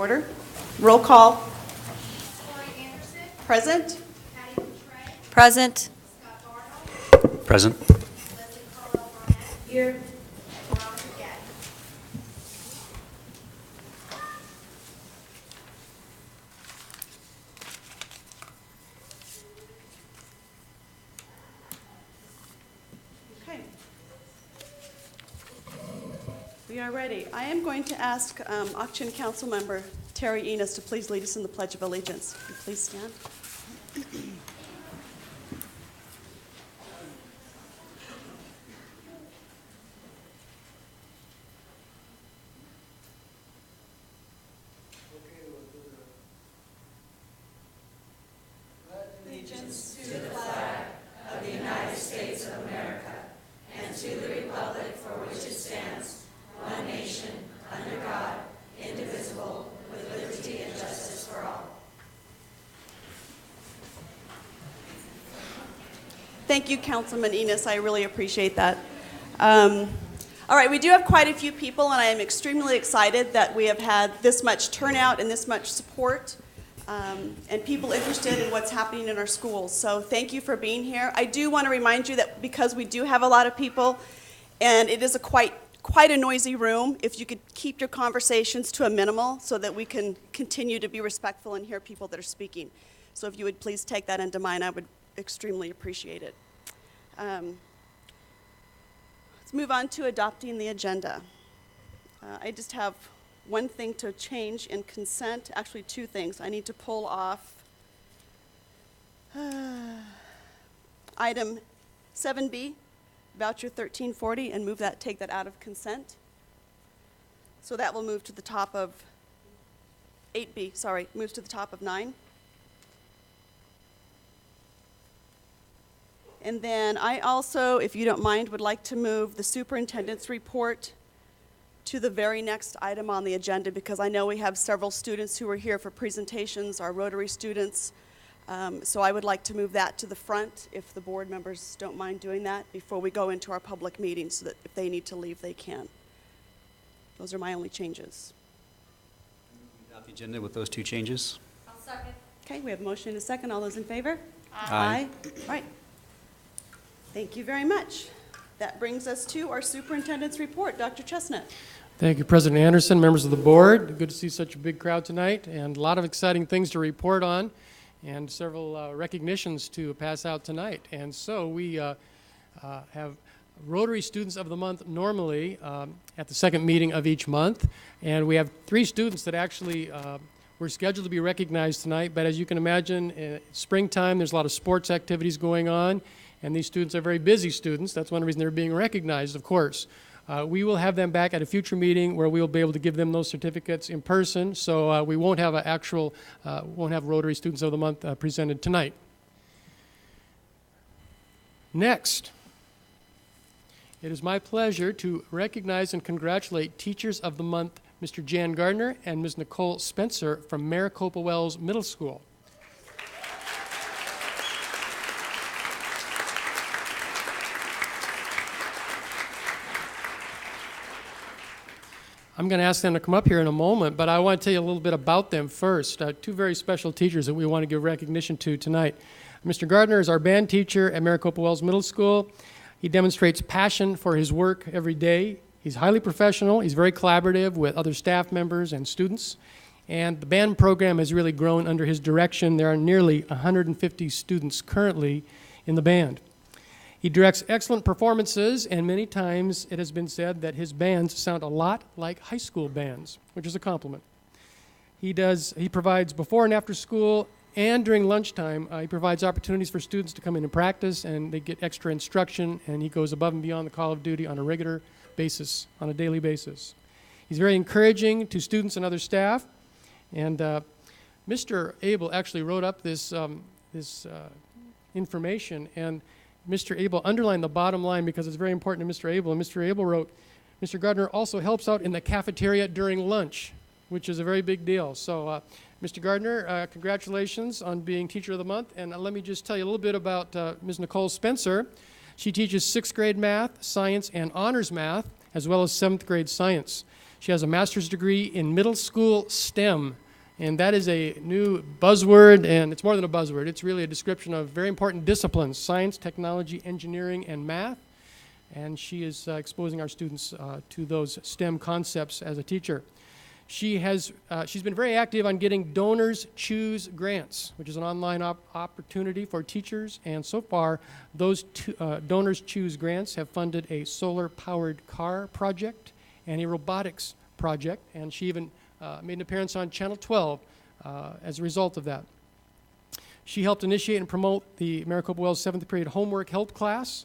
order. Roll call. Present. Present. Present. Here. Okay. We are ready. I am going to ask Auction Council Member Terry Enos to please lead us in the Pledge of Allegiance. Will you please stand? Thank you, Councilman Enos. I really appreciate that. All right, we do have quite a few people, and I am extremely excited that we have had this much turnout and this much support and people interested in what's happening in our schools. So thank you for being here. I do want to remind you that because we do have a lot of people, and it is a quite a noisy room, if you could keep your conversations to a minimal so that we can continue to be respectful and hear people that are speaking. So if you would please take that into mind, I would extremely appreciate it. Let's move on to adopting the agenda. I just have one thing to change in consent, actually two things. I need to pull off item 7B, voucher 1340, and take that out of consent. So that will move to the top of 8B, sorry, moves to the top of 9. And then I also, if you don't mind, would like to move the superintendent's report to the very next item on the agenda, because I know we have several students who are here for presentations, our Rotary students. So I would like to move that to the front, if the board members don't mind doing that, before we go into our public meeting, so that if they need to leave, they can. Those are my only changes. Adopt the agenda with those two changes. I'll second. Okay, we have a motion and a second. All those in favor? Aye. All right. Thank you very much. That brings us to our superintendent's report. Dr. Chestnut. Thank you, President Anderson, members of the board. Good to see such a big crowd tonight, and a lot of exciting things to report on, and several recognitions to pass out tonight. And so we have Rotary Students of the Month normally at the second meeting of each month, and we have 3 students that actually were scheduled to be recognized tonight. But as you can imagine, springtime, there's a lot of sports activities going on, and these students are very busy students. That's one reason they're being recognized, of course. We will have them back at a future meeting where we will be able to give them those certificates in person, so we won't have won't have Rotary Students of the Month presented tonight. Next, it is my pleasure to recognize and congratulate Teachers of the Month, Mr. Jan Gardner and Ms. Nicole Spencer from Maricopa Wells Middle School. I'm going to ask them to come up here in a moment, but I want to tell you a little bit about them first. 2 very special teachers that we want to give recognition to tonight. Mr. Gardner is our band teacher at Maricopa Wells Middle School. He demonstrates passion for his work every day. He's highly professional. He's very collaborative with other staff members and students. And the band program has really grown under his direction. There are nearly 150 students currently in the band. He directs excellent performances, and many times it has been said that his bands sound a lot like high school bands, which is a compliment. He provides before and after school and during lunchtime, he provides opportunities for students to come in and practice, and they get extra instruction, and he goes above and beyond the call of duty on a regular basis, on a daily basis. He's very encouraging to students and other staff, and Mr. Abel actually wrote up this information, and Mr. Abel underlined the bottom line because it's very important to Mr. Abel. And Mr. Abel wrote, Mr. Gardner also helps out in the cafeteria during lunch, which is a very big deal. So, Mr. Gardner, congratulations on being Teacher of the Month. And let me just tell you a little bit about Ms. Nicole Spencer. She teaches 6th grade math, science, and honors math, as well as 7th grade science. She has a master's degree in middle school STEM, and that is a new buzzword, and it's more than a buzzword. It's really a description of very important disciplines: science, technology, engineering, and math. And she is exposing our students to those STEM concepts as a teacher. She's been very active on getting Donors Choose grants, which is an online opportunity for teachers. And so far, those Donors Choose grants have funded a solar-powered car project and a robotics project. And she even made an appearance on Channel 12 as a result of that. She helped initiate and promote the Maricopa Wells 7th period homework help class.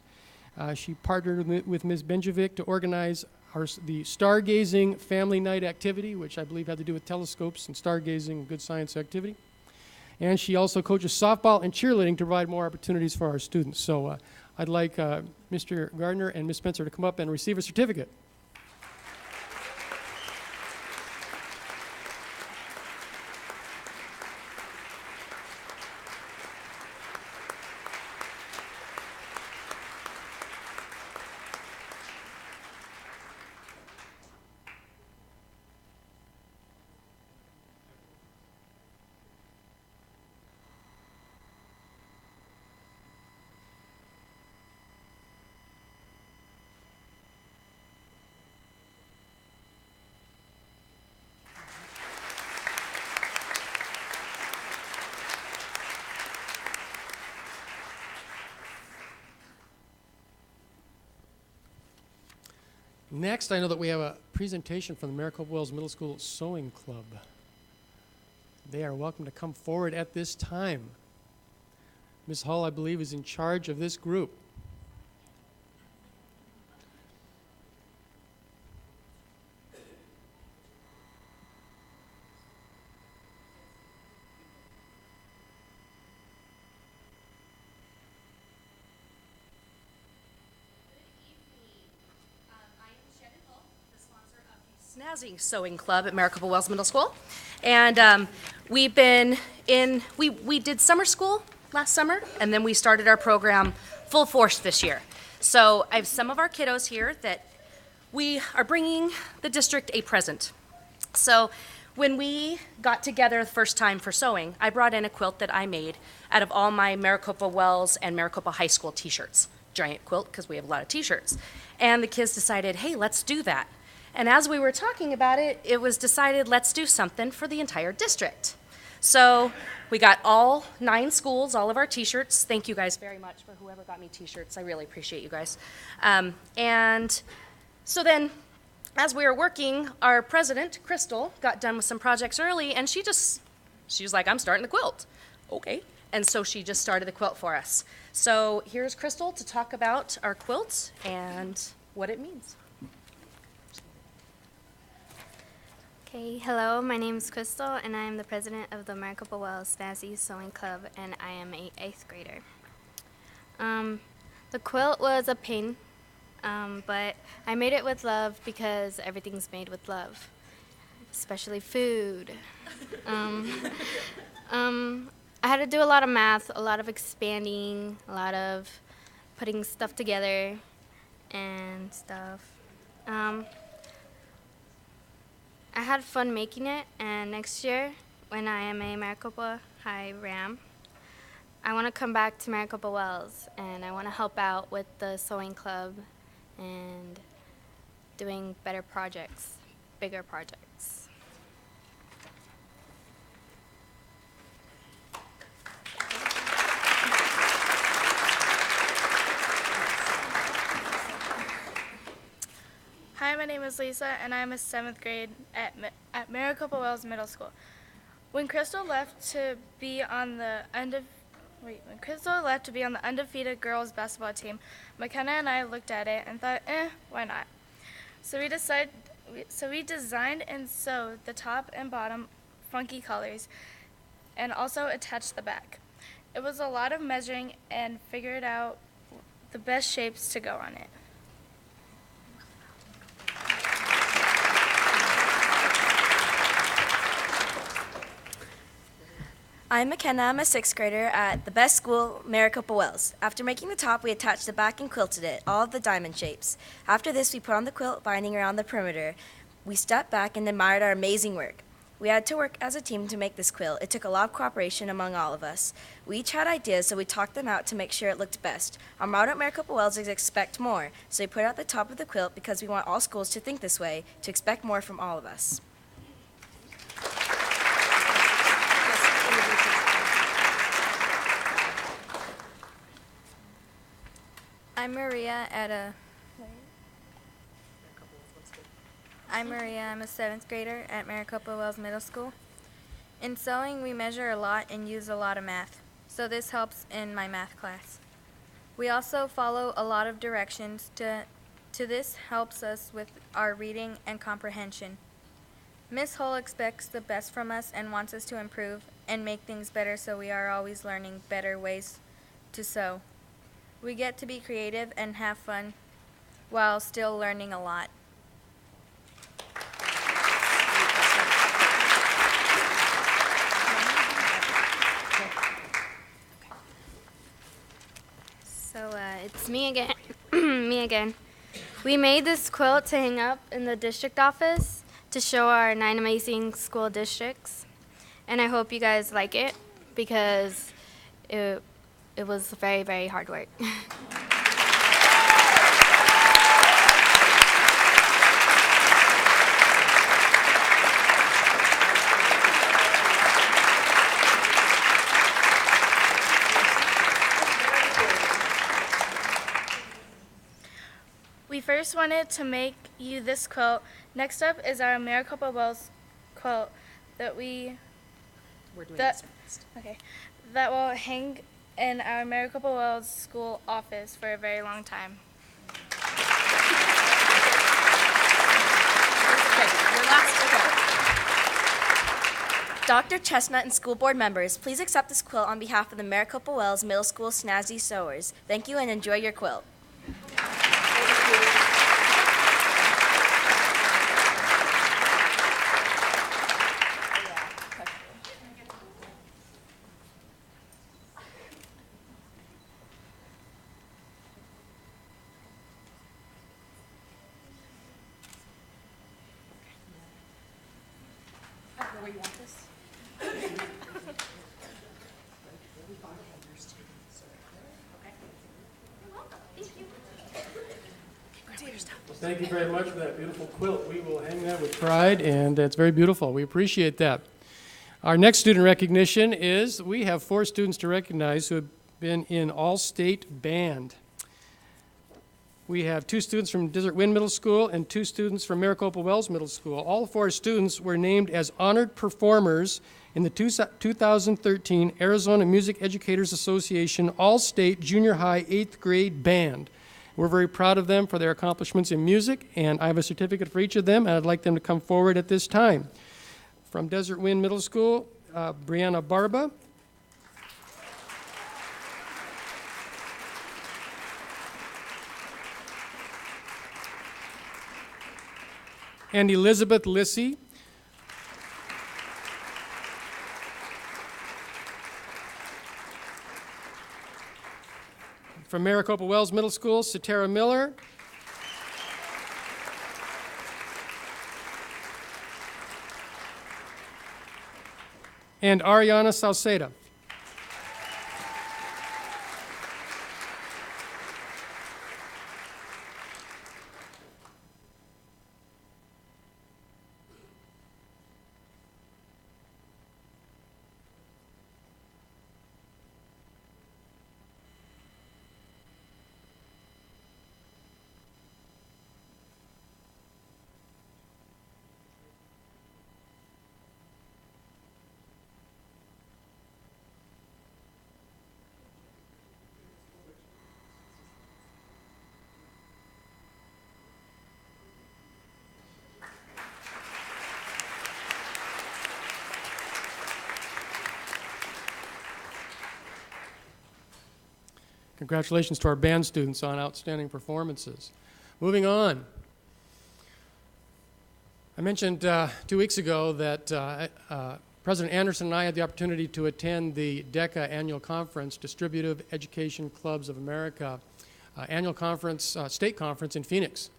She partnered with Ms. Benjovic to organize the Stargazing Family Night activity, which I believe had to do with telescopes and stargazing and good science activity. And she also coaches softball and cheerleading to provide more opportunities for our students. So I'd like Mr. Gardner and Ms. Spencer to come up and receive a certificate. Next, I know that we have a presentation from the Maricopa Wells Middle School Sewing Club. They are welcome to come forward at this time. Ms. Hull, I believe, is in charge of this group. Snazzy Sewing Club at Maricopa Wells Middle School. And we did summer school last summer, and then we started our program full force this year. So I have some of our kiddos here that we are bringing the district a present. So when we got together the first time for sewing, I brought in a quilt that I made out of all my Maricopa Wells and Maricopa High School t-shirts. Giant quilt, because we have a lot of t-shirts. And the kids decided, hey, let's do that. And as we were talking about it, it was decided, let's do something for the entire district. So we got all 9 schools, all of our t-shirts. Thank you guys very much for whoever got me t-shirts. I really appreciate you guys. And so then, as we were working, our president, Crystal, got done with some projects early, and she was like, I'm starting the quilt. Okay. And so she just started the quilt for us. So here's Crystal to talk about our quilt and what it means. Okay, hello, my name is Crystal, and I am the president of the Maricopa Wells Snazzy Sewing Club, and I am an 8th grader. The quilt was a pain, but I made it with love because everything's made with love, especially food. I had to do a lot of math, a lot of expanding, a lot of putting stuff together and stuff. I had fun making it, and next year, when I am a Maricopa High Ram, I want to come back to Maricopa Wells, and I want to help out with the sewing club and doing better projects, bigger projects. Hi, my name is Lisa, and I'm a 7th grade at Maricopa Wells Middle School. When Crystal left to be on the undefeated girls basketball team, McKenna and I looked at it and thought, why not? So we designed and sewed the top and bottom funky colors, and also attached the back. It was a lot of measuring and figured out the best shapes to go on it. I'm McKenna. I'm a 6th grader at the best school, Maricopa Wells. After making the top, we attached the back and quilted it, all of the diamond shapes. After this, we put on the quilt binding around the perimeter We stepped back and admired our amazing work. We had to work as a team to make this quilt. It took a lot of cooperation among all of us. We each had ideas, so we talked them out to make sure it looked best. Our motto at Maricopa Wells is expect more, so we put it at the top of the quilt because we want all schools to think this way, to expect more from all of us. I'm Maria. I'm a 7th grader at Maricopa Wells Middle School. In sewing, we measure a lot and use a lot of math, so this helps in my math class. We also follow a lot of directions to this helps us with our reading and comprehension. Miss Hull expects the best from us and wants us to improve and make things better, so we are always learning better ways to sew. We get to be creative and have fun while still learning a lot. So it's me again. Me again. We made this quilt to hang up in the district office to show our 9 amazing school districts. And I hope you guys like it because it was very, very hard work. We first wanted to make you this quilt. Next up is our Maricopa Wells quilt that we're doing that will hang in our Maricopa Wells school office for a very long time. Dr. Chestnut and school board members, please accept this quilt on behalf of the Maricopa Wells Middle School Snazzy Sewers. Thank you and enjoy your quilt. Where you want this? Thank you very much for that beautiful quilt. We will hang that with pride, and it's very beautiful. We appreciate that. Our next student recognition is we have 4 students to recognize who have been in all-state band. We have 2 students from Desert Wind Middle School and 2 students from Maricopa Wells Middle School. All 4 students were named as honored performers in the 2013 Arizona Music Educators Association All-State Junior High 8th Grade Band. We're very proud of them for their accomplishments in music, and I have a certificate for each of them, and I'd like them to come forward at this time. From Desert Wind Middle School, Brianna Barba. And Elizabeth Lissy. From Maricopa Wells Middle School, Satara Miller. And Ariana Salceda. Congratulations to our band students on outstanding performances. Moving on. I mentioned 2 weeks ago that President Anderson and I had the opportunity to attend the DECA annual conference, Distributive Education Clubs of America annual conference, state conference in Phoenix.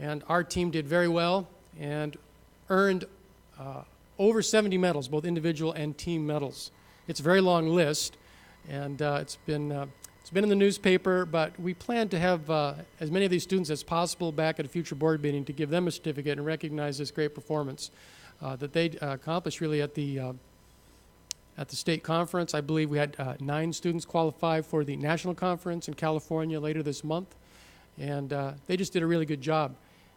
And our team did very well. and earned over 70 medals, both individual and team medals. It's a very long list, and it's been in the newspaper, but we plan to have as many of these students as possible back at a future board meeting to give them a certificate and recognize this great performance that they accomplished really at the state conference. I believe we had 9 students qualify for the national conference in California later this month, and they just did a really good job.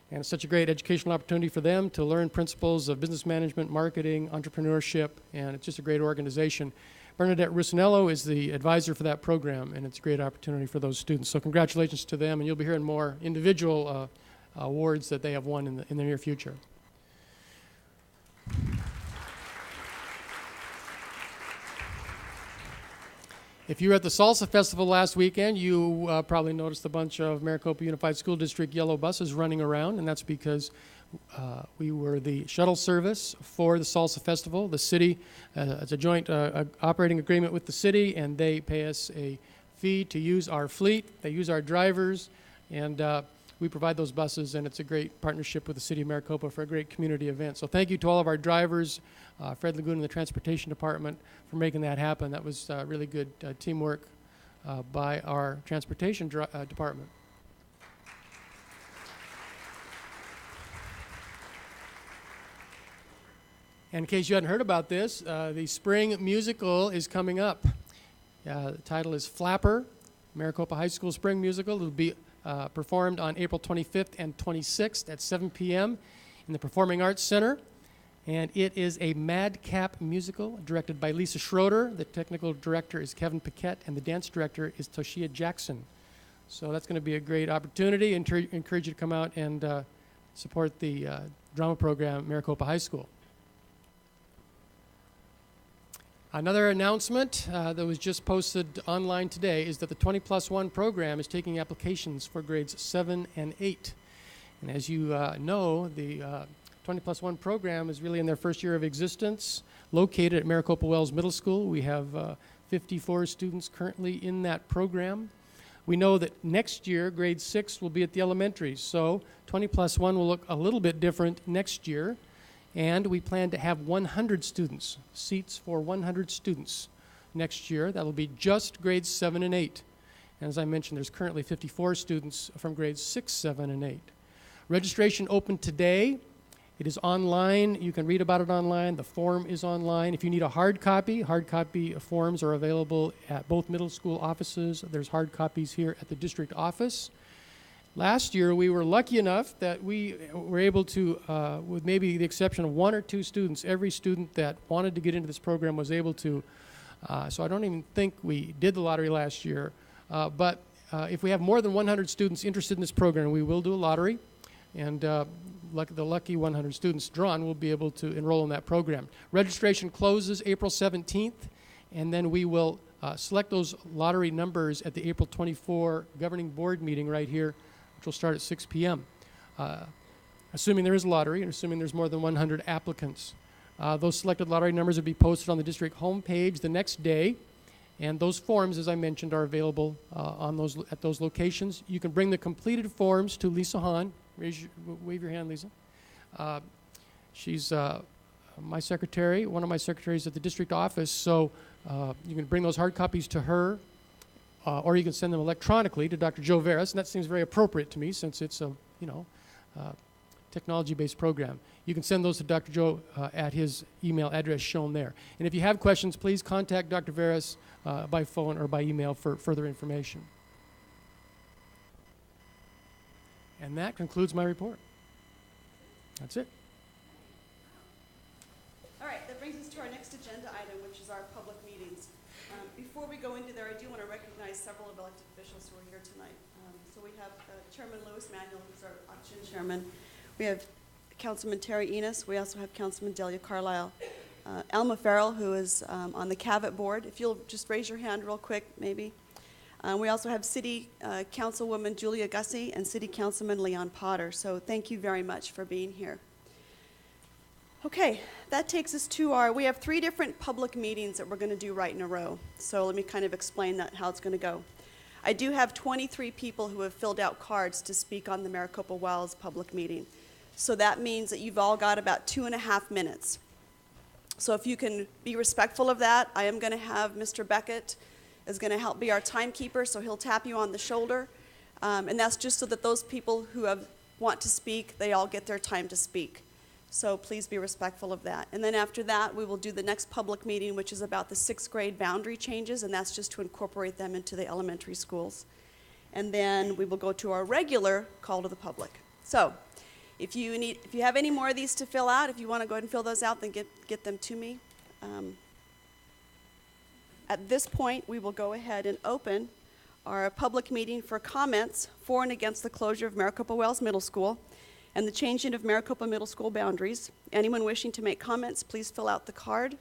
And it's such a great educational opportunity for them to learn principles of business management, marketing, entrepreneurship, and it's just a great organization. Bernadette Russinello is the advisor for that program, and it's a great opportunity for those students. So congratulations to them, and you'll be hearing more individual awards that they have won in the near future. If you were at the Salsa Festival last weekend, you probably noticed a bunch of Maricopa Unified School District yellow buses running around, and that's because we were the shuttle service for the Salsa Festival. The city, it's a joint operating agreement with the city, and they pay us a fee to use our fleet. They use our drivers, and we provide those buses, and it's a great partnership with the city of Maricopa for a great community event. So thank you to all of our drivers, Fred Lagoon and the Transportation Department for making that happen. That was really good teamwork by our Transportation Department. And in case you hadn't heard about this, the spring musical is coming up. The title is Flapper, Maricopa High School Spring Musical. It'll be performed on April 25th and 26th at 7 p.m. in the Performing Arts Center. And it is a madcap musical directed by Lisa Schroeder. The technical director is Kevin Paquette, and the dance director is Toshia Jackson. So that's going to be a great opportunity. Encourage you to come out and support the drama program at Maricopa High School. Another announcement that was just posted online today is that the 20+1 program is taking applications for grades 7 and 8. And as you know, the 20+1 program is really in their first year of existence, located at Maricopa Wells Middle School. We have 54 students currently in that program. We know that next year, grade 6 will be at the elementary, so 20+1 will look a little bit different next year. And we plan to have 100 students, seats for 100 students next year. That will be just grades 7 and 8. And as I mentioned, there's currently 54 students from grades 6, 7, and 8. Registration opened today. It is online. You can read about it online. The form is online. If you need a hard copy forms are available at both middle school offices. There's hard copies here at the district office. Last year, we were lucky enough that we were able to, with maybe the exception of 1 or 2 students, every student that wanted to get into this program was able to. So I don't even think we did the lottery last year. But if we have more than 100 students interested in this program, we will do a lottery. And the lucky 100 students drawn will be able to enroll in that program. Registration closes April 17th, and then we will select those lottery numbers at the April 24 governing board meeting right here, which will start at 6 p.m. Assuming there is a lottery and assuming there's more than 100 applicants. Those selected lottery numbers will be posted on the district homepage the next day, and those forms, as I mentioned, are available at those locations. You can bring the completed forms to Lisa Hahn. Wave your hand, Lisa. She's my secretary, one of my secretaries at the district office, so you can bring those hard copies to her. Or you can send them electronically to Dr. Joe Veras, and that seems very appropriate to me since it's a technology-based program. You can send those to Dr. Joe at his email address shown there. And if you have questions, please contact Dr. Veras by phone or by email for further information. And that concludes my report. That's it. All right, that brings us to our next agenda item, which is our public meetings. Before we go into there, I do want to recognize several of elected officials who are here tonight. So we have Chairman Louis Manuel, who's our auction chairman. We have Councilman Terry Enos. We also have Councilman Delia Carlisle. Alma Farrell, who is on the CAVIT board. If you'll just raise your hand real quick, maybe. We also have City Councilwoman Julia Gussie and City Councilman Leon Potter. So thank you very much for being here. Okay, that takes us to we have 3 different public meetings that we're going to do right in a row. So let me kind of explain how it's going to go. I do have 23 people who have filled out cards to speak on the Maricopa Wells public meeting. So that means that you've all got about 2.5 minutes. So if you can be respectful of that, I am going to have Mr. Beckett is going to help be our timekeeper, so he'll tap you on the shoulder. And that's just so that those people who want to speak, they all get their time to speak. So please be respectful of that. And then after that, we will do the next public meeting, which is about the 6th grade boundary changes, and that's just to incorporate them into the elementary schools. And then we will go to our regular call to the public. So if you have any more of these to fill out, if you want to go ahead and fill those out, then get them to me. At this point, we will go ahead and open our public meeting for comments for and against the closure of Maricopa Wells Middle School and the changing of Maricopa Middle School boundaries. Anyone wishing to make comments, please fill out the card.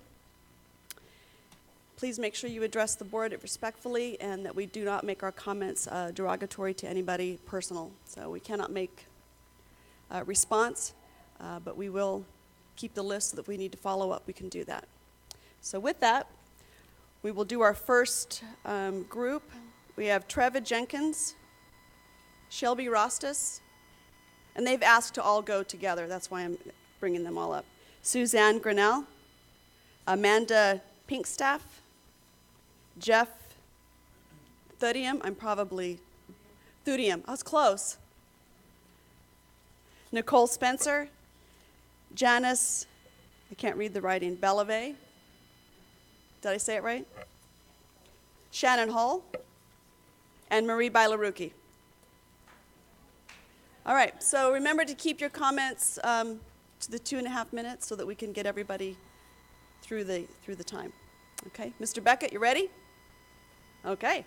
Please make sure you address the board respectfully and that we do not make our comments derogatory to anybody personal. So we cannot make a response, but we will keep the list so that if we need to follow up, we can do that. So with that, we will do our first group. We have Treva Jenkins, Shelby Rostas, and they've asked to all go together. That's why I'm bringing them all up. Suzanne Grinnell, Amanda Pinkstaff, Jeff Thudium, Thudium, I was close. Nicole Spencer, Janice, I can't read the writing, Belave. Did I say it right? Shannon Hull, and Marie Bailaruki. All right, so remember to keep your comments to the 2.5 minutes so that we can get everybody through the time. Okay, Mr. Beckett, you ready? Okay.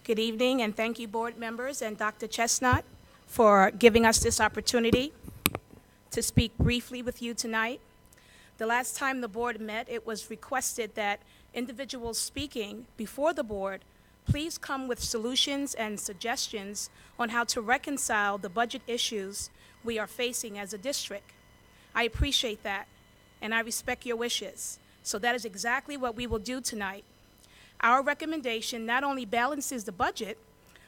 Good evening, and thank you, board members and Dr. Chestnut, for giving us this opportunity to speak briefly with you tonight. The last time the board met, it was requested that individuals speaking before the board please come with solutions and suggestions on how to reconcile the budget issues we are facing as a district. I appreciate that, and I respect your wishes. So that is exactly what we will do tonight. Our recommendation not only balances the budget,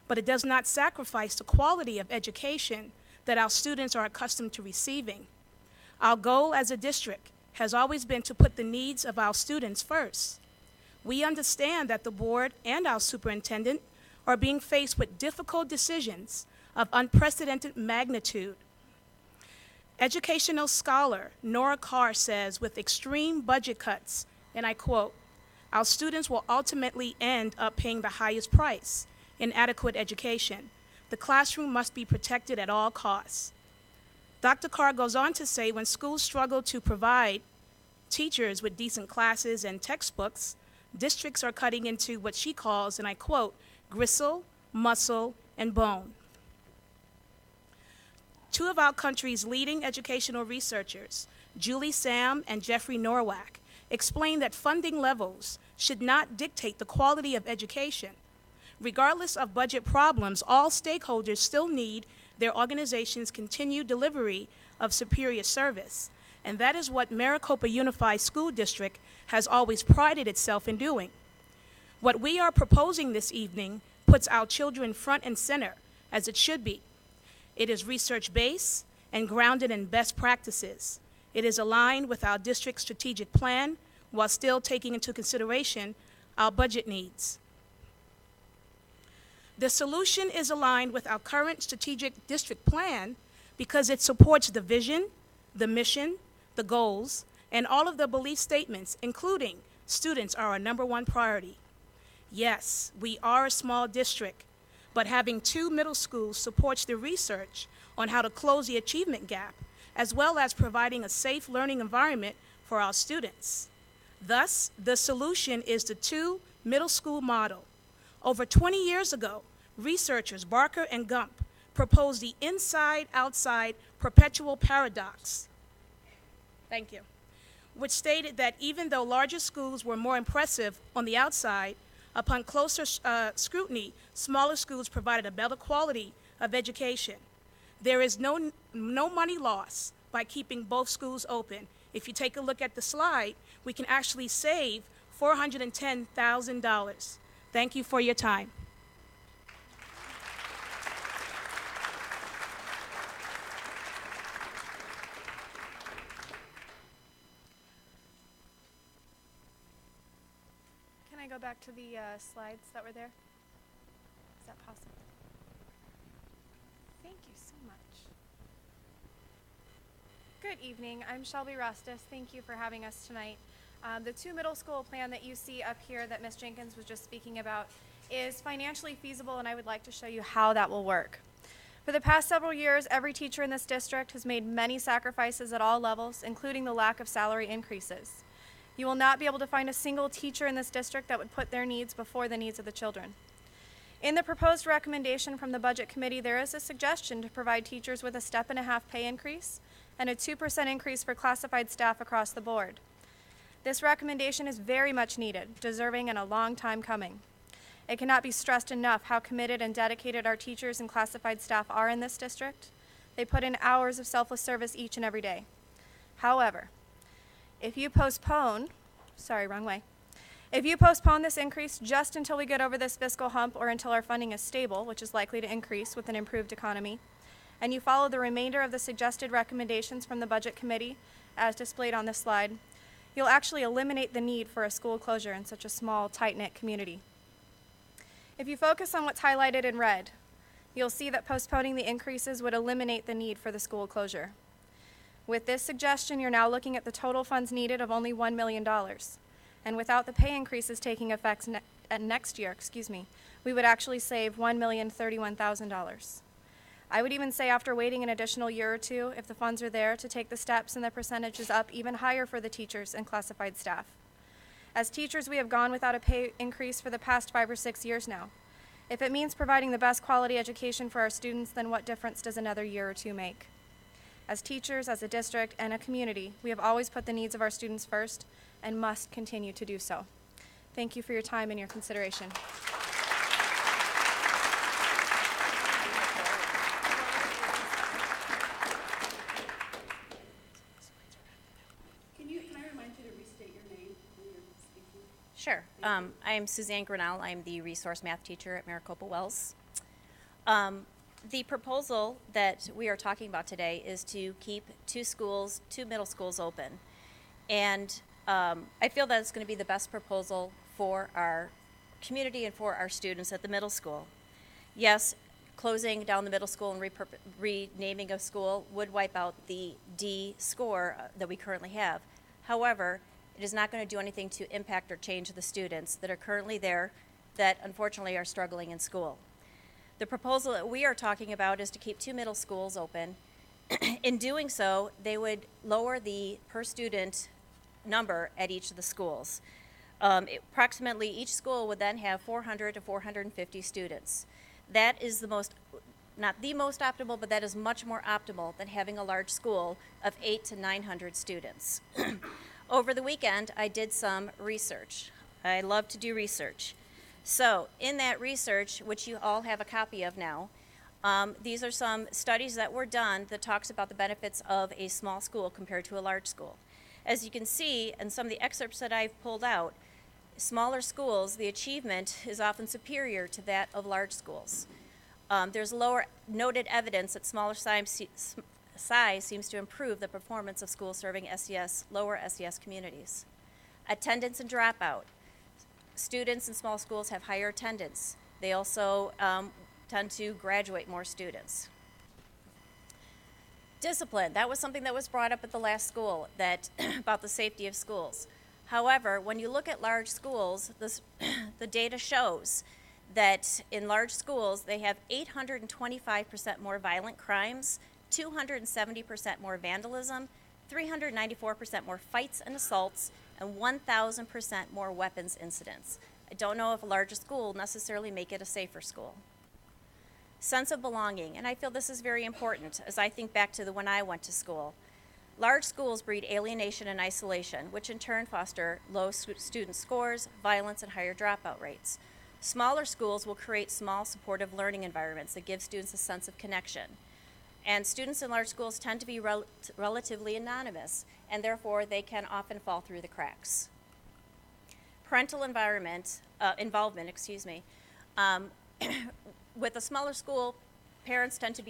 but it does not sacrifice the quality of education that our students are accustomed to receiving. Our goal as a district has always been to put the needs of our students first. We understand that the board and our superintendent are being faced with difficult decisions of unprecedented magnitude. Educational scholar Nora Carr says, with extreme budget cuts, and I quote, "Our students will ultimately end up paying the highest price, inadequate education. The classroom must be protected at all costs." Dr. Carr goes on to say, when schools struggle to provide teachers with decent classes and textbooks, districts are cutting into what she calls, and I quote, "gristle, muscle, and bone." Two of our country's leading educational researchers, Julie Sam and Jeffrey Norwalk, explain that funding levels should not dictate the quality of education. Regardless of budget problems, all stakeholders still need their organization's continued delivery of superior service. And that is what Maricopa Unified School District has always prided itself in doing. What we are proposing this evening puts our children front and center, as it should be. It is research-based and grounded in best practices. It is aligned with our district's strategic plan while still taking into consideration our budget needs. The solution is aligned with our current strategic district plan because it supports the vision, the mission, the goals, and all of the belief statements, including students are our #1 priority. Yes, we are a small district, but having 2 middle schools supports the research on how to close the achievement gap, as well as providing a safe learning environment for our students. Thus, the solution is the 2 middle school model. Over 20 years ago, researchers Barker and Gump proposed the inside-outside perpetual paradox. Thank you. Which stated that even though larger schools were more impressive on the outside, Upon closer scrutiny, smaller schools provided a better quality of education. There is no money loss by keeping both schools open. If you take a look at the slide, we can actually save $410,000. Thank you for your time. Can I go back to the slides that were there? Is that possible? Thank you so much. Good evening. I'm Shelby Rustis. Thank you for having us tonight. The 2 middle school plan that you see up here that Ms. Jenkins was just speaking about is financially feasible, and I would like to show you how that will work. For the past several years, every teacher in this district has made many sacrifices at all levels, including the lack of salary increases. You will not be able to find a single teacher in this district that would put their needs before the needs of the children. In the proposed recommendation from the Budget Committee, there is a suggestion to provide teachers with a 1.5% pay increase and a 2% increase for classified staff across the board. This recommendation is very much needed, deserving, and a long time coming. It cannot be stressed enough how committed and dedicated our teachers and classified staff are in this district. They put in hours of selfless service each and every day. However, if you postpone this increase just until we get over this fiscal hump or until our funding is stable, which is likely to increase with an improved economy, and you follow the remainder of the suggested recommendations from the Budget Committee as displayed on this slide, you'll actually eliminate the need for a school closure in such a small, tight-knit community. If you focus on what's highlighted in red, you'll see that postponing the increases would eliminate the need for the school closure. With this suggestion, you're now looking at the total funds needed of only $1 million. And without the pay increases taking effect next year, we would actually save $1,031,000. I would even say after waiting an additional year or two, if the funds are there, to take the steps and the percentages up even higher for the teachers and classified staff. As teachers, we have gone without a pay increase for the past 5 or 6 years now. If it means providing the best quality education for our students, then what difference does another year or two make? As teachers, as a district, and a community, we have always put the needs of our students first and must continue to do so. Thank you for your time and your consideration. Can I remind you to restate your name when you're speaking? Sure. I'm Suzanne Grinnell. I'm the resource math teacher at Maricopa Wells. The proposal that we are talking about today is to keep 2 middle schools open. And I feel that it's going to be the best proposal for our community and for our students at the middle school. Yes, closing down the middle school and renaming a school would wipe out the D score that we currently have. However, it is not going to do anything to impact or change the students that are currently there that unfortunately are struggling in school. The proposal that we are talking about is to keep 2 middle schools open. In doing so, they would lower the per student number at each of the schools. Approximately each school would then have 400 to 450 students. That is not the most optimal, but that is much more optimal than having a large school of 800 to 900 students. Over the weekend, I did some research. I love to do research. So in that research, which you all have a copy of now, these are some studies that were done that talks about the benefits of a small school compared to a large school. As you can see in some of the excerpts that I've pulled out, smaller schools, the achievement is often superior to that of large schools. There's lower noted evidence that smaller size seems to improve the performance of schools serving lower SES communities. Attendance and dropout. Students in small schools have higher attendance. They also tend to graduate more students. Discipline, that was something that was brought up at the last school, about the safety of schools. However, when you look at large schools, the data shows that in large schools, they have 825% more violent crimes, 270% more vandalism, 394% more fights and assaults, and 1,000% more weapons incidents. I don't know if a larger school will necessarily make it a safer school. Sense of belonging, and I feel this is very important as I think back to when I went to school. Large schools breed alienation and isolation, which in turn foster low student scores, violence, and higher dropout rates. Smaller schools will create small, supportive learning environments that give students a sense of connection. And students in large schools tend to be relatively anonymous, and therefore they can often fall through the cracks. Parental involvement, with a smaller school, parents tend to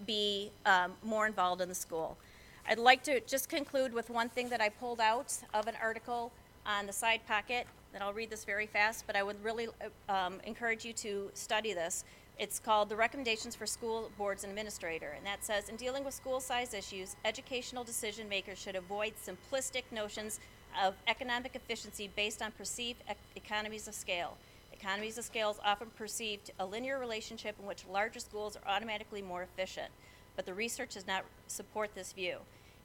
be more involved in the school. I'd like to just conclude with one thing that I pulled out of an article on the side pocket, and I'll read this very fast, but I would really encourage you to study this. It's called The Recommendations for School Boards and Administrator, and that says, in dealing with school size issues, educational decision makers should avoid simplistic notions of economic efficiency based on perceived economies of scale. Economies of scale is often perceived a linear relationship in which larger schools are automatically more efficient, but the research does not support this view.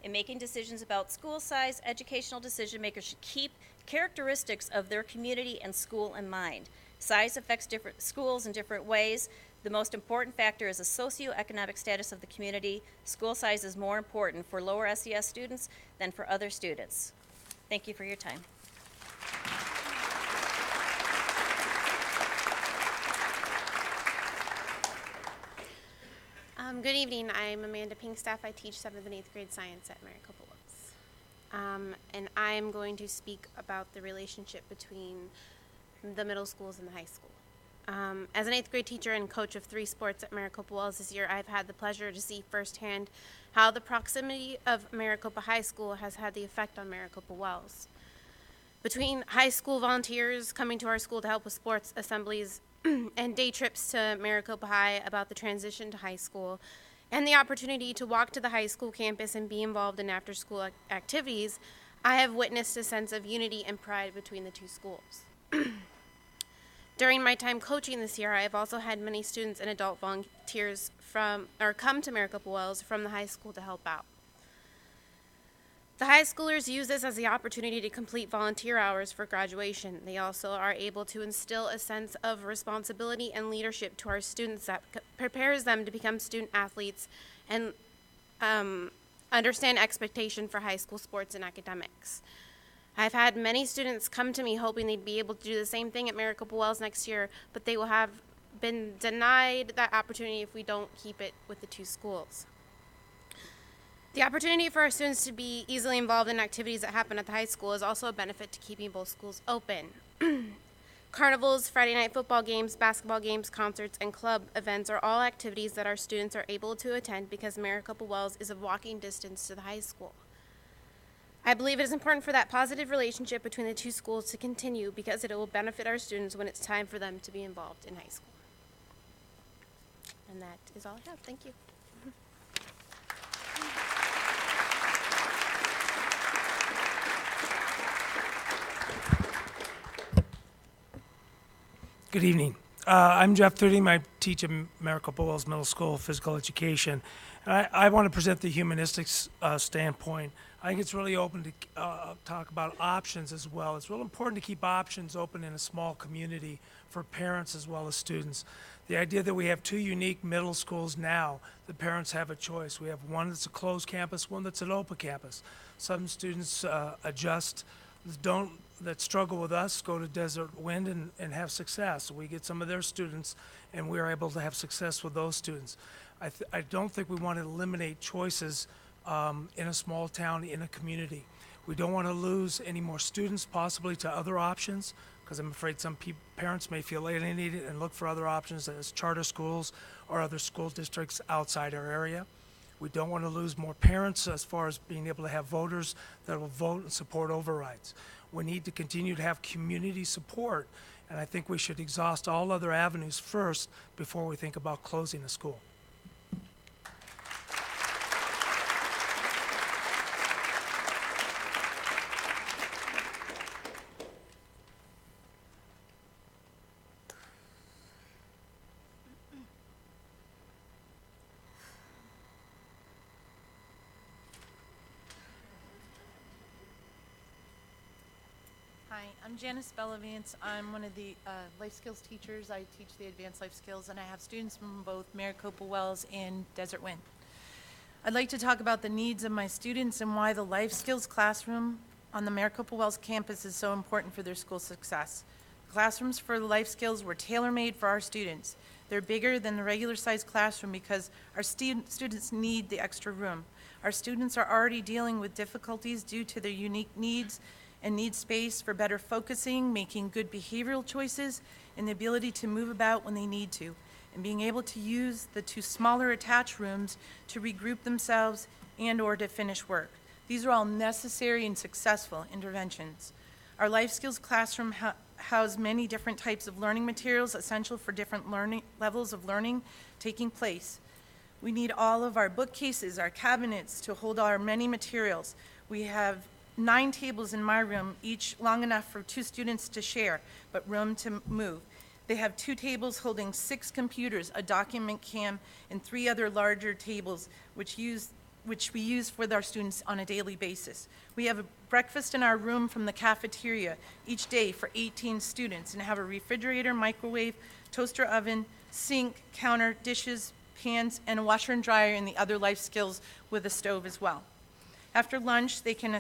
In making decisions about school size, educational decision makers should keep characteristics of their community and school in mind. Size affects different schools in different ways. The most important factor is the socioeconomic status of the community. School size is more important for lower SES students than for other students. Thank you for your time. Good evening. I'm Amanda Pinkstaff. I teach 7th and 8th grade science at Maricopa Wells. And I'm going to speak about the relationship between the middle schools and the high school. As an 8th grade teacher and coach of 3 sports at Maricopa Wells this year, I've had the pleasure to see firsthand how the proximity of Maricopa High School has had the effect on Maricopa Wells. Between high school volunteers coming to our school to help with sports assemblies and day trips to Maricopa High about the transition to high school, and the opportunity to walk to the high school campus and be involved in after-school activities, I have witnessed a sense of unity and pride between the 2 schools. During my time coaching this year, I have also had many students and adult volunteers come to Maricopa Wells from the high school to help out. The high schoolers use this as the opportunity to complete volunteer hours for graduation. They also are able to instill a sense of responsibility and leadership to our students that prepares them to become student athletes and understand expectation for high school sports and academics. I've had many students come to me hoping they'd be able to do the same thing at Maricopa Wells next year, but they will have been denied that opportunity if we don't keep it with the 2 schools. The opportunity for our students to be easily involved in activities that happen at the high school is also a benefit to keeping both schools open. Carnivals, Friday night football games, basketball games, concerts, and club events are all activities that our students are able to attend because Maricopa Wells is a walking distance to the high school. I believe it is important for that positive relationship between the 2 schools to continue because it will benefit our students when it's time for them to be involved in high school. And that is all I have. Thank you. Good evening. I'm Jeff Thuding. I teach at Maricopa Wells Middle School Physical Education. And I want to present the humanistic standpoint. I think it's really open to talk about options as well. It's real important to keep options open in a small community for parents as well as students. The idea that we have 2 unique middle schools now, the parents have a choice. We have one that's a closed campus, one that's an open campus. Some students that struggle with us go to Desert Wind and have success. We get some of their students and we're able to have success with those students. I don't think we want to eliminate choices in a small town, in a community. We don't want to lose any more students possibly to other options because I'm afraid some parents may feel alienated and look for other options as charter schools or other school districts outside our area. We don't want to lose more parents as far as being able to have voters that will vote and support overrides. We need to continue to have community support, and I think we should exhaust all other avenues first before we think about closing a school. Hi, I'm Janice Bellavance. I'm one of the life skills teachers. I teach the advanced life skills, and I have students from both Maricopa Wells and Desert Wind. I'd like to talk about the needs of my students and why the life skills classroom on the Maricopa Wells campus is so important for their school success. Classrooms for life skills were tailor-made for our students. They're bigger than the regular sized classroom because our students need the extra room. Our students are already dealing with difficulties due to their unique needs and need space for better focusing, making good behavioral choices, and the ability to move about when they need to, and being able to use the 2 smaller attached rooms to regroup themselves and or to finish work. These are all necessary and successful interventions. Our life skills classroom house many different types of learning materials essential for different learning levels of learning taking place. We need all of our bookcases, our cabinets to hold our many materials. We have 9 tables in my room, each long enough for 2 students to share, but room to move. They have 2 tables holding 6 computers, a document cam, and 3 other larger tables, which we use with our students on a daily basis. We have a breakfast in our room from the cafeteria each day for 18 students, and have a refrigerator, microwave, toaster oven, sink, counter, dishes, pans, and a washer and dryer, and the other life skills with a stove as well. After lunch, they can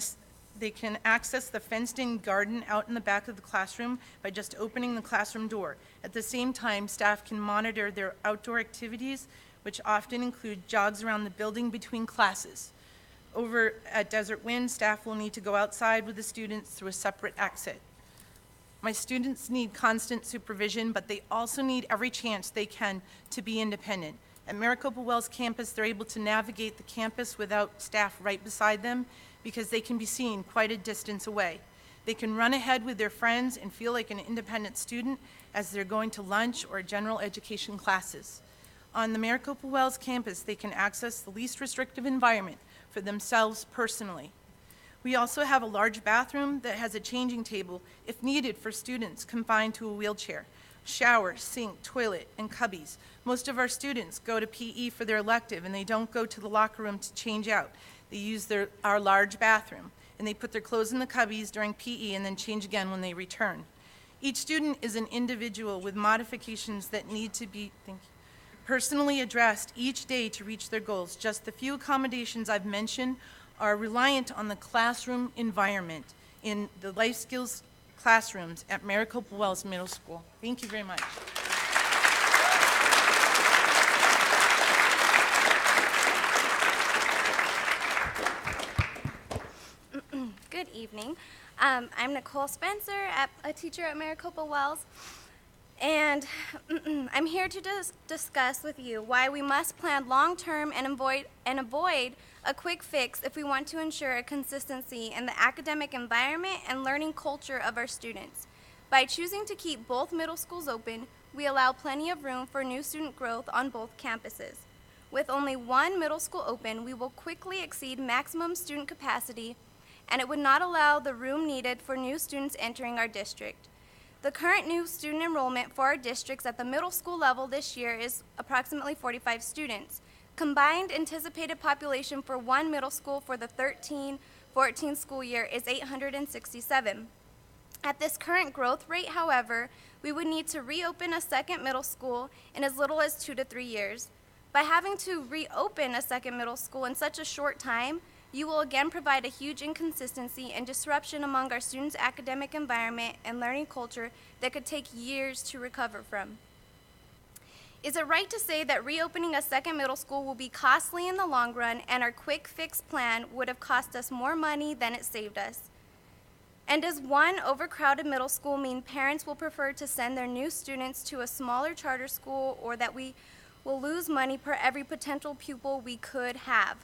access the fenced-in garden out in the back of the classroom by just opening the classroom door. At the same time, staff can monitor their outdoor activities, which often include jogs around the building between classes. Over at Desert Wind, staff will need to go outside with the students through a separate exit. My students need constant supervision, but they also need every chance they can to be independent. At Maricopa Wells campus, they're able to navigate the campus without staff right beside them because they can be seen quite a distance away. They can run ahead with their friends and feel like an independent student as they're going to lunch or general education classes. On the Maricopa Wells campus, they can access the least restrictive environment for themselves personally. We also have a large bathroom that has a changing table if needed for students confined to a wheelchair, shower, sink, toilet, and cubbies. Most of our students go to PE for their elective and they don't go to the locker room to change out. They use our large bathroom and they put their clothes in the cubbies during PE and then change again when they return. Each student is an individual with modifications that need to be personally addressed each day to reach their goals. Just the few accommodations I've mentioned are reliant on the classroom environment in the life skills classrooms at Maricopa Wells Middle School. Thank you very much. Good evening. I'm Nicole Spencer, a teacher at Maricopa Wells, and I'm here to discuss with you why we must plan long-term and avoid a quick fix if we want to ensure a consistency in the academic environment and learning culture of our students. By choosing to keep both middle schools open, we allow plenty of room for new student growth on both campuses. With only one middle school open, we will quickly exceed maximum student capacity, and it would not allow the room needed for new students entering our district. The current new student enrollment for our districts at the middle school level this year is approximately 45 students. Combined anticipated population for one middle school for the 13-14 school year is 867. At this current growth rate, however, we would need to reopen a second middle school in as little as 2 to 3 years. By having to reopen a second middle school in such a short time, you will again provide a huge inconsistency and disruption among our students' academic environment and learning culture that could take years to recover from. Is it right to say that reopening a second middle school will be costly in the long run and our quick fix plan would have cost us more money than it saved us? And does one overcrowded middle school mean parents will prefer to send their new students to a smaller charter school, or that we will lose money per every potential pupil we could have?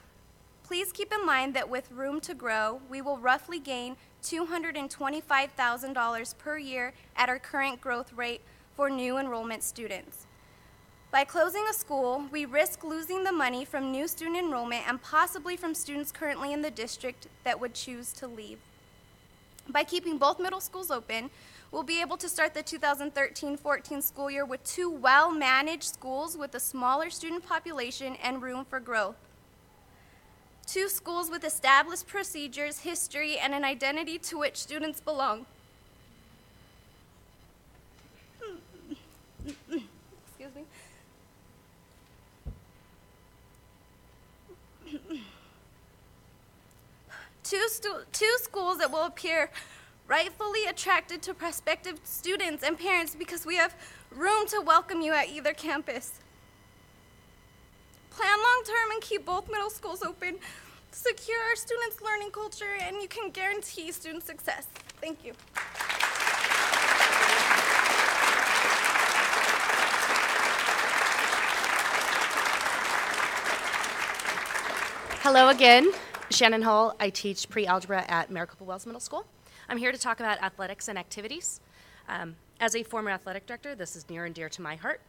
Please keep in mind that with room to grow, we will roughly gain $225,000 per year at our current growth rate for new enrollment students. By closing a school, we risk losing the money from new student enrollment and possibly from students currently in the district that would choose to leave. By keeping both middle schools open, we'll be able to start the 2013-14 school year with 2 well-managed schools with a smaller student population and room for growth. 2 schools with established procedures, history, and an identity to which students belong. Excuse me. two schools that will appear rightfully attracted to prospective students and parents because we have room to welcome you at either campus. Plan long-term and keep both middle schools open. Secure our students' learning culture, and you can guarantee student success. Thank you. Hello again, Shannon Hall. I teach pre-algebra at Maricopa Wells Middle School. I'm here to talk about athletics and activities. As a former athletic director, this is near and dear to my heart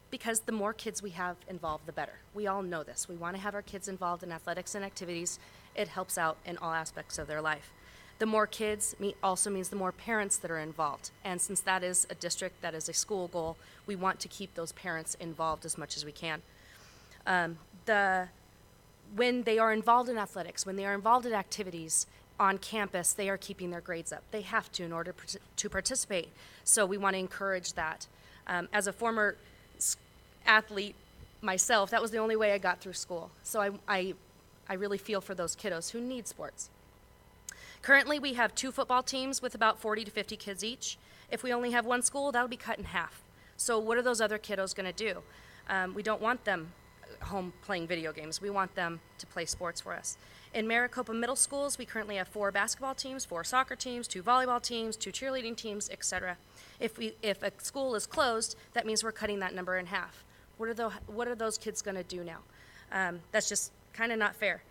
because the more kids we have involved, the better. We all know this. We want to have our kids involved in athletics and activities. It helps out in all aspects of their life. The more kids also means the more parents that are involved. And since that is a district, that is a school goal, we want to keep those parents involved as much as we can. When they are involved in athletics, when they are involved in activities on campus, they are keeping their grades up. They have to in order to participate. So we want to encourage that. As a former athlete myself, that was the only way I got through school. So I really feel for those kiddos who need sports. Currently, we have 2 football teams with about 40 to 50 kids each. If we only have one school, that'll be cut in half. So what are those other kiddos going to do? We don't want them home playing video games. We want them to play sports for us. In Maricopa Middle Schools, we currently have 4 basketball teams, 4 soccer teams, 2 volleyball teams, 2 cheerleading teams, etc. If a school is closed, that means we're cutting that number in half. What are those kids going to do now? That's just kind of not fair.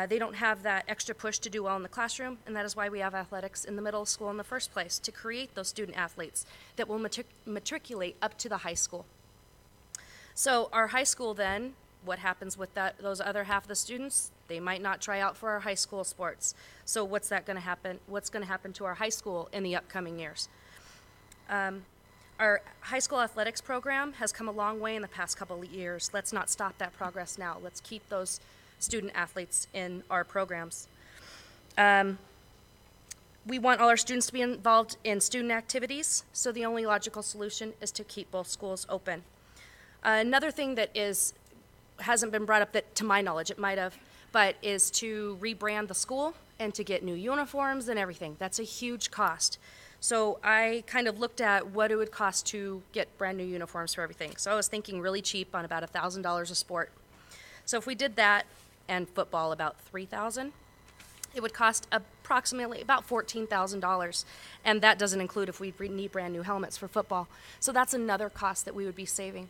They don't have that extra push to do well in the classroom, and that is why we have athletics in the middle school in the first place, to create those student athletes that will matriculate up to the high school. So our high school then, what happens with those other half of the students? They might not try out for our high school sports. So what's going to happen to our high school in the upcoming years? Our high school athletics program has come a long way in the past couple of years. Let's not stop that progress now. Let's keep those student athletes in our programs. We want all our students to be involved in student activities, so the only logical solution is to keep both schools open. Another thing that hasn't been brought up, that to my knowledge it might have, but is to rebrand the school and to get new uniforms and everything. That's a huge cost. So I kind of looked at what it would cost to get brand new uniforms for everything. So I was thinking really cheap on about $1,000 a sport. So if we did that, and football about $3,000, it would cost approximately about $14,000. And that doesn't include if we need brand new helmets for football. So that's another cost that we would be saving.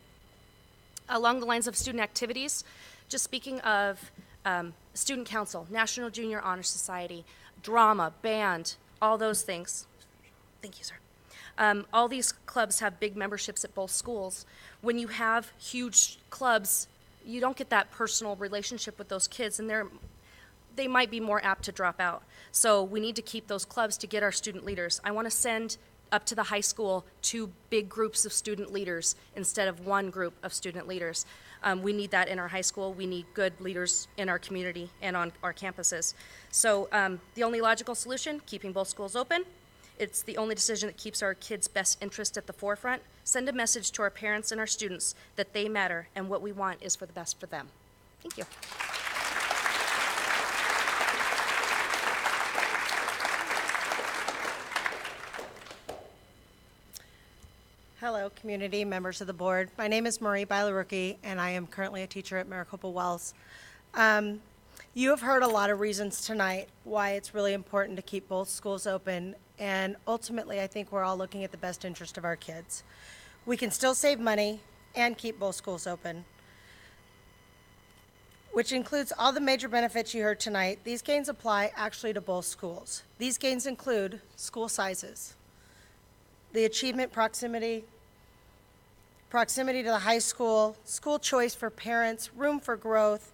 Along the lines of student activities, just speaking of student council, National Junior Honor Society, drama, band, all those things. Thank you, sir. All these clubs have big memberships at both schools. When you have huge clubs, you don't get that personal relationship with those kids, and they might be more apt to drop out. So we need to keep those clubs to get our student leaders. I want to send up to the high school 2 big groups of student leaders instead of 1 group of student leaders. We need that in our high school. We need good leaders in our community and on our campuses. So the only logical solution, keeping both schools open. It's the only decision that keeps our kids' best interest at the forefront. Send a message to our parents and our students that they matter and what we want is for the best for them. Thank you. Hello, community, members of the board. My name is Marie Bailaruki, and I am currently a teacher at Maricopa Wells. You have heard a lot of reasons tonight why it's really important to keep both schools open, and ultimately I think we're all looking at the best interest of our kids. We can still save money and keep both schools open, which includes all the major benefits you heard tonight. These gains apply actually to both schools. These gains include school sizes, the achievement proximity to the high school, school choice for parents, room for growth,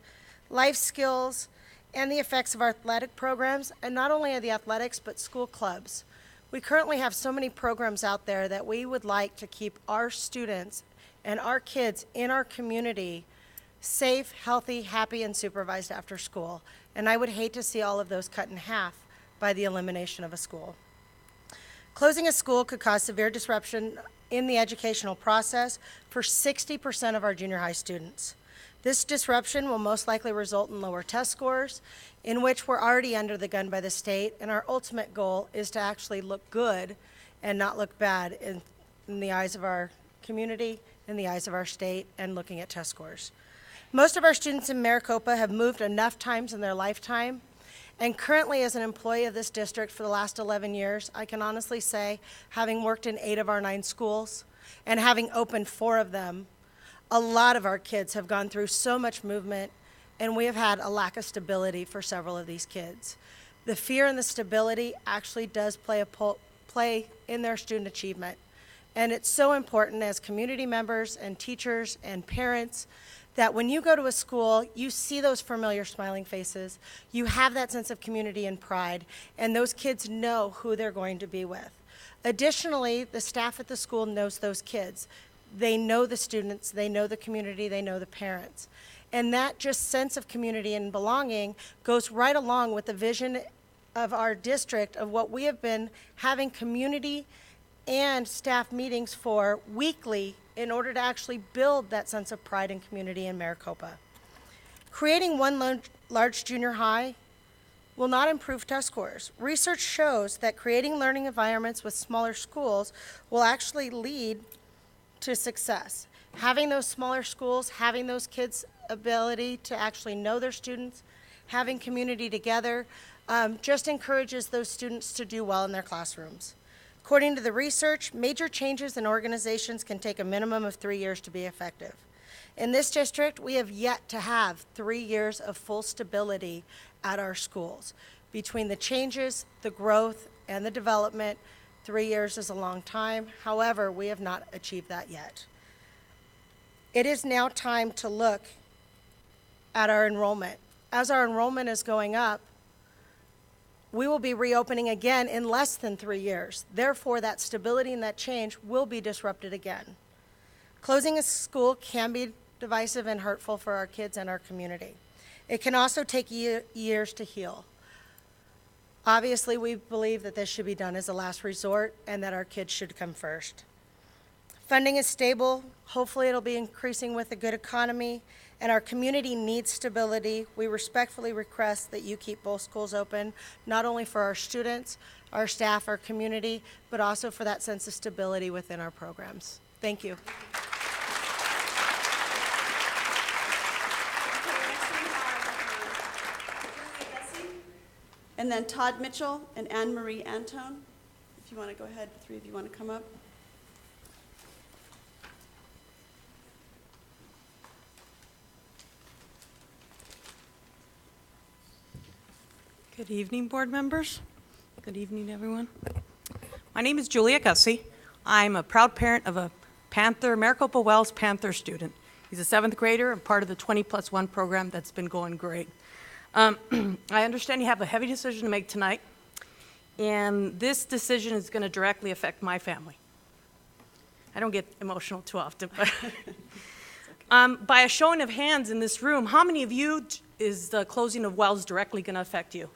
life skills, and the effects of our athletic programs, and not only of the athletics, but school clubs. We currently have so many programs out there that we would like to keep our students and our kids in our community safe, healthy, happy, and supervised after school. And I would hate to see all of those cut in half by the elimination of a school. Closing a school could cause severe disruption in the educational process for 60% of our junior high students. This disruption will most likely result in lower test scores, in which we're already under the gun by the state, and our ultimate goal is to actually look good and not look bad in the eyes of our community, in the eyes of our state, and looking at test scores. Most of our students in Maricopa have moved enough times in their lifetime, and currently as an employee of this district for the last 11 years, I can honestly say, having worked in 8 of our 9 schools and having opened 4 of them, a lot of our kids have gone through so much movement, and we have had a lack of stability for several of these kids. The fear and the stability actually does play in their student achievement. And it's so important as community members and teachers and parents that when you go to a school, you see those familiar smiling faces, you have that sense of community and pride, and those kids know who they're going to be with. Additionally, the staff at the school knows those kids. They know the students, they know the community, they know the parents. And that just sense of community and belonging goes right along with the vision of our district of what we have been having community and staff meetings for weekly in order to actually build that sense of pride and community in Maricopa. Creating one large junior high will not improve test scores. Research shows that creating learning environments with smaller schools will actually lead to success. Having those smaller schools, having those kids' ability to actually know their students, having community together, just encourages those students to do well in their classrooms. According to the research, major changes in organizations can take a minimum of 3 years to be effective. In this district, we have yet to have 3 years of full stability at our schools. Between the changes, the growth, and the development, 3 years is a long time. However, we have not achieved that yet. It is now time to look at our enrollment. As our enrollment is going up, we will be reopening again in less than 3 years. Therefore, that stability and that change will be disrupted again. Closing a school can be divisive and hurtful for our kids and our community. It can also take years to heal. Obviously, we believe that this should be done as a last resort and that our kids should come first. Funding is stable. Hopefully, it'll be increasing with a good economy, and our community needs stability. We respectfully request that you keep both schools open, not only for our students, our staff, our community, but also for that sense of stability within our programs. Thank you. And then Todd Mitchell and Anne Marie Antone. If you want to go ahead, the 3 of you want to come up. Good evening, board members. Good evening, everyone. My name is Julia Gussie. I'm a proud parent of a Maricopa Wells Panther student. He's a 7th grader and part of the 20+1 program that's been going great. I understand you have a heavy decision to make tonight, and this decision is going to directly affect my family. I don't get emotional too often, but by a showing of hands in this room, how many of you is the closing of Wells directly going to affect you?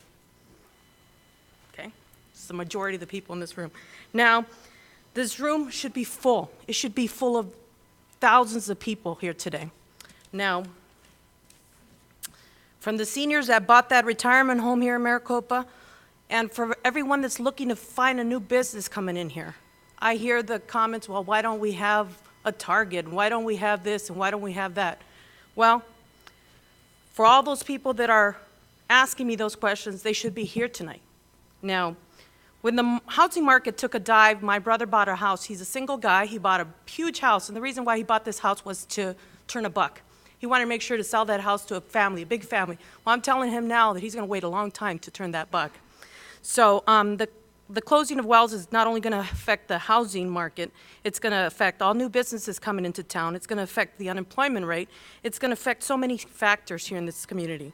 Okay, it's the majority of the people in this room. Now, this room should be full. It should be full of thousands of people here today. Now, from the seniors that bought that retirement home here in Maricopa, and for everyone that's looking to find a new business coming in here, I hear the comments, well, why don't we have a Target? Why don't we have this? And why don't we have that? Well, for all those people that are asking me those questions, they should be here tonight. Now, when the housing market took a dive, my brother bought a house. He's a single guy. He bought a huge house, and the reason why he bought this house was to turn a buck. He wanted to make sure to sell that house to a family, a big family. Well, I'm telling him now that he's going to wait a long time to turn that buck. So the closing of Wells is not only going to affect the housing market, it's going to affect all new businesses coming into town. It's going to affect the unemployment rate. It's going to affect so many factors here in this community.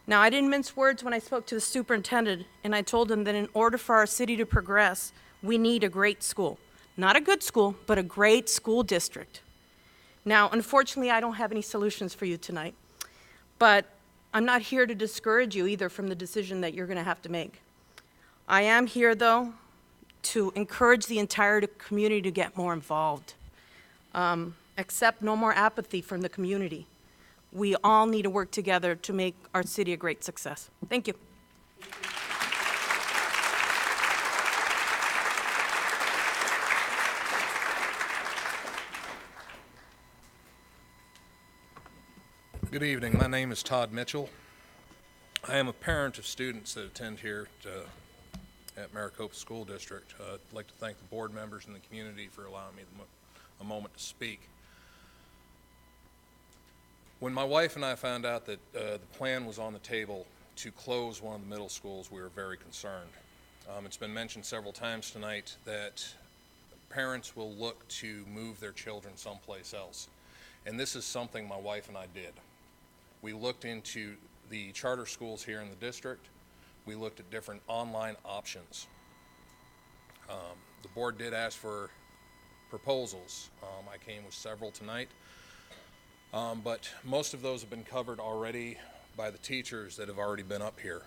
Now, I didn't mince words when I spoke to the superintendent, and I told him that in order for our city to progress, we need a great school. Not a good school, but a great school district. Now, unfortunately, I don't have any solutions for you tonight, but I'm not here to discourage you either from the decision that you're going to have to make. I am here, though, to encourage the entire community to get more involved. Accept no more apathy from the community. We all need to work together to make our city a great success. Thank you. Good evening. My name is Todd Mitchell. I am a parent of students that attend here at Maricopa School District. I'd like to thank the board members and the community for allowing me a moment to speak. When my wife and I found out that the plan was on the table to close one of the middle schools, we were very concerned. It's been mentioned several times tonight that parents will look to move their children someplace else. And this is something my wife and I did. We looked into the charter schools here in the district. We looked at different online options. The board did ask for proposals. I came with several tonight. But most of those have been covered already by the teachers that have already been up here.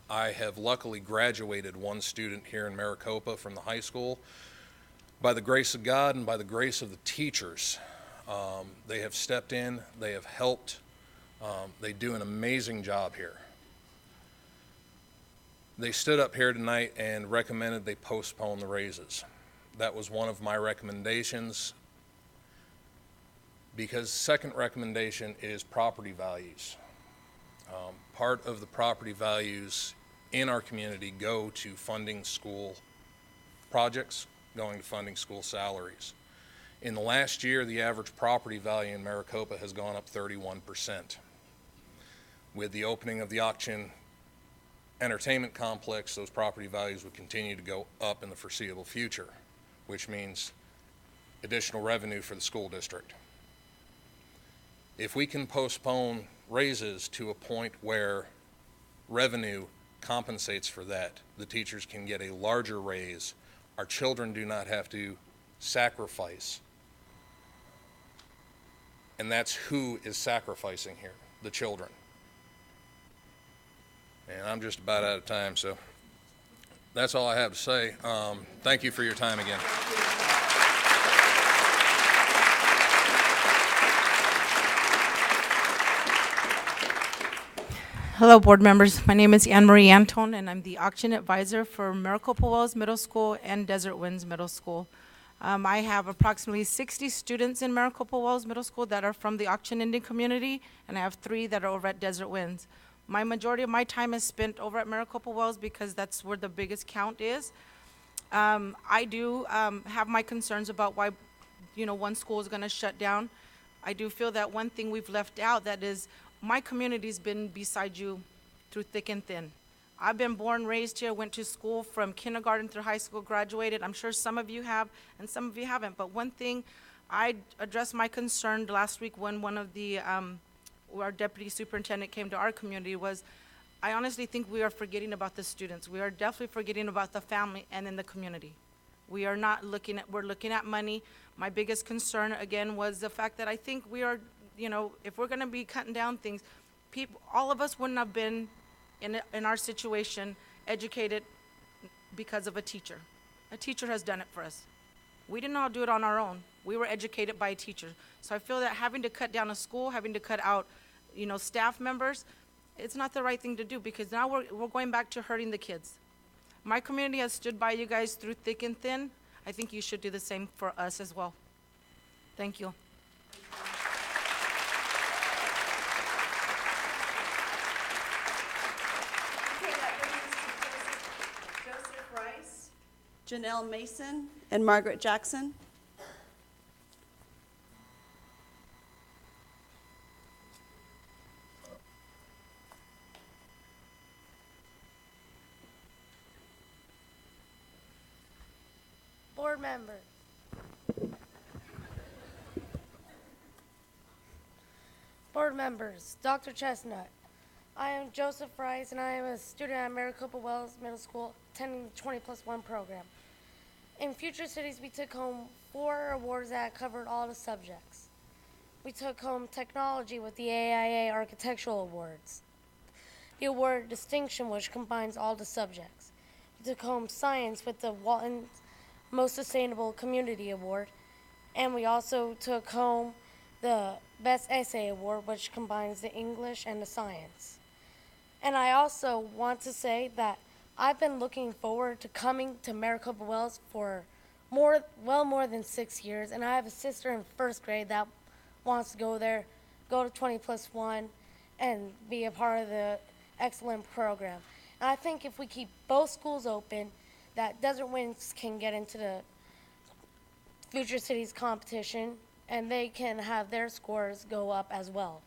I have luckily graduated one student here in Maricopa from the high school. By the grace of God and by the grace of the teachers, they have stepped in, they have helped. They do an amazing job here. They stood up here tonight and recommended they postpone the raises. That was one of my recommendations, because second recommendation is property values. Part of the property values in our community go to funding school projects, going to funding school salaries. In the last year, the average property value in Maricopa has gone up 31%. With the opening of the auction entertainment complex, those property values would continue to go up in the foreseeable future, which means additional revenue for the school district. If we can postpone raises to a point where revenue compensates for that, the teachers can get a larger raise. Our children do not have to sacrifice. And that's who is sacrificing here, the children. And I'm just about out of time, so that's all I have to say. Thank you for your time again. Hello, board members. My name is Anne Marie Antone, and I'm the auction advisor for Maricopa Wells Middle School and Desert Winds Middle School. I have approximately 60 students in Maricopa Wells Middle School that are from the auction Indian community, and I have 3 that are over at Desert Winds. My majority of my time is spent over at Maricopa Wells because that's where the biggest count is. I do have my concerns about why, one school is going to shut down. I do feel that one thing we've left out, that is, my community's been beside you through thick and thin. I've been born, raised here, went to school from kindergarten through high school, graduated. I'm sure some of you have and some of you haven't. But one thing, I addressed my concern last week when one of the our deputy superintendent came to our community was, I honestly think we are forgetting about the students. We are definitely forgetting about the family and in the community. We are not looking at, we're looking at money. My biggest concern, again, was the fact that I think we are, if we're gonna be cutting down things, all of us wouldn't have been in our situation educated because of a teacher. A teacher has done it for us. We didn't all do it on our own. We were educated by a teacher. So I feel that having to cut down a school, having to cut out, staff members, it's not the right thing to do, because now we're going back to hurting the kids. My community has stood by you guys through thick and thin. I think you should do the same for us as well. Thank you. Joseph Rice, Janelle Mason, and Margaret Jackson. Board member. Board members, Dr. Chestnut. I am Joseph Rice, and I am a student at Maricopa Wells Middle School, attending the 20+1 program. In Future Cities, we took home 4 awards that covered all the subjects. We took home technology with the AIA Architectural Awards, the award Distinction, which combines all the subjects. We took home science with the Walton Most Sustainable Community Award, and we also took home the Best Essay Award, which combines the English and the science. And I also want to say that I've been looking forward to coming to Maricopa Wells for more than 6 years, and I have a sister in first grade that wants to go there, go to 20+1, and be a part of the excellent program. And I think if we keep both schools open, that Desert Winds can get into the Future Cities competition, and they can have their scores go up as well.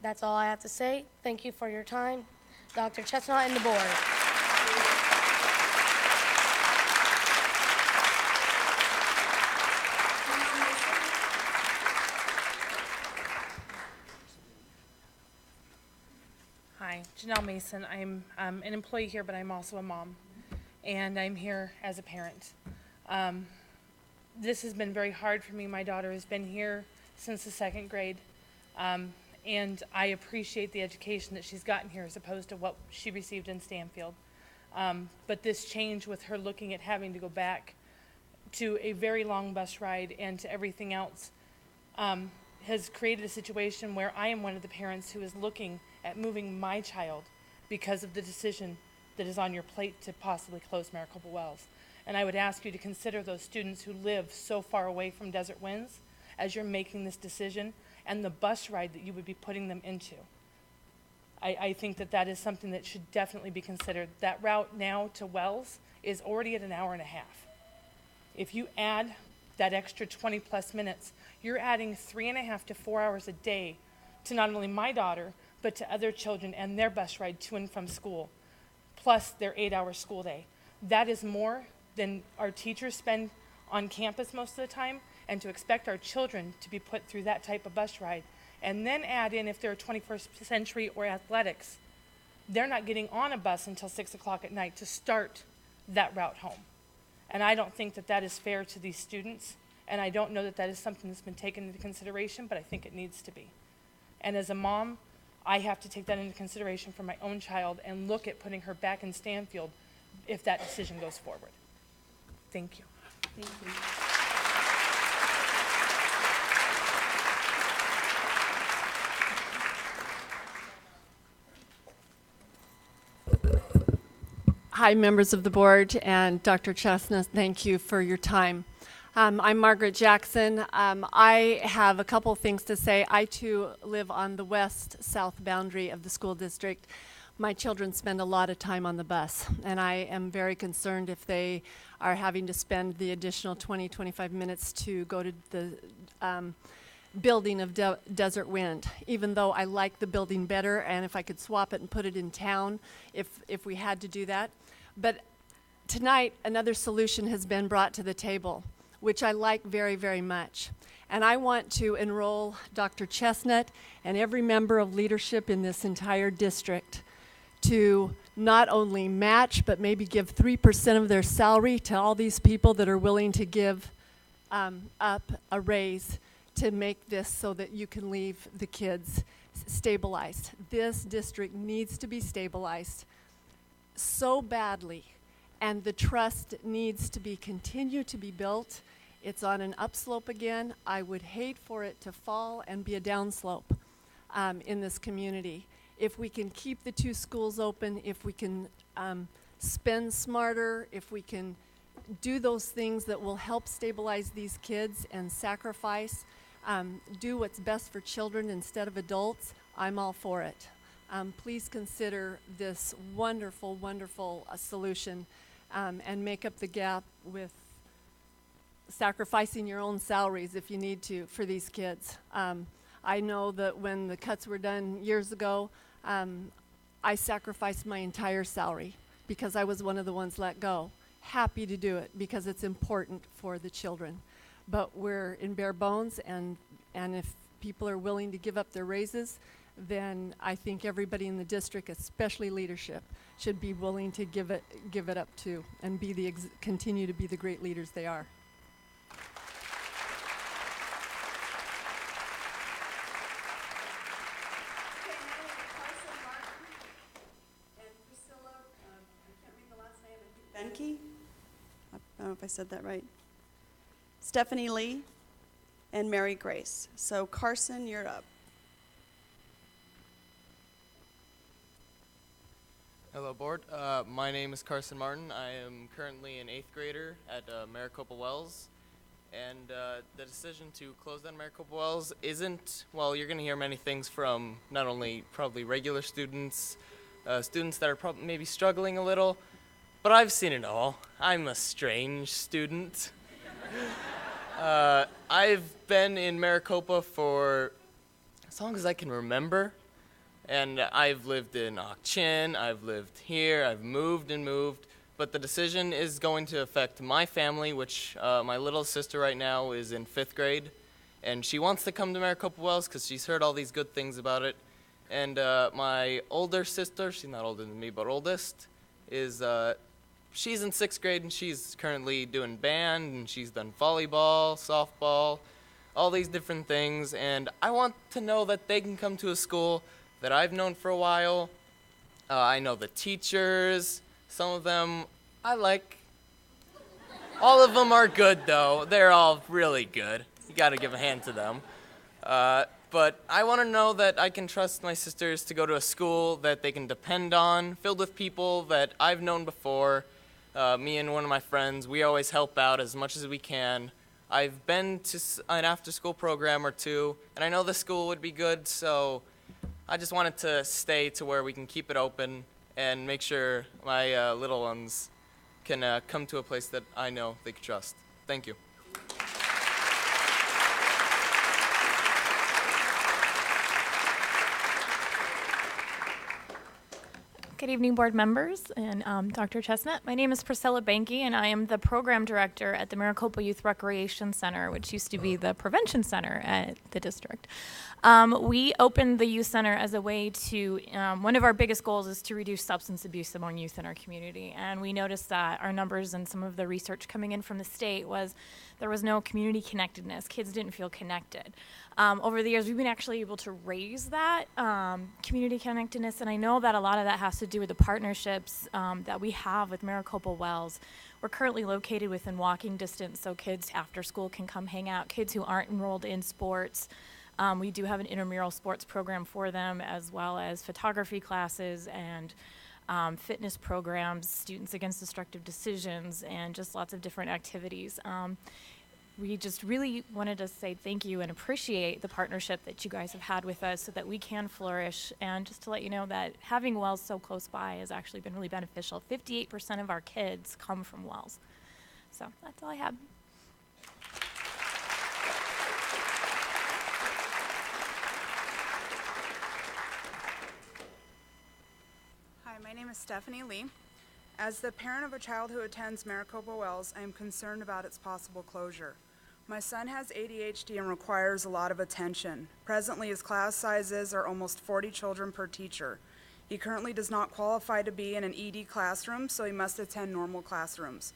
That's all I have to say. Thank you for your time. Dr. Chestnut and the board. Hi, Janelle Mason. I'm an employee here, but I'm also a mom, and I'm here as a parent. This has been very hard for me. My daughter has been here since the 2nd grade, and I appreciate the education that she's gotten here as opposed to what she received in Stanfield. But this change with her looking at having to go back to a very long bus ride and to everything else has created a situation where I am one of the parents who is looking at moving my child because of the decision that is on your plate to possibly close Maricopa Wells. And I would ask you to consider those students who live so far away from Desert Winds as you're making this decision and the bus ride that you would be putting them into. I think that that is something that should definitely be considered. That route now to Wells is already at an hour and a half. If you add that extra 20+ minutes, you're adding 3.5 to 4 hours a day to not only my daughter, but to other children and their bus ride to and from school, plus their 8-hour school day. That is more than our teachers spend on campus most of the time, and to expect our children to be put through that type of bus ride, and then add in if they're 21st century or athletics, they're not getting on a bus until 6 o'clock at night to start that route home. And I don't think that that is fair to these students, and I don't know that that is something that's been taken into consideration, but I think it needs to be. And as a mom, I have to take that into consideration for my own child and look at putting her back in Stanfield if that decision goes forward. Thank you. Thank you. Hi, members of the board, and Dr. Chestnut, thank you for your time. I'm Margaret Jackson. I have a couple things to say. I, too, live on the west-south boundary of the school district. My children spend a lot of time on the bus, and I am very concerned if they are having to spend the additional 20-25 minutes to go to the building of Desert Wind, even though I like the building better, and if I could swap it and put it in town, if we had to do that. But tonight, another solution has been brought to the table, which I like very, very much. And I want to enroll Dr. Chestnut and every member of leadership in this entire district to not only match, but maybe give 3% of their salary to all these people that are willing to give up a raise to make this so that you can leave the kids stabilized. This district needs to be stabilized so badly, and the trust needs to be continue to be built. It's on an upslope again. I would hate for it to fall and be a downslope in this community. If we can keep the two schools open, if we can spend smarter, if we can do those things that will help stabilize these kids and sacrifice, do what's best for children instead of adults, I'm all for it. Please consider this wonderful, wonderful solution and make up the gap with sacrificing your own salaries if you need to for these kids. I know that when the cuts were done years ago, I sacrificed my entire salary because I was one of the ones let go. Happy to do it because it's important for the children. But we're in bare bones, and if people are willing to give up their raises, then I think everybody in the district, especially leadership, should be willing to give it up too, and be continue to be the great leaders they are. Benke? I don't know if I said that right. Stephanie Lee. and Mary Grace. So Carson, you're up. Hello, board. My name is Carson Martin. I am currently an 8th grader at Maricopa Wells. And the decision to close down Maricopa Wells isn't, well, you're going to hear many things from not only probably regular students, students that are maybe struggling a little, but I've seen it all. I'm a strange student. I've been in Maricopa for as long as I can remember. And I've lived in Ak-Chin, I've lived here, I've moved and moved, but the decision is going to affect my family, which my little sister right now is in 5th grade, and she wants to come to Maricopa Wells because she's heard all these good things about it. And my older sister, she's not older than me, but oldest, is she's in 6th grade, and she's currently doing band, and she's done volleyball, softball, all these different things, and I want to know that they can come to a school that I've known for a while. I know the teachers, some of them I like. All of them are good though, they're all really good. You gotta give a hand to them. But I wanna know that I can trust my sisters to go to a school that they can depend on, filled with people that I've known before. Me and one of my friends, we always help out as much as we can. I've been to an after-school program or two, and I know the school would be good, so I just wanted to stay to where we can keep it open and make sure my little ones can come to a place that I know they can trust. Thank you. Good evening, board members and Dr. Chestnut. My name is Priscilla Banky, and I am the program director at the Maricopa Youth Recreation Center, which used to be the prevention center at the district. We opened the youth center as a way to, one of our biggest goals is to reduce substance abuse among youth in our community. And we noticed that our numbers and some of the research coming in from the state was there was no community connectedness. Kids didn't feel connected. Over the years, we've been actually able to raise that community connectedness, and I know that a lot of that has to do with the partnerships that we have with Maricopa Wells. We're currently located within walking distance, so kids after school can come hang out. Kids who aren't enrolled in sports, we do have an intramural sports program for them, as well as photography classes and fitness programs, Students Against Destructive Decisions, and just lots of different activities. We just really wanted to say thank you and appreciate the partnership that you guys have had with us so that we can flourish, and just to let you know that having Wells so close by has actually been really beneficial. 58% of our kids come from Wells. So that's all I have. Hi, my name is Stephanie Lee. As the parent of a child who attends Maricopa Wells, I am concerned about its possible closure. My son has ADHD and requires a lot of attention. Presently, his class sizes are almost 40 children per teacher. He currently does not qualify to be in an ED classroom, so he must attend normal classrooms.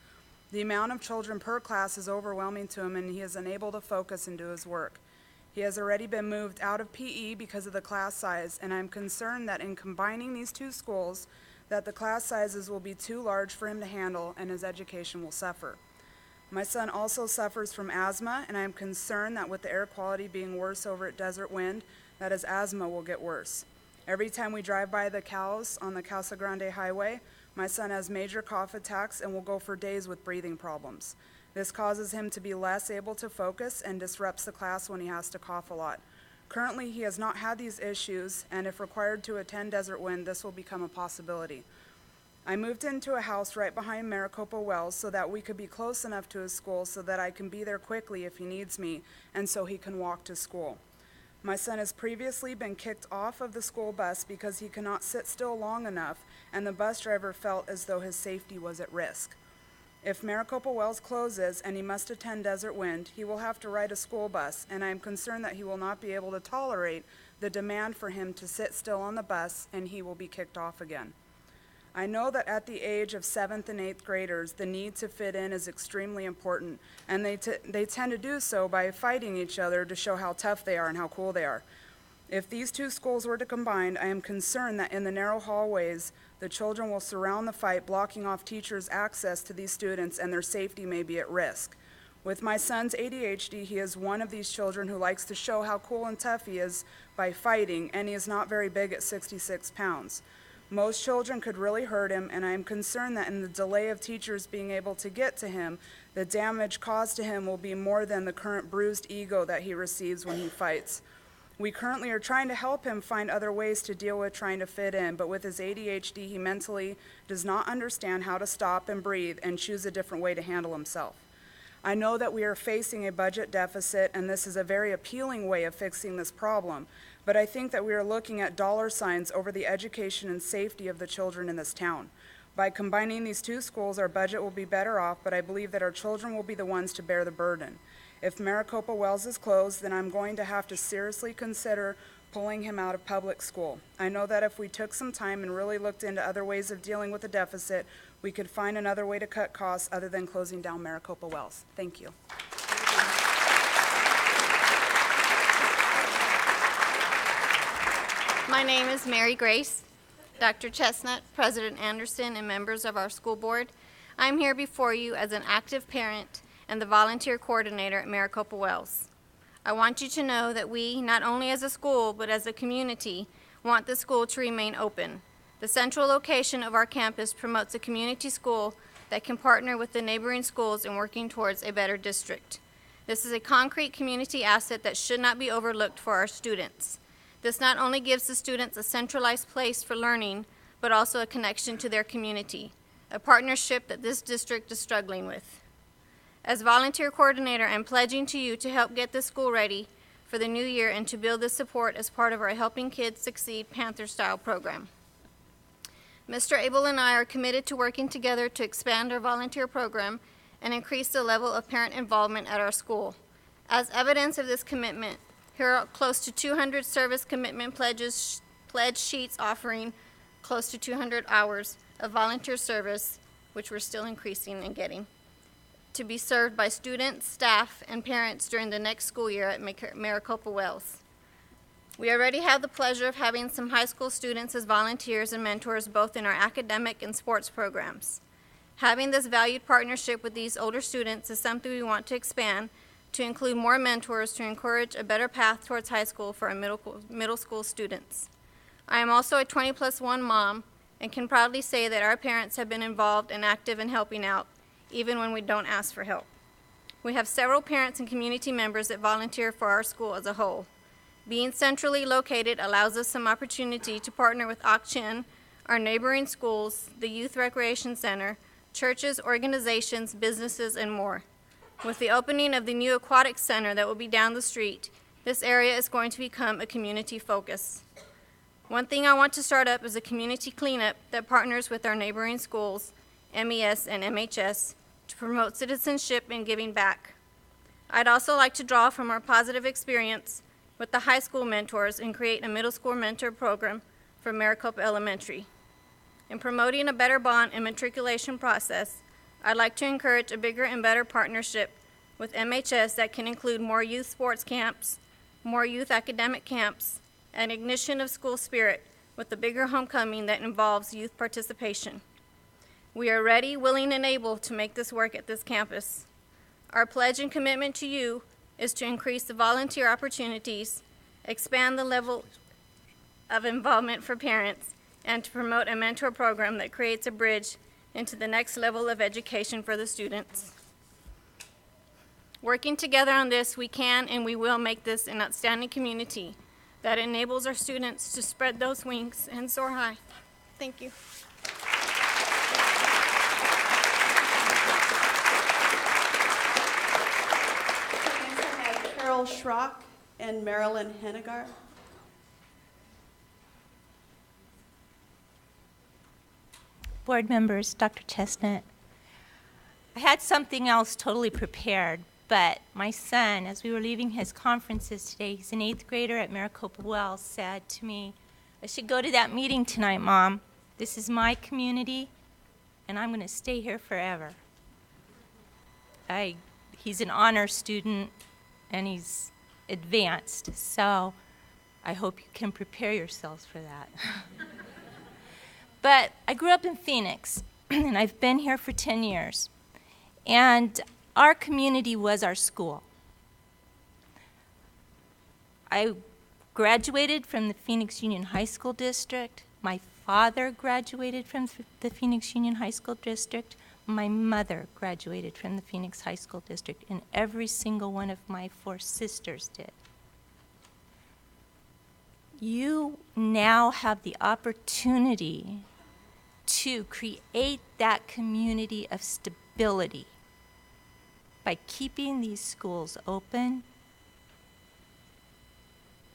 The amount of children per class is overwhelming to him, and he is unable to focus and do his work. He has already been moved out of PE because of the class size, and I'm concerned that in combining these two schools, that the class sizes will be too large for him to handle and his education will suffer. My son also suffers from asthma, and I am concerned that with the air quality being worse over at Desert Wind, that his asthma will get worse. Every time we drive by the cows on the Casa Grande Highway, my son has major cough attacks and will go for days with breathing problems. This causes him to be less able to focus and disrupts the class when he has to cough a lot. Currently, he has not had these issues, and if required to attend Desert Wind, this will become a possibility. I moved into a house right behind Maricopa Wells so that we could be close enough to his school so that I can be there quickly if he needs me, and so he can walk to school. My son has previously been kicked off of the school bus because he cannot sit still long enough, and the bus driver felt as though his safety was at risk. If Maricopa Wells closes and he must attend Desert Wind, he will have to ride a school bus, and I am concerned that he will not be able to tolerate the demand for him to sit still on the bus, and he will be kicked off again. I know that at the age of 7th and 8th graders, the need to fit in is extremely important, and they tend to do so by fighting each other to show how tough they are and how cool they are. If these two schools were to combine, I am concerned that in the narrow hallways, the children will surround the fight, blocking off teachers' access to these students, and their safety may be at risk. With my son's ADHD, he is one of these children who likes to show how cool and tough he is by fighting, and he is not very big at 66 pounds. Most children could really hurt him, and I am concerned that in the delay of teachers being able to get to him, the damage caused to him will be more than the current bruised ego that he receives when he fights. We currently are trying to help him find other ways to deal with trying to fit in, but with his ADHD, he mentally does not understand how to stop and breathe and choose a different way to handle himself. I know that we are facing a budget deficit, and this is a very appealing way of fixing this problem, but I think that we are looking at dollar signs over the education and safety of the children in this town. By combining these two schools, our budget will be better off, but I believe that our children will be the ones to bear the burden. If Maricopa Wells is closed, then I'm going to have to seriously consider pulling him out of public school. I know that if we took some time and really looked into other ways of dealing with the deficit, we could find another way to cut costs other than closing down Maricopa Wells. Thank you. My name is Mary Grace. Dr. Chestnut, President Anderson, and members of our school board, I'm here before you as an active parent and the volunteer coordinator at Maricopa Wells. I want you to know that we, not only as a school, but as a community, want the school to remain open. The central location of our campus promotes a community school that can partner with the neighboring schools in working towards a better district. This is a concrete community asset that should not be overlooked for our students. This not only gives the students a centralized place for learning, but also a connection to their community, a partnership that this district is struggling with. As volunteer coordinator, I'm pledging to you to help get this school ready for the new year and to build this support as part of our Helping Kids Succeed Panther-style program. Mr. Abel and I are committed to working together to expand our volunteer program and increase the level of parent involvement at our school. As evidence of this commitment, here are close to 200 service commitment pledge sheets offering close to 200 hours of volunteer service, which we're still increasing and getting, to be served by students, staff, and parents during the next school year at Maricopa Wells. We already have the pleasure of having some high school students as volunteers and mentors both in our academic and sports programs. Having this valued partnership with these older students is something we want to expand to include more mentors to encourage a better path towards high school for our middle school students. I am also a 20+1 mom and can proudly say that our parents have been involved and active in helping out, even when we don't ask for help. We have several parents and community members that volunteer for our school as a whole. Being centrally located allows us some opportunity to partner with Ak-Chin, our neighboring schools, the Youth Recreation Center, churches, organizations, businesses, and more. With the opening of the new aquatic center that will be down the street, this area is going to become a community focus. One thing I want to start up is a community cleanup that partners with our neighboring schools, MES and MHS, to promote citizenship and giving back. I'd also like to draw from our positive experience with the high school mentors and create a middle school mentor program for Maricopa Elementary. In promoting a better bond and matriculation process, I'd like to encourage a bigger and better partnership with MHS that can include more youth sports camps, more youth academic camps, and ignition of school spirit with a bigger homecoming that involves youth participation. We are ready, willing, and able to make this work at this campus. Our pledge and commitment to you is to increase the volunteer opportunities, expand the level of involvement for parents, and to promote a mentor program that creates a bridge into the next level of education for the students. Working together on this, we can and we will make this an outstanding community that enables our students to spread those wings and soar high. Thank you. Carol Schrock and Marilyn Hennegar. Board members, Dr. Chestnut. I had something else totally prepared, but my son, as we were leaving his conferences today, he's an 8th grader at Maricopa Wells, said to me, "I should go to that meeting tonight, Mom. This is my community, and I'm going to stay here forever." He's an honor student, and he's advanced, so I hope you can prepare yourselves for that. But I grew up in Phoenix, and I've been here for 10 years. And our community was our school. I graduated from the Phoenix Union High School District. My father graduated from the Phoenix Union High School District. My mother graduated from the Phoenix High School District, and every single one of my 4 sisters did. You now have the opportunity to create that community of stability by keeping these schools open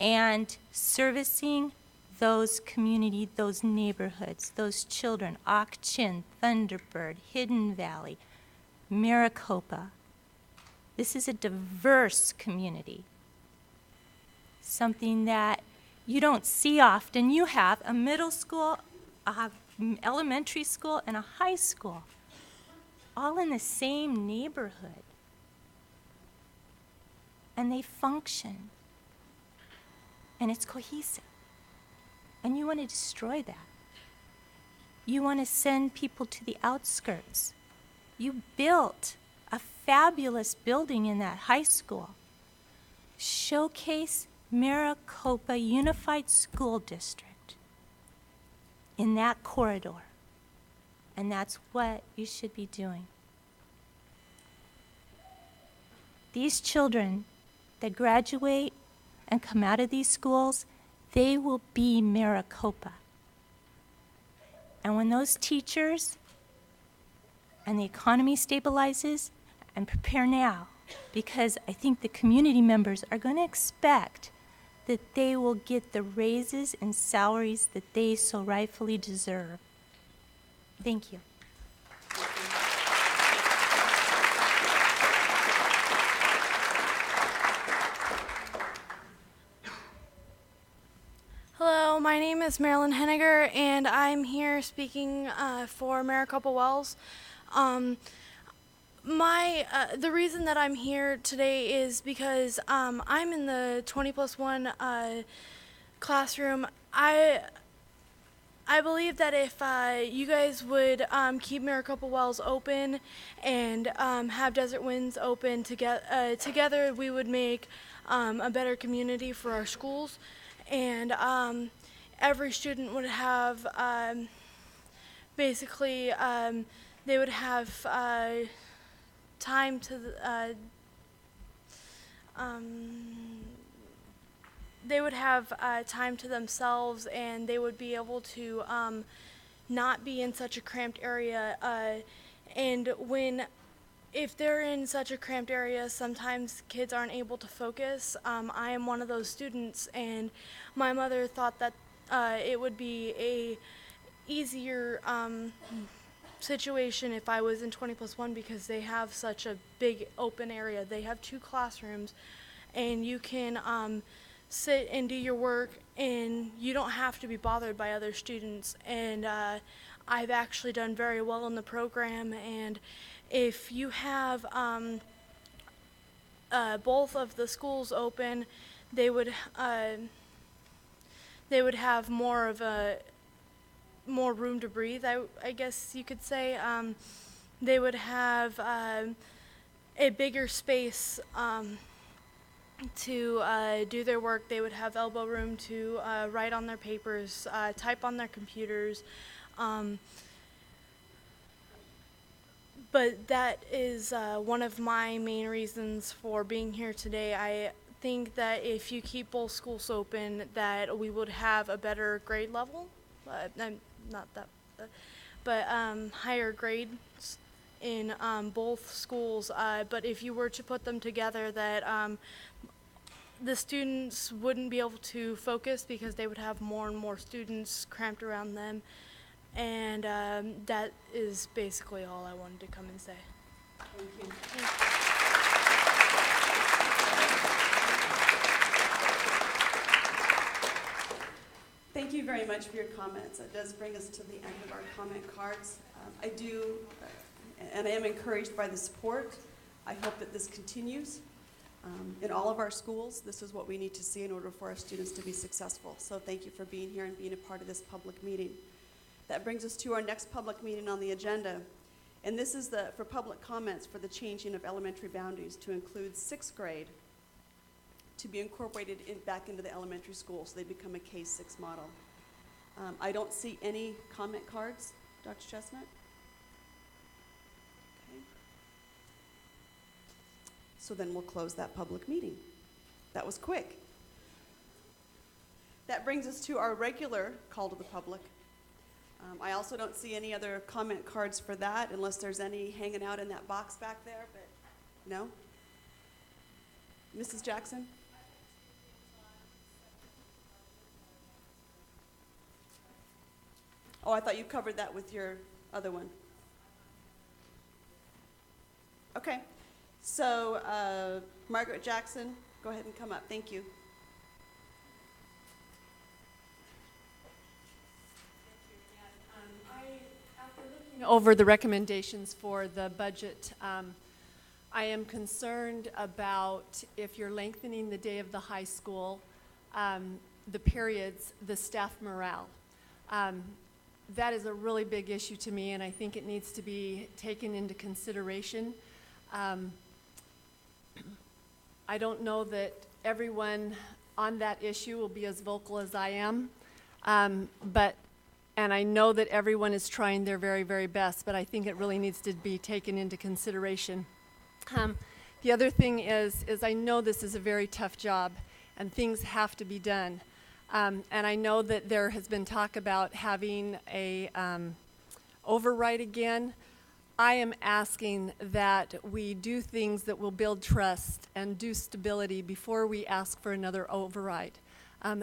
and servicing those community, those neighborhoods, those children, Ak-Chin, Thunderbird, Hidden Valley, Maricopa. This is a diverse community, something that you don't see often. You have a middle school, a elementary school, and a high school, all in the same neighborhood. And they function. And it's cohesive. And you want to destroy that. You want to send people to the outskirts. You built a fabulous building in that high school. Showcase Maricopa Unified School District in that corridor. And that's what you should be doing. These children that graduate and come out of these schools, they will be Maricopa. And when those teachers and the economy stabilizes, and prepare now, because I think the community members are going to expect that they will get the raises and salaries that they so rightfully deserve. Thank you. Hello, my name is Marilyn Henniger, and I'm here speaking for Maricopa Wells. The reason that I'm here today is because I'm in the 20+1 classroom. I believe that if you guys would keep Maricopa Wells open and have Desert Winds open together, we would make a better community for our schools. And every student would have, basically, they would have time to, they would have time to themselves, and they would be able to not be in such a cramped area. And if they're in such a cramped area, sometimes kids aren't able to focus. I am one of those students, and my mother thought that it would be a easier situation if I was in 20+1 because they have such a big open area. They have 2 classrooms, and you can sit and do your work, and you don't have to be bothered by other students. And I've actually done very well in the program, and if you have both of the schools open, they would have more room to breathe, I guess you could say. They would have a bigger space to do their work. They would have elbow room to write on their papers, type on their computers. But that is one of my main reasons for being here today. I think that if you keep both schools open, that we would have a better grade level. But higher grades in both schools. But if you were to put them together, that the students wouldn't be able to focus because they would have more and more students cramped around them. And that is basically all I wanted to come and say. Thank you. Thank you very much for your comments. That does bring us to the end of our comment cards. I do, and I am encouraged by the support. I hope that this continues. In all of our schools, this is what we need to see in order for our students to be successful. So thank you for being here and being a part of this public meeting. That brings us to our next public meeting on the agenda. And this is for public comments for the changing of elementary boundaries to include 6th grade to be incorporated back into the elementary school so they become a K-6 model. I don't see any comment cards, Dr. Chestnut. Okay. So then we'll close that public meeting. That was quick. That brings us to our regular call to the public. I also don't see any other comment cards for that unless there's any hanging out in that box back there, but no? Mrs. Jackson? Oh, I thought you covered that with your other one. Okay. So, Margaret Jackson, go ahead and come up. Thank you. Over the recommendations for the budget, I am concerned about if you're lengthening the day of the high school, the periods, the staff morale. That is a really big issue to me, and I think it needs to be taken into consideration. I don't know that everyone on that issue will be as vocal as I am, and I know that everyone is trying their very, very best, but I think it really needs to be taken into consideration. The other thing is I know this is a very tough job, and things have to be done. And I know that there has been talk about having a override again. I am asking that we do things that will build trust and do stability before we ask for another override.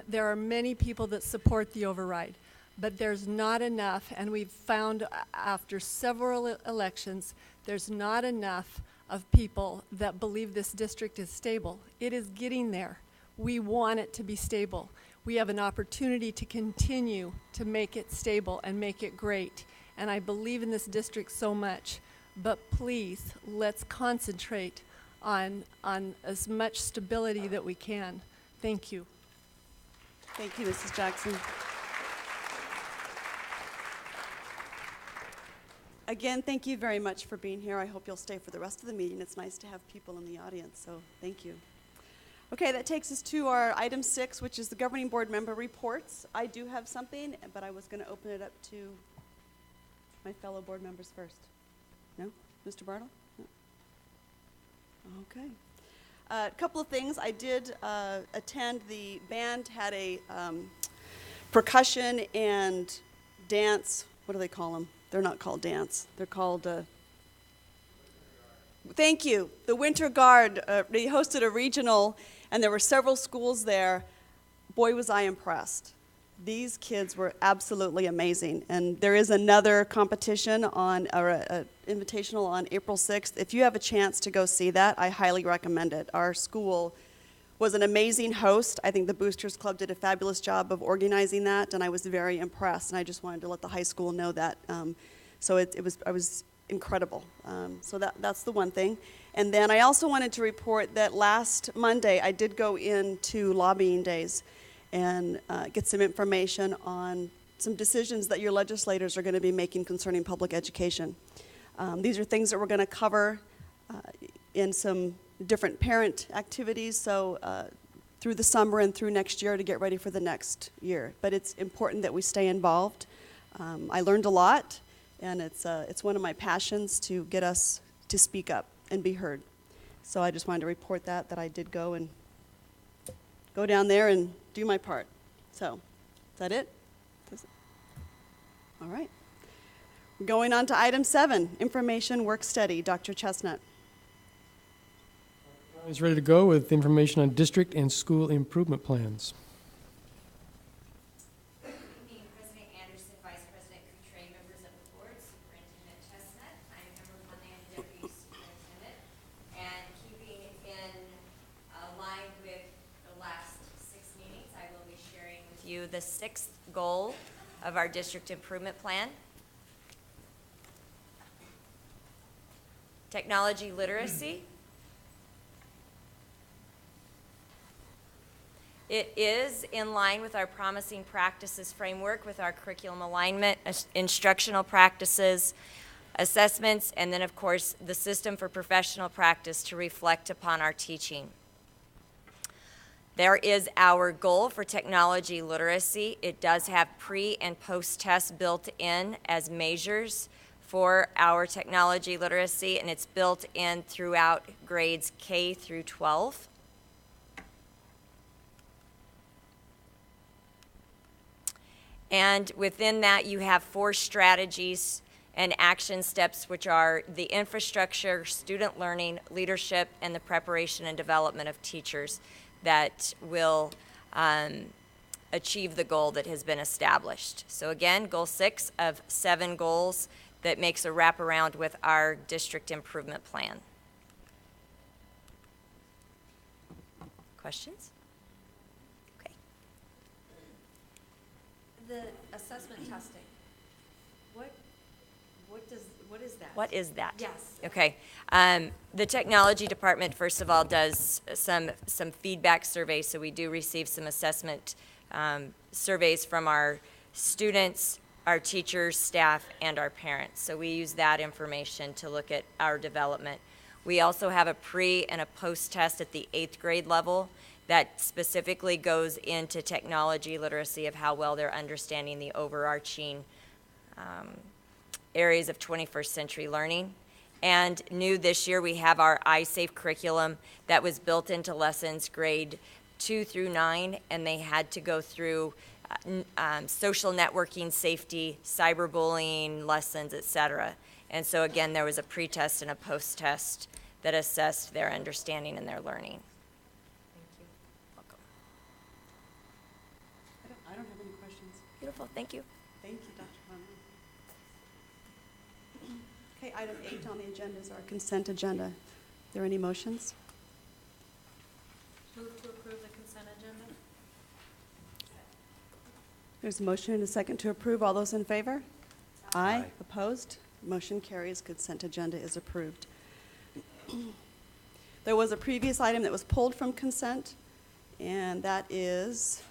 There are many people that support the override, but there's not enough, and we've found after several elections, there's not enough of people that believe this district is stable. It is getting there. We want it to be stable. We have an opportunity to continue to make it stable and make it great. And I believe in this district so much. But please, let's concentrate on as much stability that we can. Thank you. Thank you, Mrs. Jackson. Again, thank you very much for being here. I hope you'll stay for the rest of the meeting. It's nice to have people in the audience, so thank you. Okay, that takes us to our item 6, which is the governing board member reports. I do have something, but I was going to open it up to my fellow board members first. No? Mr. Bartle? No. Okay. A couple of things. I did attend, the band had a percussion and dance, what do they call them? They're not called dance. They're called, thank you, the Winter Guard. They hosted a regional, and there were several schools there. Boy, was I impressed. These kids were absolutely amazing. And there is another competition on, or invitational on April 6th. If you have a chance to go see that, I highly recommend it. Our school was an amazing host. I think the Boosters Club did a fabulous job of organizing that, and I was very impressed. And I just wanted to let the high school know that. So I was incredible. So that's the one thing. And then I also wanted to report that last Monday I did go into lobbying days and get some information on some decisions that your legislators are going to be making concerning public education. These are things that we're going to cover in some different parent activities, so through the summer and through next year to get ready for the next year. But it's important that we stay involved. I learned a lot, and it's one of my passions to get us to speak up and be heard. So I just wanted to report that I did go down there and do my part. So, is that it? All right. We're going on to item 7, information work study. Dr. Chestnut. Is ready to go with information on district and school improvement plans. Good evening, President Anderson, Vice President Coutre, members of the board, Superintendent Chestnut. I'm Member Conley, Deputy Superintendent. And keeping in line with the last 6 meetings, I will be sharing with you the 6th goal of our district improvement plan. Technology literacy. It is in line with our promising practices framework with our curriculum alignment, instructional practices, assessments, and then, of course, the system for professional practice to reflect upon our teaching. There is our goal for technology literacy. It does have pre- and post-tests built in as measures for our technology literacy, and it's built in throughout grades K through 12. And within that, you have 4 strategies and action steps, which are the infrastructure, student learning, leadership, and the preparation and development of teachers that will achieve the goal that has been established. So again, goal 6 of 7 goals that makes a wraparound with our district improvement plan. Questions? Okay. The assessment testing, what is that? What is that? Yes. Okay. The technology department, first of all, does some feedback surveys. So we do receive some assessment surveys from our students, our teachers, staff, and our parents. So we use that information to look at our development. We also have a pre and a post test at the 8th grade level that specifically goes into technology literacy of how well they're understanding the overarching areas of 21st century learning. And new this year, we have our iSafe curriculum that was built into lessons grade 2 through 9, and they had to go through social networking, safety, cyberbullying lessons, etc. And so again, there was a pre-test and a post-test that assessed their understanding and their learning. I don't have any questions. Beautiful, thank you. Thank you, Dr. Conlon. Okay, item 8 on the agenda is our consent agenda. Are there any motions? Move to approve the consent agenda. There's a motion and a second to approve. All those in favor? Aye. Opposed? Motion carries. Consent agenda is approved. There was a previous item that was pulled from consent, and that is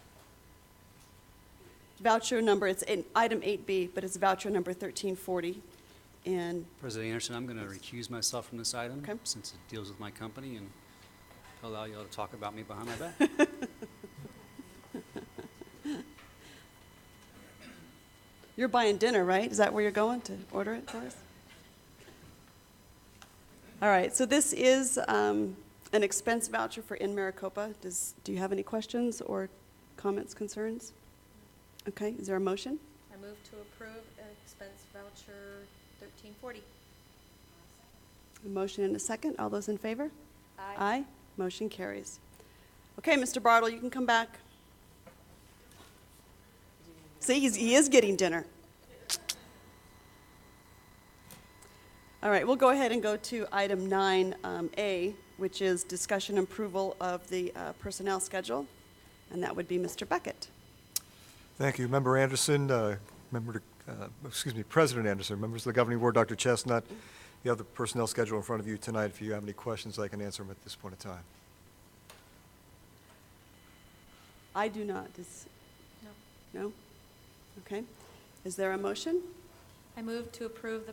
voucher number, it's in item 8B, but it's voucher number 1340. And President Anderson, I'm going to recuse myself from this item since it deals with my company and allow you all to talk about me behind my back. You're buying dinner, right? Is that where you're going to order it for us? All right, so this is an expense voucher for in Maricopa. Do you have any questions or comments, concerns? Okay, is there a motion? I move to approve expense voucher 1340. A motion and a second. All those in favor? Aye. Aye. Motion carries. Okay, Mr. Bartle, you can come back. See, he is getting dinner. All right, we'll go ahead and go to item 9A, which is discussion and approval of the personnel schedule, and that would be Mr. Beckett. Thank you, Member Anderson, President Anderson, members of the Governing Board, Dr. Chestnut. You have the personnel schedule in front of you tonight. If you have any questions, I can answer them at this point in time. I do not. No? Okay. Is there a motion? I move to approve the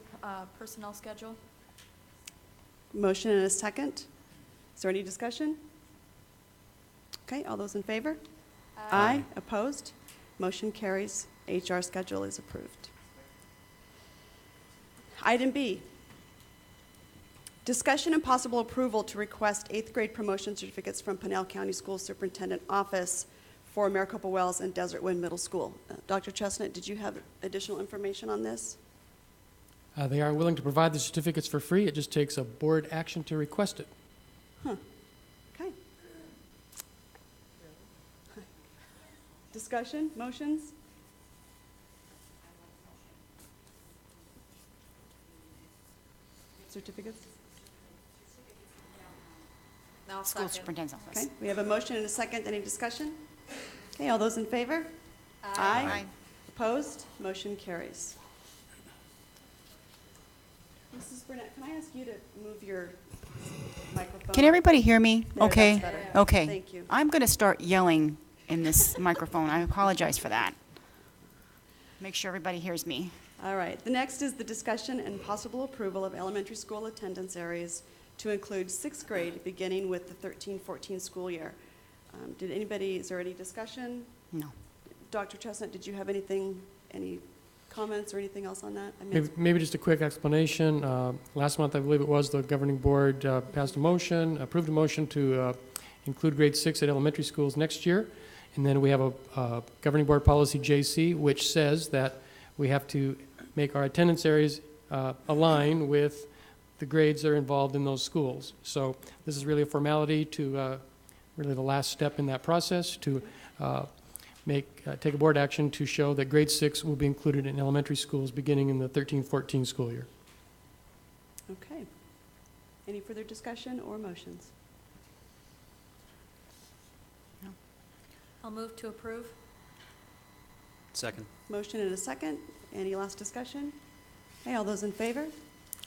personnel schedule. Motion and a second. Is there any discussion? Okay, all those in favor? Aye. Opposed? Motion carries. HR schedule is approved. Item B, discussion and possible approval to request 8th grade promotion certificates from Pinal County School Superintendent Office for Maricopa Wells and Desert Wind Middle School. Dr. Chestnut, did you have additional information on this? They are willing to provide the certificates for free. It just takes a board action to request it. Huh. Okay. Discussion, motions? Certificates? No, School Superintendent's Office. Okay, we have a motion and a second. Any discussion? Okay, all those in favor? Aye. Opposed? Motion carries. Mrs. Burnett, can I ask you to move your microphone? Can everybody hear me? There, Okay. that's better. Okay. Thank you. I'm going to start yelling in this microphone. I apologize for that. make sure everybody hears me. All right. The next is the discussion and possible approval of elementary school attendance areas to include 6th grade, beginning with the 13-14 school year. Is there any discussion? No. Dr. Chestnut, did you have anything, any comments or anything else on that? I mean, Maybe just a quick explanation. Last month, I believe it was, the governing board approved a motion to include grade 6 at elementary schools next year. And then we have a governing board policy JC, which says that we have to make our attendance areas align with the grades that are involved in those schools. So this is really a formality to really the last step in that process to take a board action to show that grade 6 will be included in elementary schools beginning in the 13-14 school year. Okay. Any further discussion or motions? I'll move to approve. Second. Motion and a second. Any last discussion? Okay, all those in favor?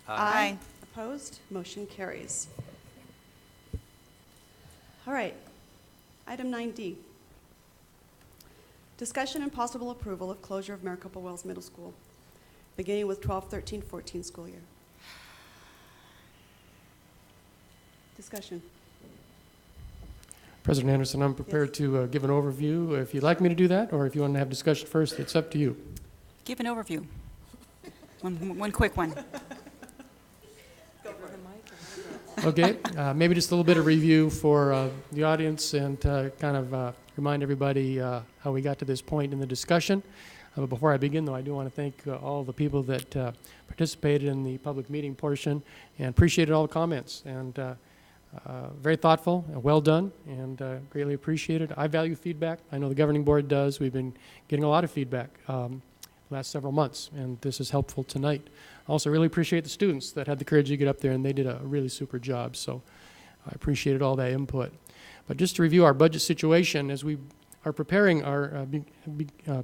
Aye. Opposed? Motion carries. All right. Item 9D. Discussion and possible approval of closure of Maricopa Wells Middle School, beginning with 12-13-14 school year. Discussion. President Anderson, I'm prepared to give an overview if you'd like me to do that, or if you want to have discussion first, it's up to you. Give an overview. One quick one. Okay, maybe just a little bit of review for the audience and kind of remind everybody how we got to this point in the discussion. But before I begin, though, I do want to thank all the people that participated in the public meeting portion and appreciated all the comments. And very thoughtful, well done, and greatly appreciated. I value feedback. I know the governing board does. We've been getting a lot of feedback last several months, and this is helpful tonight. I also really appreciate the students that had the courage to get up there, and they did a really super job, so I appreciated all that input. But just to review our budget situation, as we are preparing our,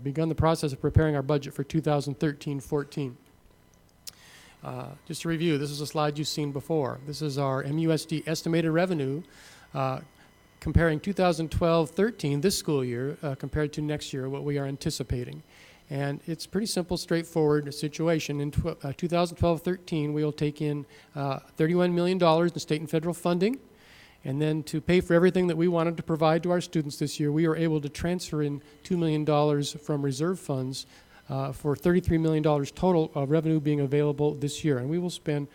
begun the process of preparing our budget for 2013-14. Just to review, this is a slide you've seen before. This is our MUSD estimated revenue comparing 2012-13, this school year, compared to next year, what we are anticipating. And it's pretty simple, straightforward situation. In 2012-13, we will take in $31 million in state and federal funding. And then to pay for everything that we wanted to provide to our students this year, we were able to transfer in $2 million from reserve funds for $33 million total of revenue being available this year. And we will spend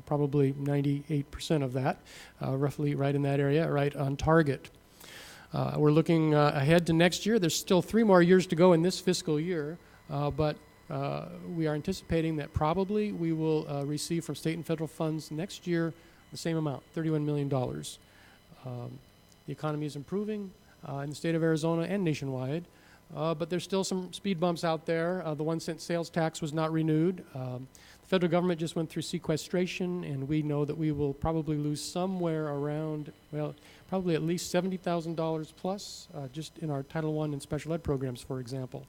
probably 98% of that, roughly right in that area, right on target. We're looking ahead to next year. There's still 3 more years to go in this fiscal year, but we are anticipating that probably we will receive from state and federal funds next year the same amount, $31 million. The economy is improving in the state of Arizona and nationwide, but there's still some speed bumps out there. The 1-cent sales tax was not renewed. The federal government just went through sequestration, and we know that we will probably lose somewhere around, well, probably at least $70,000 plus just in our Title I and special ed programs, for example.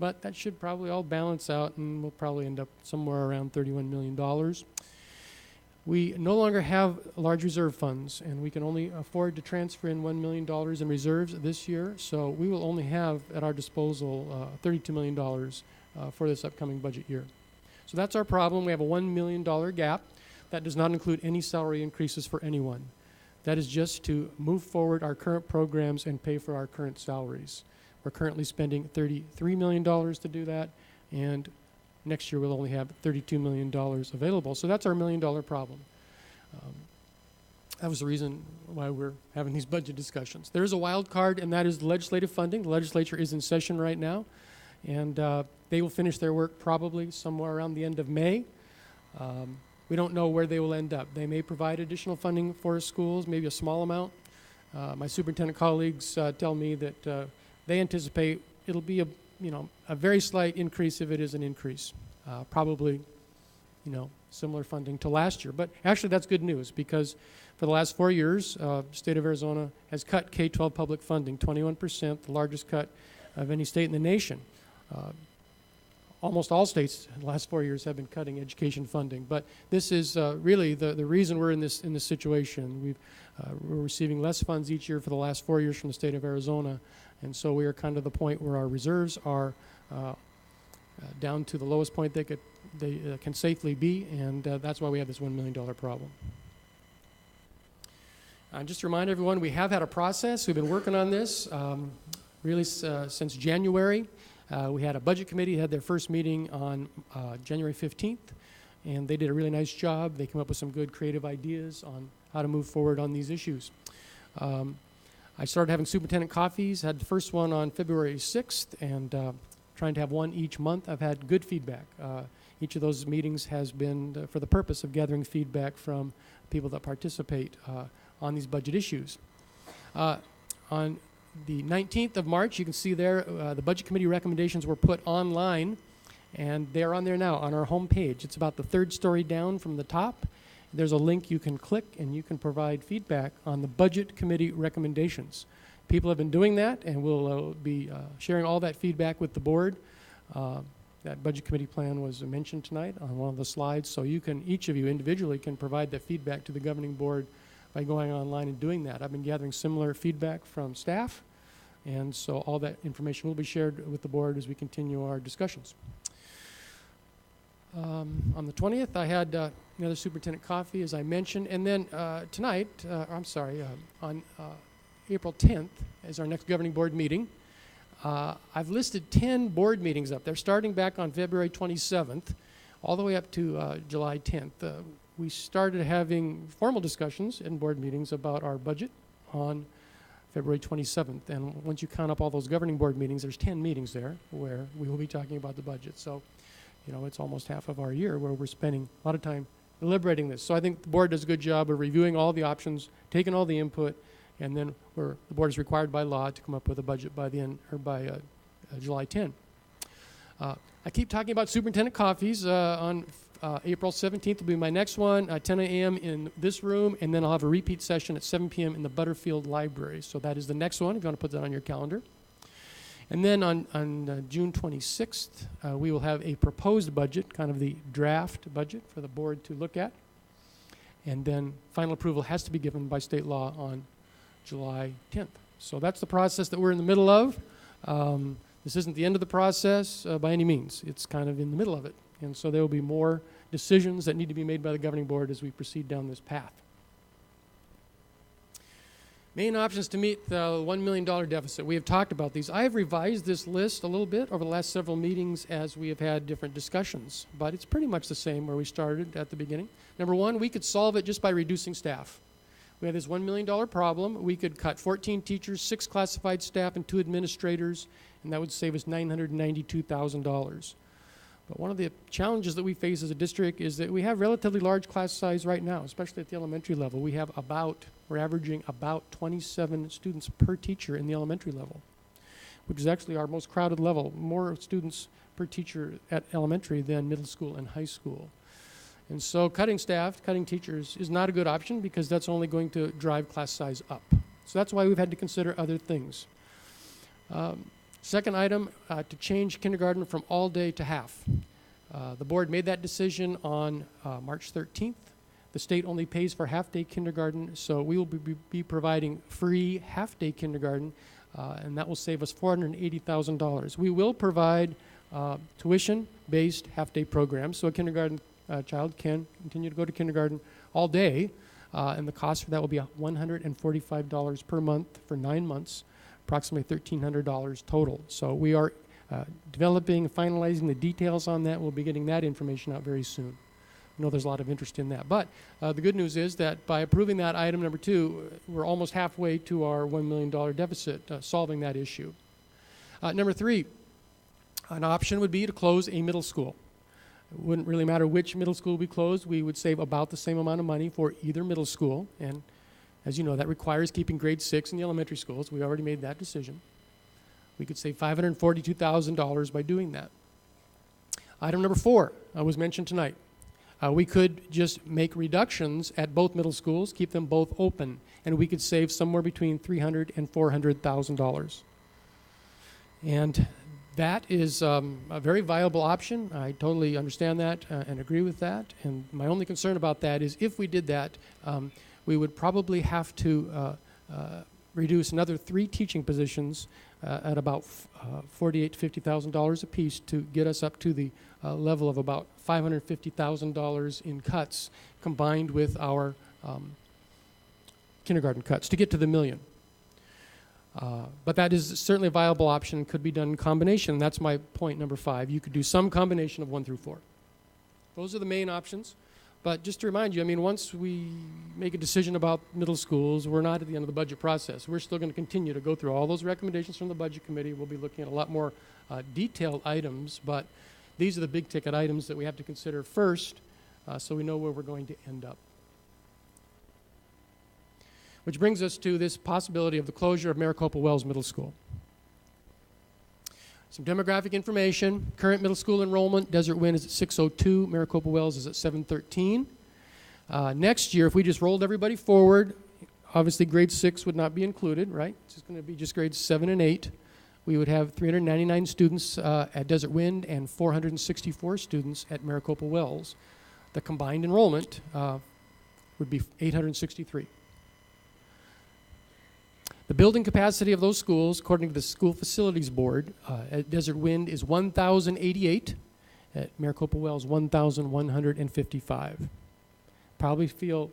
But that should probably all balance out, and we'll probably end up somewhere around $31 million. We no longer have large reserve funds, and we can only afford to transfer in $1 million in reserves this year, so we will only have at our disposal $32 million for this upcoming budget year. So that's our problem. We have a $1 million gap. That does not include any salary increases for anyone. That is just to move forward our current programs and pay for our current salaries. We're currently spending $33 million to do that, and next year we'll only have $32 million available. So that's our $1 million problem. That was the reason why we're having these budget discussions. There is a wild card, and that is the legislative funding. The legislature is in session right now, and they will finish their work probably somewhere around the end of May. We don't know where they will end up. They may provide additional funding for schools, maybe a small amount. My superintendent colleagues tell me that they anticipate it'll be a very slight increase if it is an increase. Probably, similar funding to last year. But actually that's good news because for the last 4 years, the state of Arizona has cut K-12 public funding, 21%, the largest cut of any state in the nation. Almost all states in the last 4 years have been cutting education funding, but this is really the reason we're in this situation. We're receiving less funds each year for the last 4 years from the state of Arizona, and so we are kind of the point where our reserves are down to the lowest point they can safely be, and that's why we have this $1 million problem. Just to remind everyone, we have had a process. We've been working on this really since January. We had a budget committee, had their first meeting on January 15th, and they did a really nice job. They came up with some good creative ideas on how to move forward on these issues. I started having superintendent coffees, had the first one on February 6th, and trying to have one each month. I've had good feedback. Each of those meetings has been for the purpose of gathering feedback from people that participate on these budget issues. On the 19th of March, you can see there the budget committee recommendations were put online, and they're on there now on our home page. It's about the third story down from the top. There's a link you can click, and you can provide feedback on the budget committee recommendations. People have been doing that, and we'll be sharing all that feedback with the board. That budget committee plan was mentioned tonight on one of the slides, so you can, each of you individually can provide that feedback to the governing board by going online and doing that. I've been gathering similar feedback from staff, and so all that information will be shared with the board as we continue our discussions. On the 20th, I had another superintendent coffee, as I mentioned, and then tonight, on April 10th is our next governing board meeting. I've listed 10 board meetings up there, starting back on February 27th, all the way up to July 10th. We started having formal discussions in board meetings about our budget on February 27th. And once you count up all those governing board meetings, there's 10 meetings there where we will be talking about the budget. So, you know, it's almost half of our year where we're spending a lot of time deliberating this. So I think the board does a good job of reviewing all the options, taking all the input, and then the board is required by law to come up with a budget by the end, or by July 10. I keep talking about superintendent coffees. On April 17th will be my next one, 10 a.m. in this room, and then I'll have a repeat session at 7 p.m. in the Butterfield Library. So that is the next one, if you want to put that on your calendar. And then on June 26th, we will have a proposed budget, kind of the draft budget for the board to look at. And then final approval has to be given by state law on July 10th. So that's the process that we're in the middle of. This isn't the end of the process by any means. It's kind of in the middle of it. And so there will be more decisions that need to be made by the governing board as we proceed down this path. Main options to meet the $1 million deficit. We have talked about these. I have revised this list a little bit over the last several meetings as we have had different discussions, but it's pretty much the same where we started at the beginning. Number one, we could solve it just by reducing staff. We have this $1 million problem. We could cut 14 teachers, 6 classified staff, and 2 administrators, and that would save us $992,000. But one of the challenges that we face as a district is that we have relatively large class size right now, especially at the elementary level. We're averaging about 27 students per teacher in the elementary level, which is actually our most crowded level, more students per teacher at elementary than middle school and high school. And so cutting staff, cutting teachers is not a good option because that's only going to drive class size up. So that's why we've had to consider other things. Second item, to change kindergarten from all day to half. The board made that decision on March 13th. The state only pays for half-day kindergarten, so we will be providing free half-day kindergarten, and that will save us $480,000. We will provide tuition-based half-day programs, so a kindergarten child can continue to go to kindergarten all day, and the cost for that will be $145 per month for 9 months, approximately $1,300 total. So we are developing and finalizing the details on that. We'll be getting that information out very soon. I know there's a lot of interest in that. But the good news is that by approving that item number 2, we're almost halfway to our $1 million deficit, solving that issue. Number 3, an option would be to close a middle school. It wouldn't really matter which middle school we closed. We would save about the same amount of money for either middle school. And as you know, that requires keeping grade 6 in the elementary schools. We already made that decision. We could save $542,000 by doing that. Item number 4 was mentioned tonight. We could just make reductions at both middle schools, keep them both open, and we could save somewhere between $300,000 and $400,000. And that is a very viable option. I totally understand that and agree with that. And my only concern about that is if we did that, we would probably have to reduce another 3 teaching positions at about $48,000 to $50,000 apiece to get us up to the level of about $550,000 in cuts combined with our kindergarten cuts to get to the $1 million. But that is certainly a viable option, could be done in combination. That's my point number 5. You could do some combination of 1 through 4. Those are the main options. But just to remind you, I mean, once we make a decision about middle schools, we're not at the end of the budget process. We're still going to continue to go through all those recommendations from the Budget Committee. We'll be looking at a lot more detailed items, but these are the big ticket items that we have to consider first so we know where we're going to end up. Which brings us to this possibility of the closure of Maricopa Wells Middle School. Some demographic information. Current middle school enrollment, Desert Wind is at 602, Maricopa Wells is at 713. Next year, if we just rolled everybody forward, obviously grade 6 would not be included, right? It's just going to be just grades 7 and 8. We would have 399 students at Desert Wind and 464 students at Maricopa Wells. The combined enrollment would be 863. The building capacity of those schools, according to the School Facilities Board, at Desert Wind is 1,088. At Maricopa Wells, 1,155. Probably feel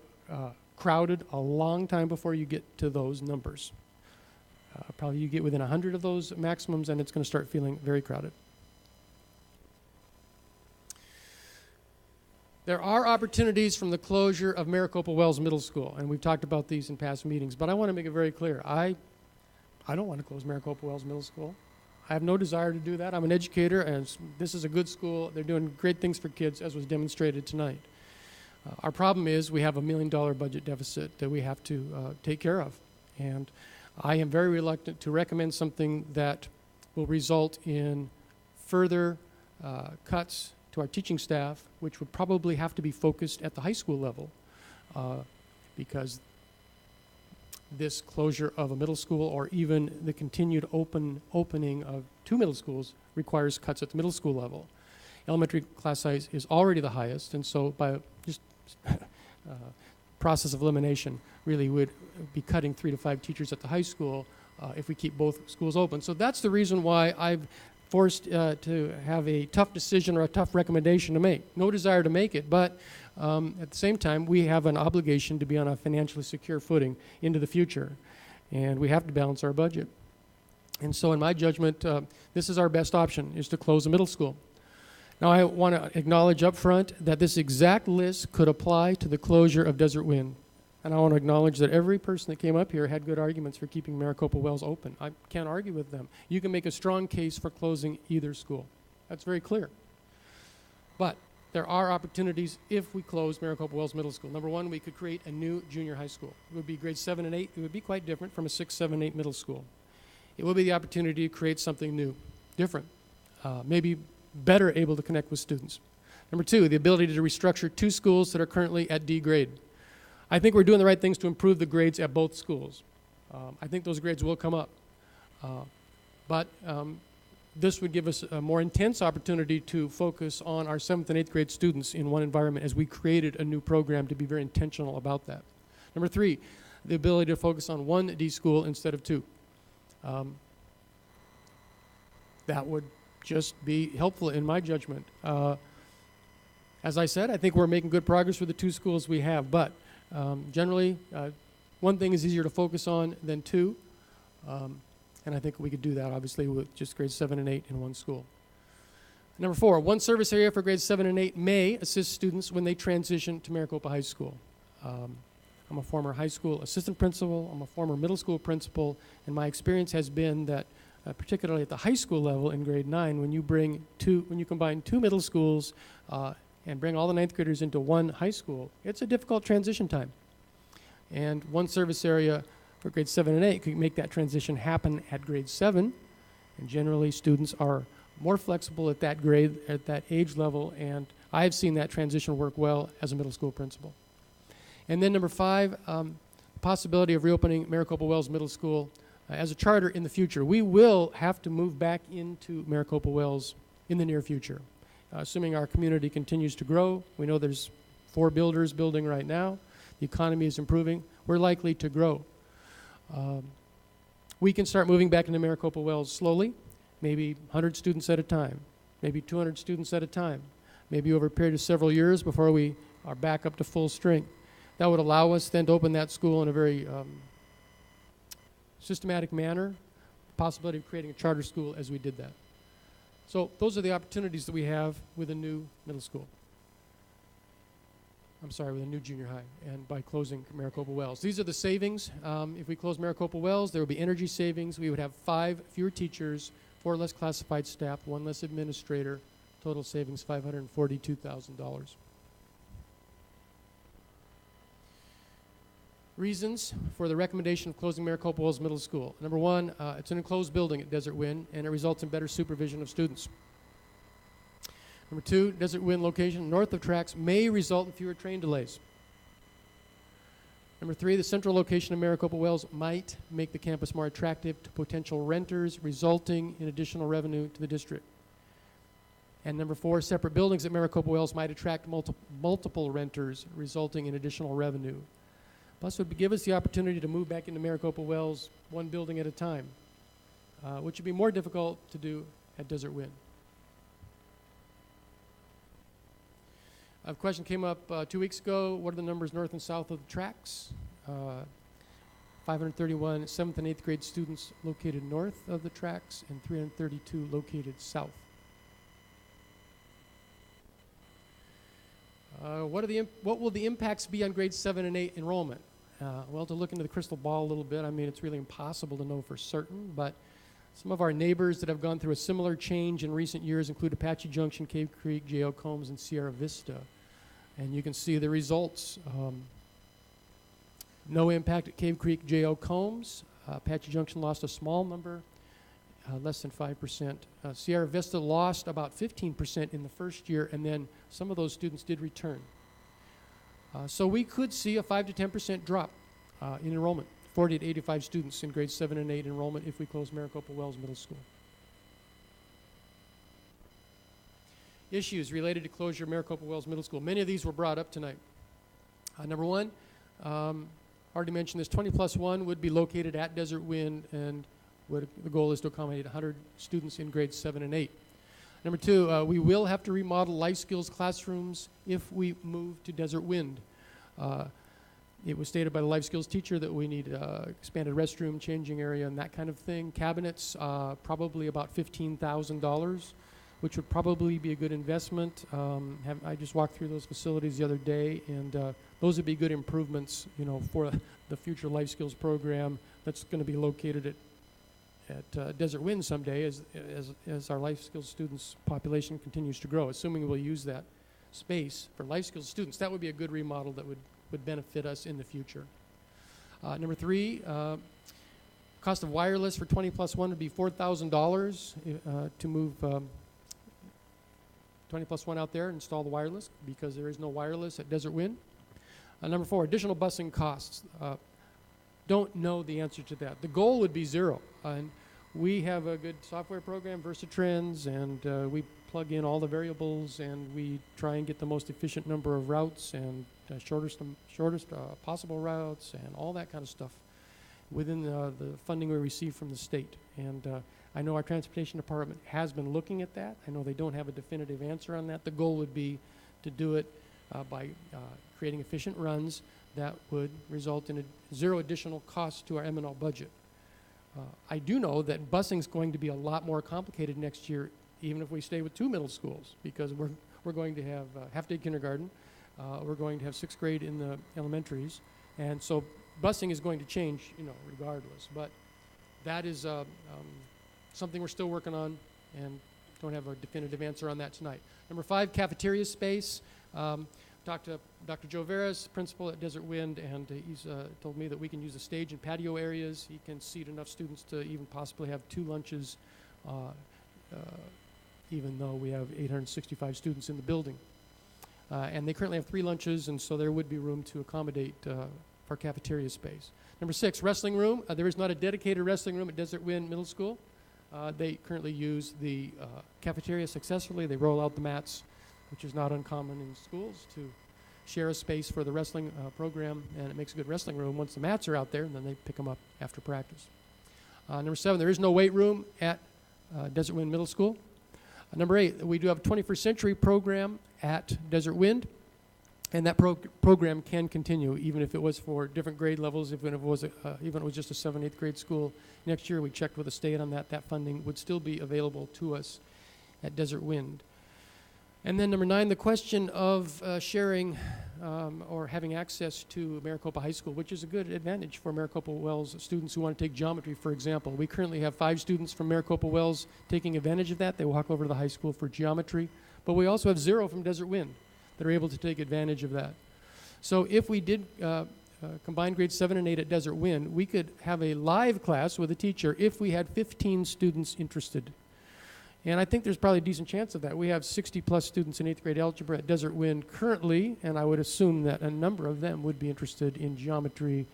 crowded a long time before you get to those numbers. Probably you get within 100 of those maximums and it's going to start feeling very crowded. There are opportunities from the closure of Maricopa Wells Middle School, and we've talked about these in past meetings, but I want to make it very clear. I don't want to close Maricopa Wells Middle School. I have no desire to do that. I'm an educator, and this is a good school. They're doing great things for kids, as was demonstrated tonight. Our problem is we have a $1 million budget deficit that we have to take care of, and I am very reluctant to recommend something that will result in further cuts to our teaching staff, which would probably have to be focused at the high school level because this closure of a middle school or even the continued opening of 2 middle schools requires cuts at the middle school level. Elementary class size is already the highest, and so by just process of elimination really would be cutting 3 to 5 teachers at the high school if we keep both schools open. So that's the reason why I've forced to have a tough decision or a tough recommendation to make. No desire to make it, but at the same time, we have an obligation to be on a financially secure footing into the future, and we have to balance our budget. And so in my judgment, this is our best option, is to close a middle school. Now, I want to acknowledge up front that this exact list could apply to the closure of Desert Wind. And I want to acknowledge that every person that came up here had good arguments for keeping Maricopa Wells open. I can't argue with them. You can make a strong case for closing either school. That's very clear. But there are opportunities if we close Maricopa Wells Middle School. Number one, we could create a new junior high school. It would be grades 7 and 8. It would be quite different from a 6, 7, 8 middle school. It would be the opportunity to create something new, different, maybe better able to connect with students. Number two, the ability to restructure 2 schools that are currently at D grade. I think we're doing the right things to improve the grades at both schools. I think those grades will come up. But this would give us a more intense opportunity to focus on our 7th and 8th grade students in one environment as we created a new program to be very intentional about that. Number 3, the ability to focus on 1 D school instead of 2. That would just be helpful in my judgment. As I said, I think we're making good progress with the 2 schools we have, but generally, 1 thing is easier to focus on than 2, and I think we could do that, obviously, with just grades 7 and 8 in 1 school. Number 4, 1 service area for grades 7 and 8 may assist students when they transition to Maricopa High School. I'm a former high school assistant principal. I'm a former middle school principal, and my experience has been that particularly at the high school level in grade 9, when you combine 2 middle schools and bring all the 9th graders into 1 high school, it's a difficult transition time. And 1 service area for grades 7 and 8 could make that transition happen at grade 7. And generally, students are more flexible at that grade, at that age level, and I've seen that transition work well as a middle school principal. And then number 5, possibility of reopening Maricopa Wells Middle School as a charter in the future. We will have to move back into Maricopa Wells in the near future. Assuming our community continues to grow, we know there's 4 builders building right now, the economy is improving, we're likely to grow. We can start moving back into Maricopa Wells slowly, maybe 100 students at a time, maybe 200 students at a time, maybe over a period of several years before we are back up to full strength. That would allow us then to open that school in a very systematic manner, the possibility of creating a charter school as we did that. So those are the opportunities that we have with a new middle school. I'm sorry, with a new junior high, and by closing Maricopa Wells. These are the savings. If we close Maricopa Wells, there would be energy savings. We would have 5 fewer teachers, 4 less classified staff, 1 less administrator, total savings $542,000. Reasons for the recommendation of closing Maricopa Wells Middle School. Number 1, it's an enclosed building at Desert Wind, and it results in better supervision of students. Number 2, Desert Wind location north of tracks may result in fewer train delays. Number 3, the central location of Maricopa Wells might make the campus more attractive to potential renters, resulting in additional revenue to the district. And number 4, separate buildings at Maricopa Wells might attract multiple renters, resulting in additional revenue. Plus, it would give us the opportunity to move back into Maricopa Wells 1 building at a time, which would be more difficult to do at Desert Wind. A question came up 2 weeks ago. What are the numbers north and south of the tracks? 531 7th and 8th grade students located north of the tracks and 332 located south. What will the impacts be on grades 7 and 8 enrollment? Well, to look into the crystal ball a little bit, I mean, it's really impossible to know for certain, but some of our neighbors that have gone through a similar change in recent years include Apache Junction, Cave Creek, J.O. Combs, and Sierra Vista. And you can see the results. No impact at Cave Creek, J.O. Combs. Apache Junction lost a small number, less than 5%. Sierra Vista lost about 15% in the first year, and then some of those students did return. So we could see a 5 to 10% drop in enrollment, 40 to 85 students in grades 7 and 8 enrollment if we close Maricopa Wells Middle School. Issues related to closure of Maricopa Wells Middle School. Many of these were brought up tonight. Number 1, already mentioned this, 20+1 would be located at Desert Wind, and the goal is to accommodate 100 students in grades 7 and 8. Number 2, we will have to remodel life skills classrooms if we move to Desert Wind. It was stated by the life skills teacher that we need expanded restroom, changing area, and that kind of thing. Cabinets, probably about $15,000, which would probably be a good investment. I just walked through those facilities the other day, and those would be good improvements, for the future life skills program that's going to be located at Desert Wind someday as our life skills students population continues to grow, assuming we'll use that space for life skills students. That would be a good remodel that would benefit us in the future. Number 3, cost of wireless for 20+1 would be $4,000 to move 20+1 out there and install the wireless, because there is no wireless at Desert Wind. Number 4, additional busing costs. Don't know the answer to that. The goal would be 0. And we have a good software program, Versatrends, and we plug in all the variables, and we try and get the most efficient number of routes and shortest possible routes and all that kind of stuff within the funding we receive from the state. And I know our transportation department has been looking at that. I know they don't have a definitive answer on that. The goal would be to do it by creating efficient runs that would result in 0 additional cost to our M&L budget. I do know that busing is going to be a lot more complicated next year, even if we stay with 2 middle schools, because we're going to have half-day kindergarten. We're going to have 6th grade in the elementaries, and so busing is going to change, regardless. But that is something we're still working on, and don't have a definitive answer on that tonight. Number 5, cafeteria space. Talked to Dr. Joe Veras, principal at Desert Wind, and he's told me that we can use the stage and patio areas. He can seat enough students to even possibly have 2 lunches, even though we have 865 students in the building. And they currently have 3 lunches, and so there would be room to accommodate for cafeteria space. Number 6, wrestling room. There is not a dedicated wrestling room at Desert Wind Middle School. They currently use the cafeteria successfully. They roll out the mats, which is not uncommon in schools, to share a space for the wrestling program, and it makes a good wrestling room once the mats are out there, and then they pick them up after practice. Number 7, there is no weight room at Desert Wind Middle School. Number 8, we do have a 21st century program at Desert Wind, and that program can continue even if it was for different grade levels, even if it was just a 7th, 8th grade school. Next year we checked with the state on that. That funding would still be available to us at Desert Wind. And then number 9, the question of sharing or having access to Maricopa High School, which is a good advantage for Maricopa Wells students who want to take geometry, for example. We currently have 5 students from Maricopa Wells taking advantage of that. They walk over to the high school for geometry. But we also have 0 from Desert Wind that are able to take advantage of that. So if we did combine grades 7 and 8 at Desert Wind, we could have a live class with a teacher if we had 15 students interested. And I think there's probably a decent chance of that. We have 60+ students in 8th grade algebra at Desert Wind currently, and I would assume that a number of them would be interested in geometry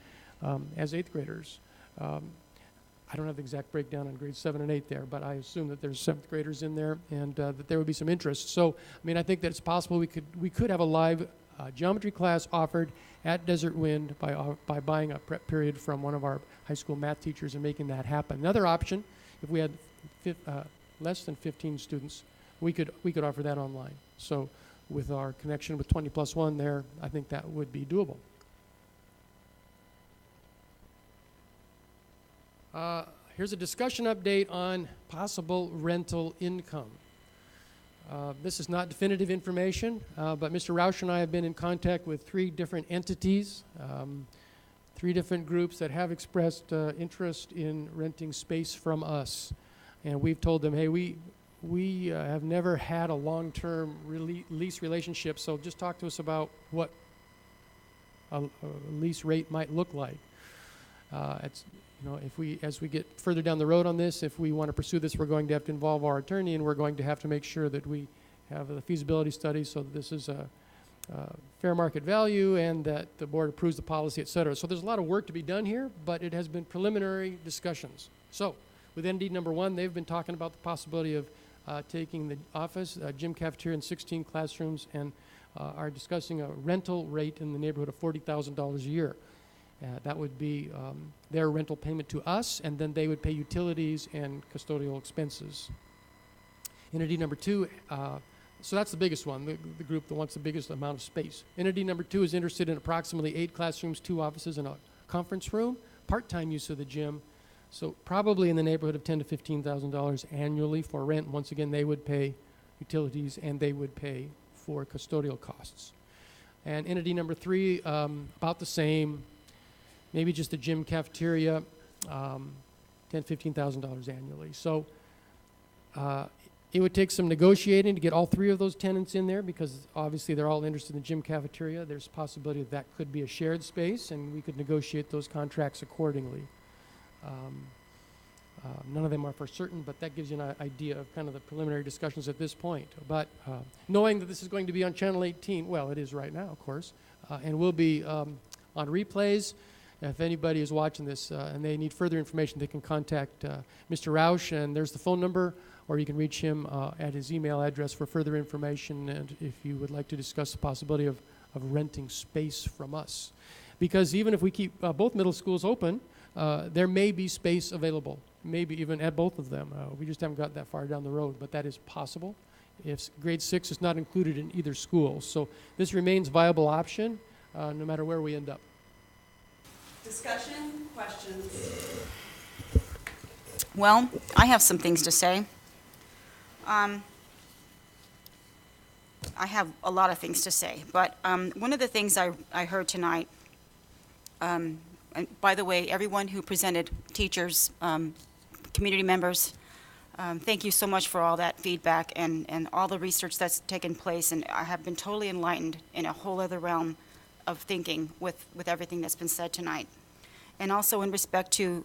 as 8th graders. I don't have the exact breakdown on grades 7 and 8 there, but I assume that there's 7th graders in there and that there would be some interest. So, I mean, I think that it's possible we could have a live geometry class offered at Desert Wind by buying a prep period from one of our high school math teachers and making that happen. Another option, if we had less than 15 students, we could offer that online. So with our connection with 20+1 there, I think that would be doable. Here's a discussion update on possible rental income. This is not definitive information, but Mr. Roush and I have been in contact with 3 different entities, 3 different groups that have expressed interest in renting space from us. And we've told them, hey, we have never had a long-term lease relationship, so just talk to us about what a lease rate might look like. As we get further down the road on this, if we want to pursue this, we're going to have to involve our attorney, and we're going to have to make sure that we have the feasibility study so that this is a fair market value and that the board approves the policy, et cetera. So there's a lot of work to be done here, but it has been preliminary discussions. So with ND number 1, they've been talking about the possibility of taking the office, gym, cafeteria, and 16 classrooms, and are discussing a rental rate in the neighborhood of $40,000 a year. That would be their rental payment to us, and then they would pay utilities and custodial expenses. Entity number 2, so that's the biggest one, the group that wants the biggest amount of space. Entity number 2 is interested in approximately 8 classrooms, 2 offices, and a conference room, part-time use of the gym. So probably in the neighborhood of $10,000 to $15,000 annually for rent. Once again, they would pay utilities and they would pay for custodial costs. And entity number 3, about the same, maybe just a gym, cafeteria, $10,000, $15,000 annually. So it would take some negotiating to get all 3 of those tenants in there because obviously they're all interested in the gym, cafeteria. There's a possibility that could be a shared space and we could negotiate those contracts accordingly. None of them are for certain, but that gives you an idea of kind of the preliminary discussions at this point. But knowing that this is going to be on Channel 18, well, it is right now, of course, and will be on replays. If anybody is watching this and they need further information, they can contact Mr. Roush, and there's the phone number, or you can reach him at his email address for further information, and if you would like to discuss the possibility of renting space from us. Because even if we keep both middle schools open, there may be space available, maybe even at both of them. We just haven't got that far down the road, but that is possible if grade 6 is not included in either school. So this remains a viable option no matter where we end up. Discussion, questions? Well, I have some things to say. I have a lot of things to say, but one of the things I heard tonight, and by the way, everyone who presented, teachers, community members, thank you so much for all that feedback and all the research that's taken place, and I have been totally enlightened in a whole other realm of thinking with everything that's been said tonight. And also in respect to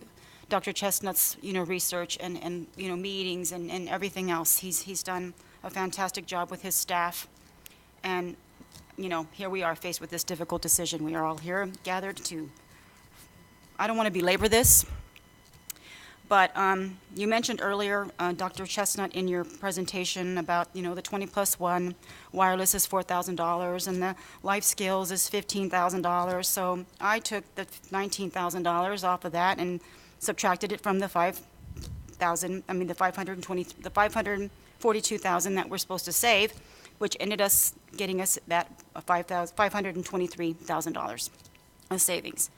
Dr. Chestnut's, research and meetings and everything else. He's done a fantastic job with his staff. And, here we are faced with this difficult decision. We are all here gathered to, I don't want to belabor this, but you mentioned earlier, Dr. Chestnut, in your presentation about, the 20+1, wireless is $4,000 and the life skills is $15,000. So I took the $19,000 off of that and subtracted it from the 542,000 that we're supposed to save, which ended us getting us that $523,000 of savings.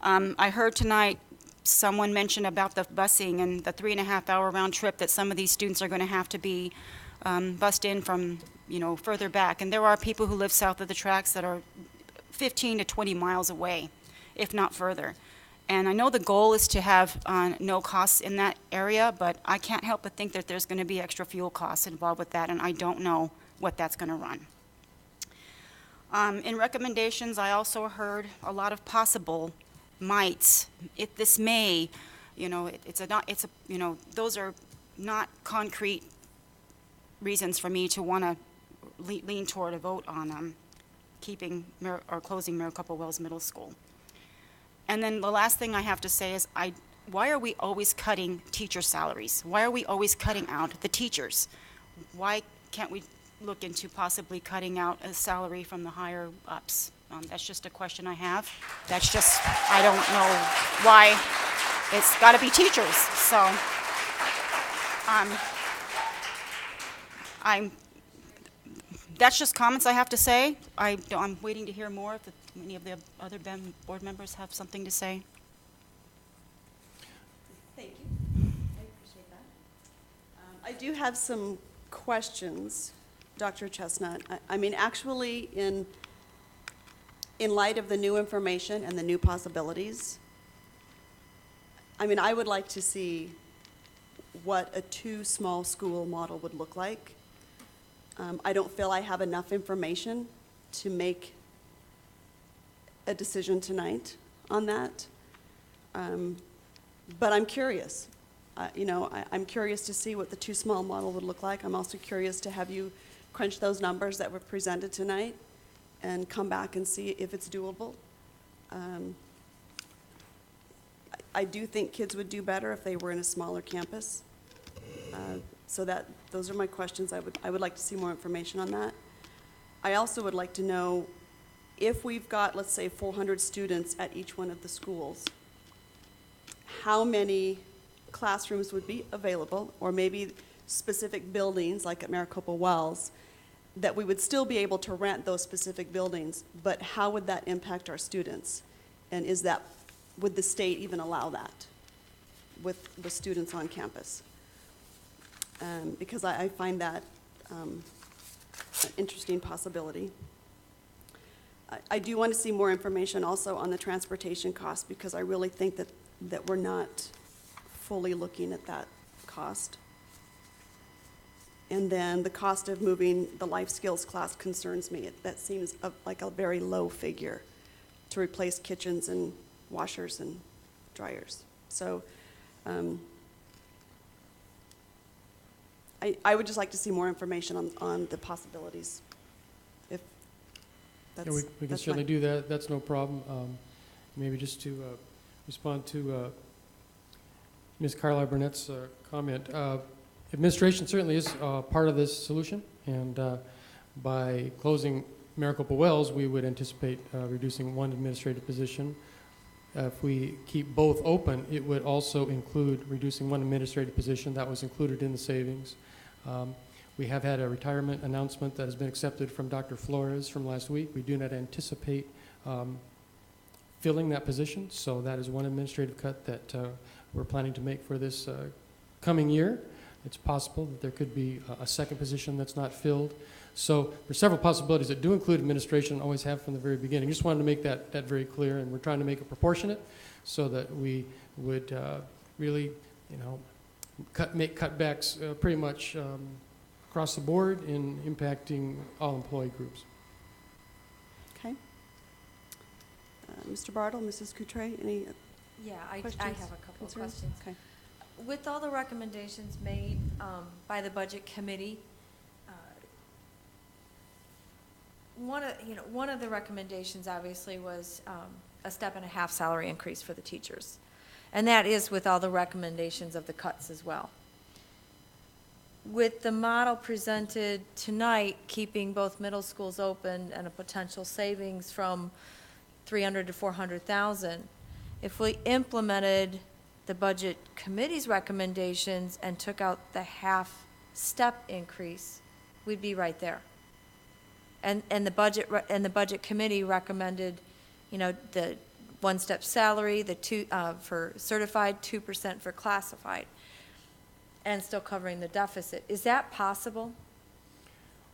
I heard tonight someone mention about the busing and the 3.5-hour round trip that some of these students are going to have to be bused in from, further back. And there are people who live south of the tracks that are 15 to 20 miles away, if not further. And I know the goal is to have no costs in that area, but I can't help but think that there's going to be extra fuel costs involved with that, and I don't know what that's going to run. In recommendations, I also heard a lot of possible mights. If this may, those are not concrete reasons for me to want to lean toward a vote on keeping or closing Maricopa Wells Middle School. And then the last thing I have to say is, why are we always cutting teacher salaries? Why are we always cutting out the teachers? Why can't we look into possibly cutting out a salary from the higher ups? That's just a question I have. I don't know why it's got to be teachers. So that's just comments I have to say. I'm waiting to hear more if any of the other board members have something to say. Thank you. I appreciate that. I do have some questions, Dr. Chestnut. I mean, actually, in light of the new information and the new possibilities, I mean, I would like to see what a two small school model would look like. I don't feel I have enough information to make a decision tonight on that. But I'm curious. I'm curious to see what the two small model would look like. I'm also curious to have you crunch those numbers that were presented tonight and come back and see if it's doable. I do think kids would do better if they were in a smaller campus. So those are my questions. I would like to see more information on that. I also would like to know if we've got, let's say, 400 students at each one of the schools, how many classrooms would be available, or maybe specific buildings like at Maricopa Wells, that we would still be able to rent those specific buildings, but how would that impact our students? And would the state even allow that with the students on campus? Because I find that an interesting possibility. I do want to see more information also on the transportation cost, because I really think that we're not fully looking at that cost. And then the cost of moving the life skills class concerns me. That seems like a very low figure to replace kitchens and washers and dryers. So I would just like to see more information on the possibilities. If that's, yeah, we can certainly do that. That's no problem. Maybe just to respond to Ms. Carla Burnett's comment. Administration certainly is part of this solution, and by closing Maricopa Wells, we would anticipate reducing one administrative position. If we keep both open, it would also include reducing one administrative position. That was included in the savings. We have had a retirement announcement that has been accepted from Dr. Flores from last week. We do not anticipate filling that position, so that is one administrative cut that we're planning to make for this coming year. It's possible that there could be a second position that's not filled. So there's several possibilities that do include administration, always have from the very beginning. Just wanted to make that very clear, and we're trying to make it proportionate so that we would really, make cutbacks pretty much across the board in impacting all employee groups. Okay. Mr. Bartle, Mrs. Coutre, any Yeah, I questions, have a couple of concerns? questions. Okay. With all the recommendations made by the Budget Committee, one of the recommendations obviously was a 1.5 salary increase for the teachers. And that is with all the recommendations of the cuts as well. With the model presented tonight, keeping both middle schools open and a potential savings from $300,000 to $400,000, if we implemented the budget committee's recommendations and took out the half-step increase, we'd be right there. And the budget committee recommended, you know, the one-step salary, the for certified, 2% for classified, and still covering the deficit. Is that possible?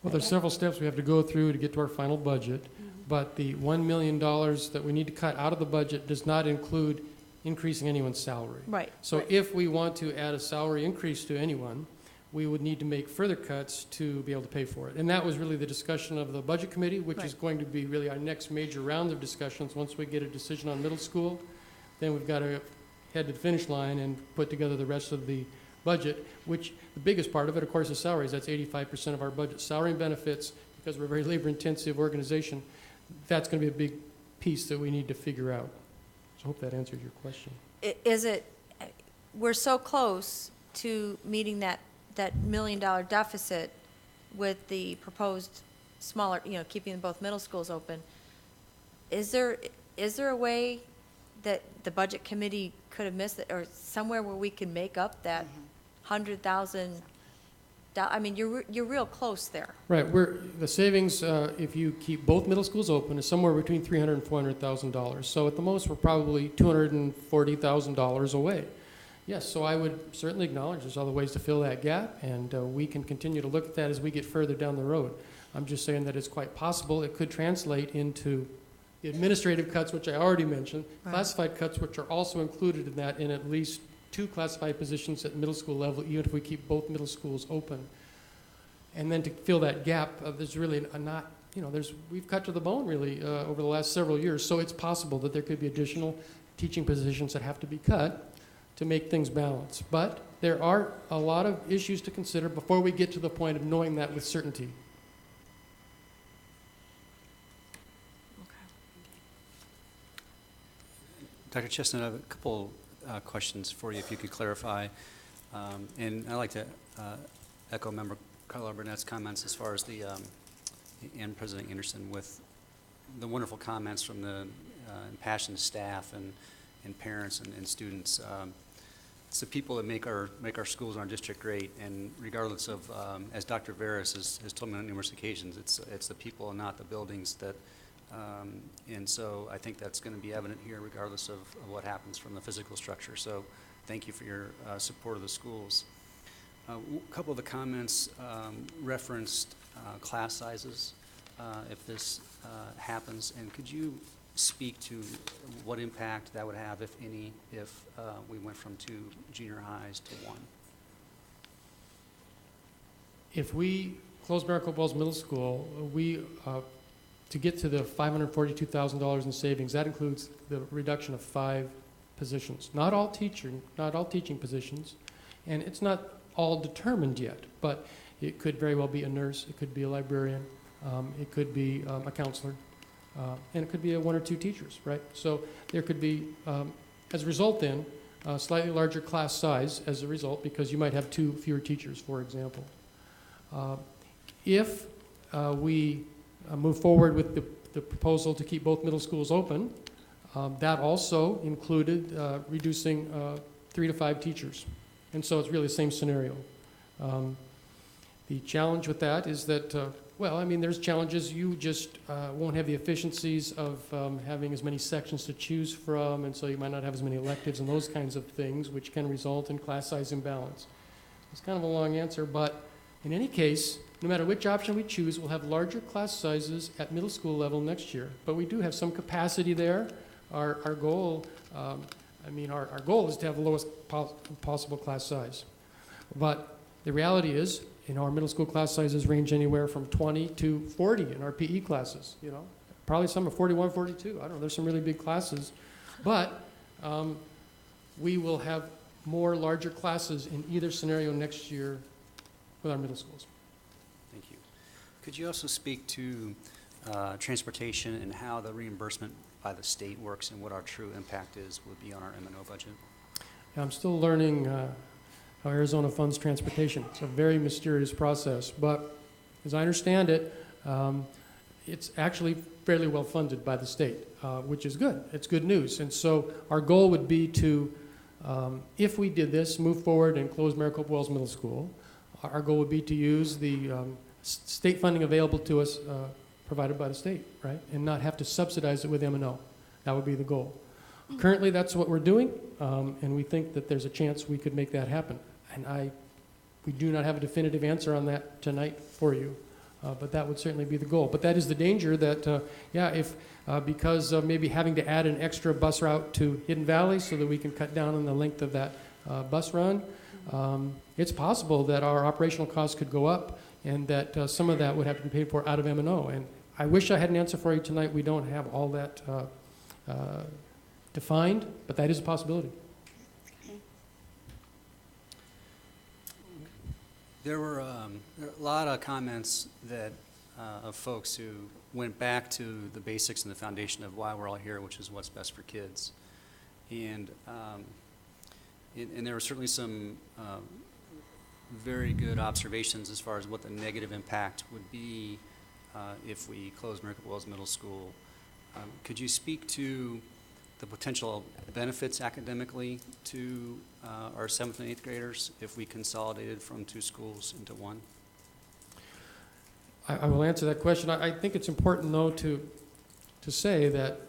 Well, there's several steps we have to go through to get to our final budget, but the $1 million that we need to cut out of the budget does not include increasing anyone's salary. Right. So if we want to add a salary increase to anyone, we would need to make further cuts to be able to pay for it. And that was really the discussion of the Budget Committee, which is going to be really our next major round of discussions. Once we get a decision on middle school, then we've got to head to the finish line and put together the rest of the budget, which the biggest part of it, of course, is salaries. That's 85% of our budget. Salary and benefits, because we're a very labor-intensive organization, that's going to be a big piece that we need to figure out. So I hope that answers your question. We're so close to meeting that $1 million deficit with the proposed smaller, you know, keeping both middle schools open. Is there a way that the budget committee could have missed it, or somewhere where we can make up that $100,000? I mean, you're real close there. Right. The savings, if you keep both middle schools open, is somewhere between $300,000 and $400,000. So at the most, we're probably $240,000 away. Yes, so I would certainly acknowledge there's other ways to fill that gap, and we can continue to look at that as we get further down the road. I'm just saying that it's quite possible it could translate into the administrative cuts, which I already mentioned, classified cuts, which are also included in that, in at least 2 classified positions at middle school level, even if we keep both middle schools open. And then to fill that gap, there's really we've cut to the bone really over the last several years, so it's possible that there could be additional teaching positions that have to be cut to make things balance. But there are a lot of issues to consider before we get to the point of knowing that with certainty. Dr. Chestnut, I have a couple questions for you, if you could clarify. And I'd like to echo Member Carla Burnett's comments as far as and President Anderson with the wonderful comments from the impassioned staff and parents and students. It's the people that make our schools and our district great, and regardless of, as Dr. Veras has told me on numerous occasions, it's the people and not the buildings that, and so I think that's going to be evident here regardless of what happens from the physical structure. So thank you for your support of the schools. A couple of the comments referenced class sizes if this happens, and could you speak to what impact that would have, if any, if we went from 2 junior highs to 1? If we close Maricopa Wells Middle School, to get to the $542,000 in savings, that includes the reduction of 5 positions. Not all teaching positions, and it's not all determined yet, but it could very well be a nurse, it could be a librarian, it could be a counselor, and it could be 1 or 2 teachers, right? So there could be, as a result then, a slightly larger class size as a result, because you might have 2 fewer teachers, for example. If we move forward with the proposal to keep both middle schools open, that also included reducing 3 to 5 teachers. And so it's really the same scenario. The challenge with that is that, there's challenges. You just won't have the efficiencies of having as many sections to choose from, and so you might not have as many electives and those kinds of things, which can result in class size imbalance. It's kind of a long answer, but in any case, no matter which option we choose, we'll have larger class sizes at middle school level next year. But we do have some capacity there. Our goal, our goal is to have the lowest possible class size. But the reality is, our middle school class sizes range anywhere from 20 to 40 in our PE classes, Probably some are 41, 42. I don't know, there's some really big classes. But we will have more larger classes in either scenario next year with our middle schools. Thank you. Could you also speak to transportation and how the reimbursement by the state works and what our true impact would be on our M&O budget? Yeah, I'm still learning how Arizona funds transportation. It's a very mysterious process, but as I understand it, it's actually fairly well funded by the state, which is good. It's good news. And so our goal would be to If we did this, move forward and close Maricopa Wells Middle School, our goal would be to use the state funding available to us provided by the state, right? And not have to subsidize it with M&O. That would be the goal. Currently, that's what we're doing, and we think that there's a chance we could make that happen. And we do not have a definitive answer on that tonight for you, but that would certainly be the goal. But that is the danger that, yeah, if because of maybe having to add an extra bus route to Hidden Valley so that we can cut down on the length of that bus run, it's possible that our operational costs could go up and that some of that would have to be paid for out of M&O. And I wish I had an answer for you tonight. We don't have all that defined, but that is a possibility. There were a lot of comments that of folks who went back to the basics and the foundation of why we're all here, which is what's best for kids. And there were certainly some very good observations as far as what the negative impact would be if we close Maricopa Wells Middle School. Could you speak to the potential benefits academically to our 7th and 8th graders if we consolidated from 2 schools into 1? I will answer that question. I think it's important, though, to say that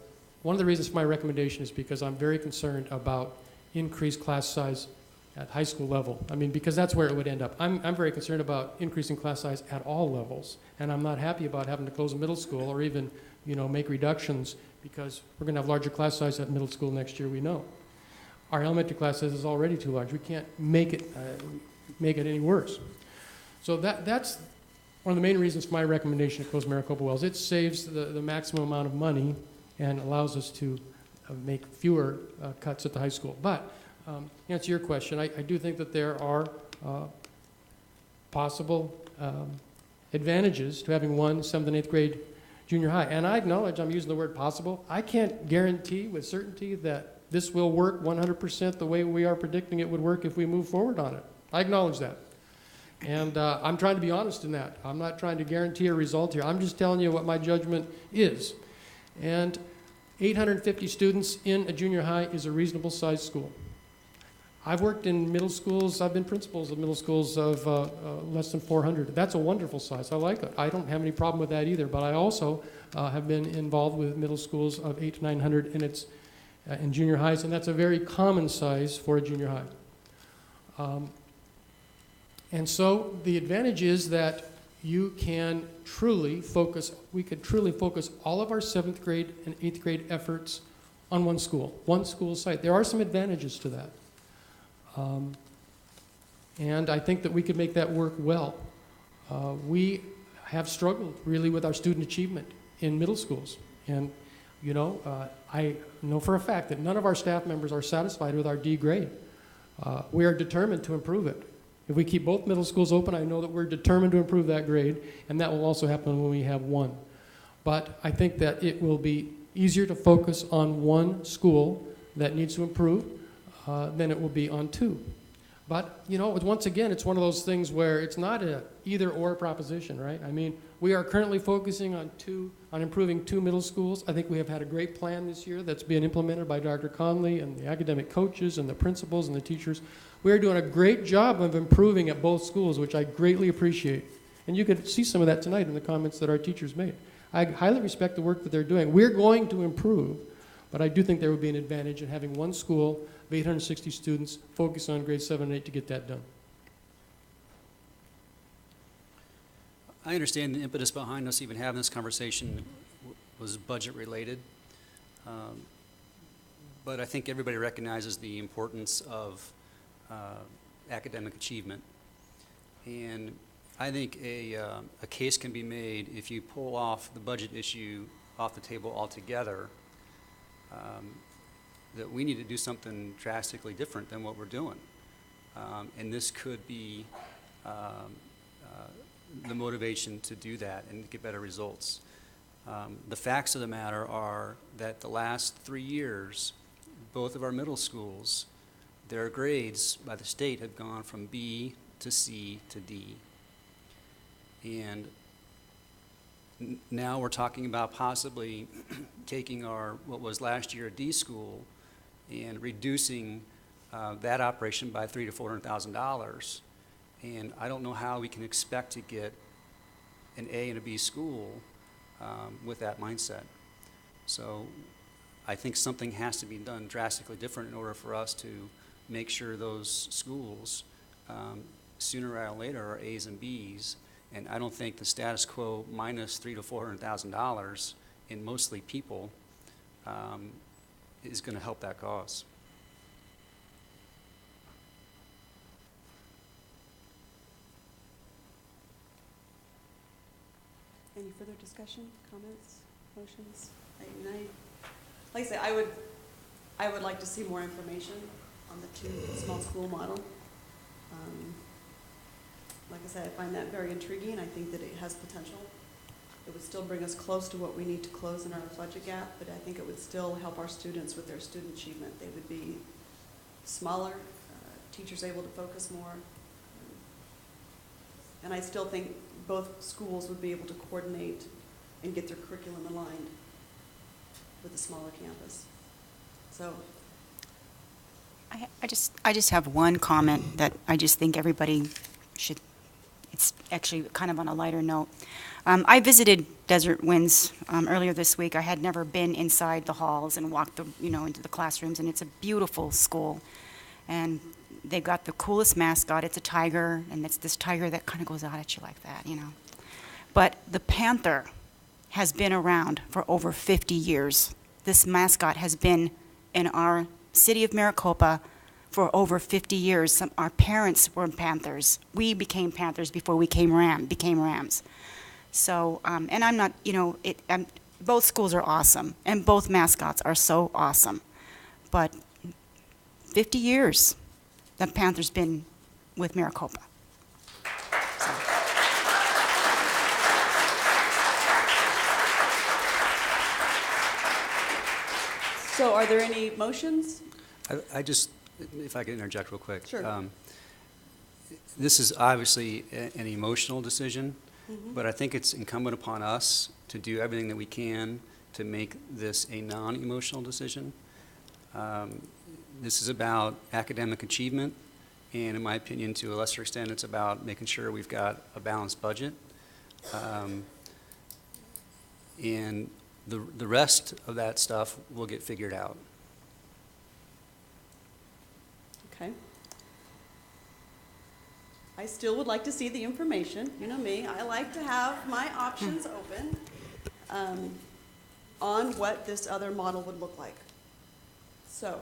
one of the reasons for my recommendation is because I'm very concerned about increased class size at high school level. I mean, because that's where it would end up. I'm very concerned about increasing class size at all levels, and I'm not happy about having to close a middle school or even, make reductions because we're going to have larger class size at middle school next year, we know. Our elementary class size is already too large. We can't make it any worse. So that's one of the main reasons for my recommendation to close Maricopa Wells. It saves the maximum amount of money and allows us to make fewer cuts at the high school. But to answer your question, I do think that there are possible advantages to having one 7th and 8th grade junior high. And I acknowledge I'm using the word possible. I can't guarantee with certainty that this will work 100% the way we are predicting it would work if we move forward on it. I acknowledge that. And I'm trying to be honest in that. I'm not trying to guarantee a result here. I'm just telling you what my judgment is. And 850 students in a junior high is a reasonable sized school. I've worked in middle schools. I've been principals of middle schools of less than 400. That's a wonderful size. I like it. I don't have any problem with that either. But I also have been involved with middle schools of 800 to 900, and it's in junior highs, and that's a very common size for a junior high. And so the advantage is that you can truly focus, we could truly focus all of our 7th grade and 8th grade efforts on one school site. There are some advantages to that. And I think that we could make that work well. We have struggled really with our student achievement in middle schools. And, I know for a fact that none of our staff members are satisfied with our D grade. We are determined to improve it. If we keep both middle schools open, I know that we're determined to improve that grade, and that will also happen when we have 1. But I think that it will be easier to focus on one school that needs to improve than it will be on 2. But, once again, it's one of those things where it's not a either-or proposition, right? I mean, we are currently focusing on improving 2 middle schools. I think we have had a great plan this year that's being implemented by Dr. Conley and the academic coaches and the principals and the teachers. We are doing a great job of improving at both schools, which I greatly appreciate. And you could see some of that tonight in the comments that our teachers made. I highly respect the work that they're doing. We're going to improve, but I do think there would be an advantage in having one school of 860 students focus on grades 7 and 8 to get that done. I understand the impetus behind us even having this conversation was budget related. But I think everybody recognizes the importance of academic achievement. And I think a case can be made if you pull off the budget issue off the table altogether, that we need to do something drastically different than what we're doing. And this could be the motivation to do that and get better results. The facts of the matter are that the last 3 years, both of our middle schools, their grades by the state have gone from B to C to D. And now we're talking about possibly taking what was last year a D school and reducing that operation by $300,000 to $400,000. And I don't know how we can expect to get an A and a B school with that mindset. So I think something has to be done drastically different in order for us to make sure those schools, sooner rather than later, are A's and B's. And I don't think the status quo minus $300,000 to $400,000 in mostly people is going to help that cause. Any further discussion, comments, motions? Like I say, I would like to see more information on the two small school model. Like I said, I find that very intriguing. I think that it has potential. It would still bring us close to what we need to close in our budget gap, but I think it would still help our students with their student achievement. They would be smaller, teachers able to focus more. And I still think both schools would be able to coordinate and get their curriculum aligned with a smaller campus. So I just have one comment that I just think everybody should, it's actually kind of on a lighter note. I visited Desert Winds earlier this week. I had never been inside the halls and walked into the classrooms, and it's a beautiful school. And they've got the coolest mascot. It's a tiger, and it's this tiger that kind of goes out at you like that, But the panther has been around for over 50 years. This mascot has been in our city of Maricopa for over 50 years. Our parents were Panthers. We became Panthers before we became Rams. So, and I'm not, both schools are awesome, and both mascots are so awesome. But 50 years, the Panther's been with Maricopa. So are there any motions? I just, if I could interject real quick. Sure. This is obviously an emotional decision, but I think it's incumbent upon us to do everything that we can to make this a non-emotional decision. This is about academic achievement, and in my opinion, to a lesser extent, it's about making sure we've got a balanced budget. And the rest of that stuff will get figured out. Okay. I still would like to see the information. You know me, I like to have my options open on what this other model would look like. So,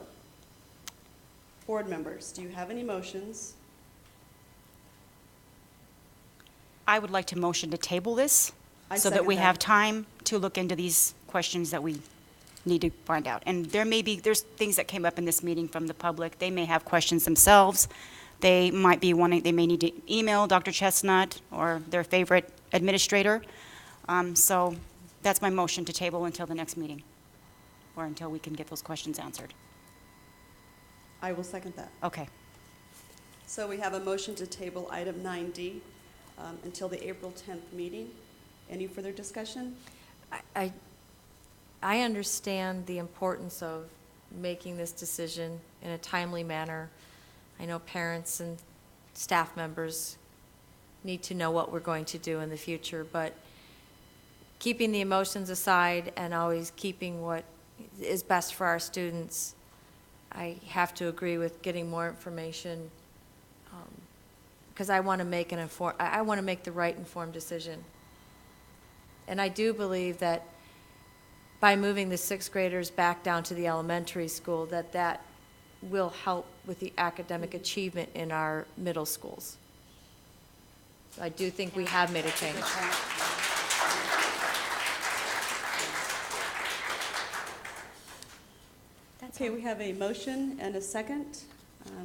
board members, do you have any motions? I would like to motion to table this so that second we that. have time to look into these questions that we need to find out. And there's things that came up in this meeting from the public. They may have questions themselves. They might be they may need to email Dr. Chestnut or their favorite administrator. So that's my motion to table until the next meeting, or until we can get those questions answered. I will second that. Okay. So we have a motion to table item 9D until the April 10th meeting. Any further discussion? I understand the importance of making this decision in a timely manner. I know parents and staff members need to know what we're going to do in the future, but keeping the emotions aside and always keeping what is best for our students, I have to agree with getting more information because I want to make I want to make the right informed decision. And I do believe that by moving the sixth graders back down to the elementary school, that will help with the academic achievement in our middle schools. So I do think we have made a change. Okay, we have a motion and a second.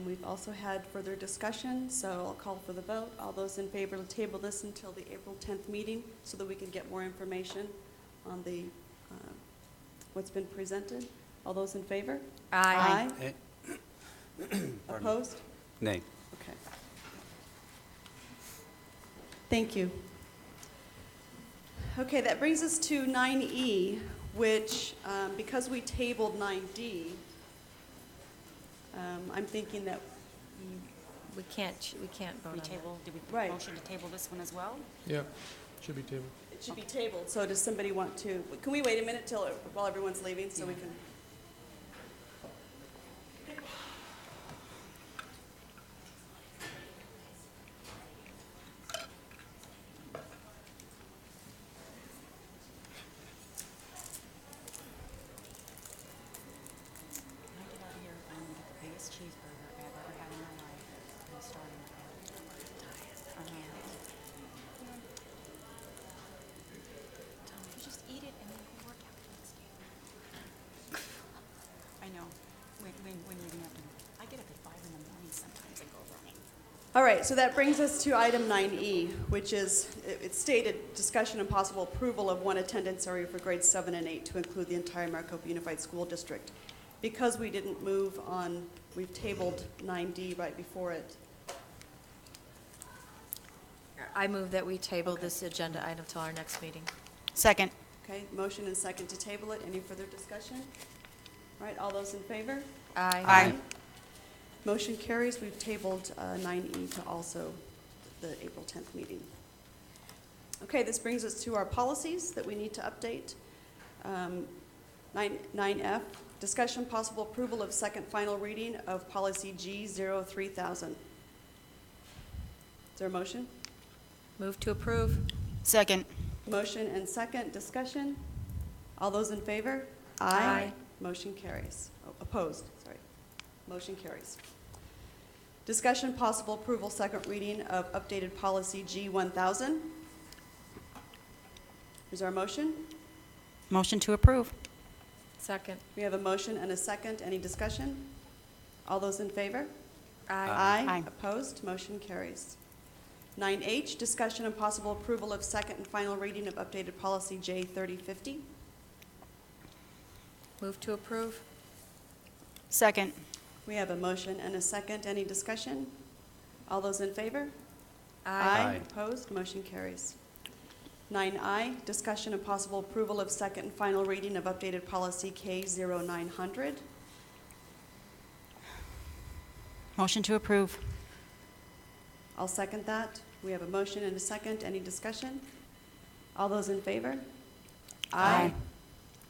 We've also had further discussion, so I'll call for the vote. All those in favor to table this until the April 10th meeting so that we can get more information on the what's been presented. All those in favor? Aye. Opposed? Nay. Okay. Thank you. Okay, that brings us to 9E, which, because we tabled 9D, I'm thinking that, We can't vote on We that. table, did we Right. motion to table this one as well? Yeah, should be tabled. it should be tabled, so does somebody want to, can we wait a minute while everyone's leaving, so we can? Can I get out of here and get the biggest cheeseburger I've ever had in my life? I'm starving. You just eat it and then go work out the next day. I know. When you're gonna have to, I get up at 5 in the morning sometimes and go running. All right, so that brings us to item 9E, which is, it's stated, discussion and possible approval of one attendance area for grades 7 and 8 to include the entire Maricopa Unified School District. Because we didn't move on, we've tabled 9D right before it. I move that we table this agenda item till our next meeting. Second. Okay, motion and second to table it. Any further discussion? All right, all those in favor? Aye. Aye. Motion carries. We've tabled 9E to also the April 10th meeting. Okay, this brings us to our policies that we need to update. 9F, discussion possible approval of second final reading of policy G03000. Is there a motion? Move to approve. Second. Motion and second, discussion. All those in favor? Aye. Motion carries. Oh, opposed, sorry. Motion carries. Discussion possible approval second reading of updated policy G1000. Is there a motion? Motion to approve. Second. We have a motion and a second. Any discussion? All those in favor? Aye. Aye. Opposed? Motion carries. 9H, discussion and possible approval of second and final reading of updated policy J3050. Move to approve. Second. We have a motion and a second. Any discussion? All those in favor? Aye. Opposed? Motion carries. 9I, discussion and possible approval of second and final reading of updated policy K0900. Motion to approve. I'll second that. We have a motion and a second. Any discussion? All those in favor? Aye.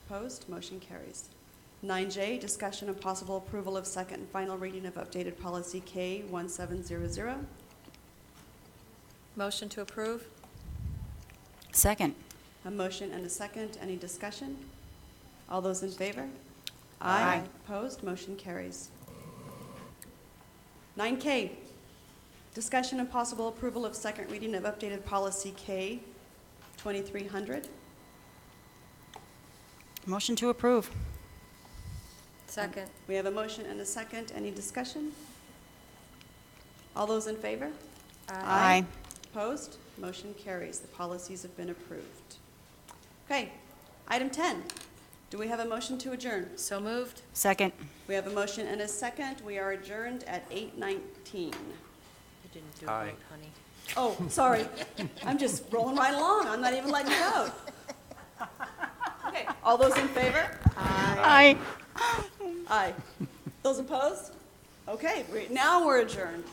Opposed? Motion carries. 9J, discussion and possible approval of second and final reading of updated policy K1700. Motion to approve. Second. A motion and a second. Any discussion? All those in favor? Aye. Opposed? Motion carries. 9K, discussion and possible approval of second reading of updated policy K2300. Motion to approve. Second. We have a motion and a second. Any discussion? All those in favor? Aye. Opposed? Motion carries. The policies have been approved. Okay, item 10. Do we have a motion to adjourn? So moved. Second. We have a motion and a second. We are adjourned at 8:19. You didn't do a Aye. vote, honey. Oh, sorry. I'm just rolling right along. I'm not even letting you go. Okay, all those in favor? Aye. Aye. Those opposed? Okay, now we're adjourned.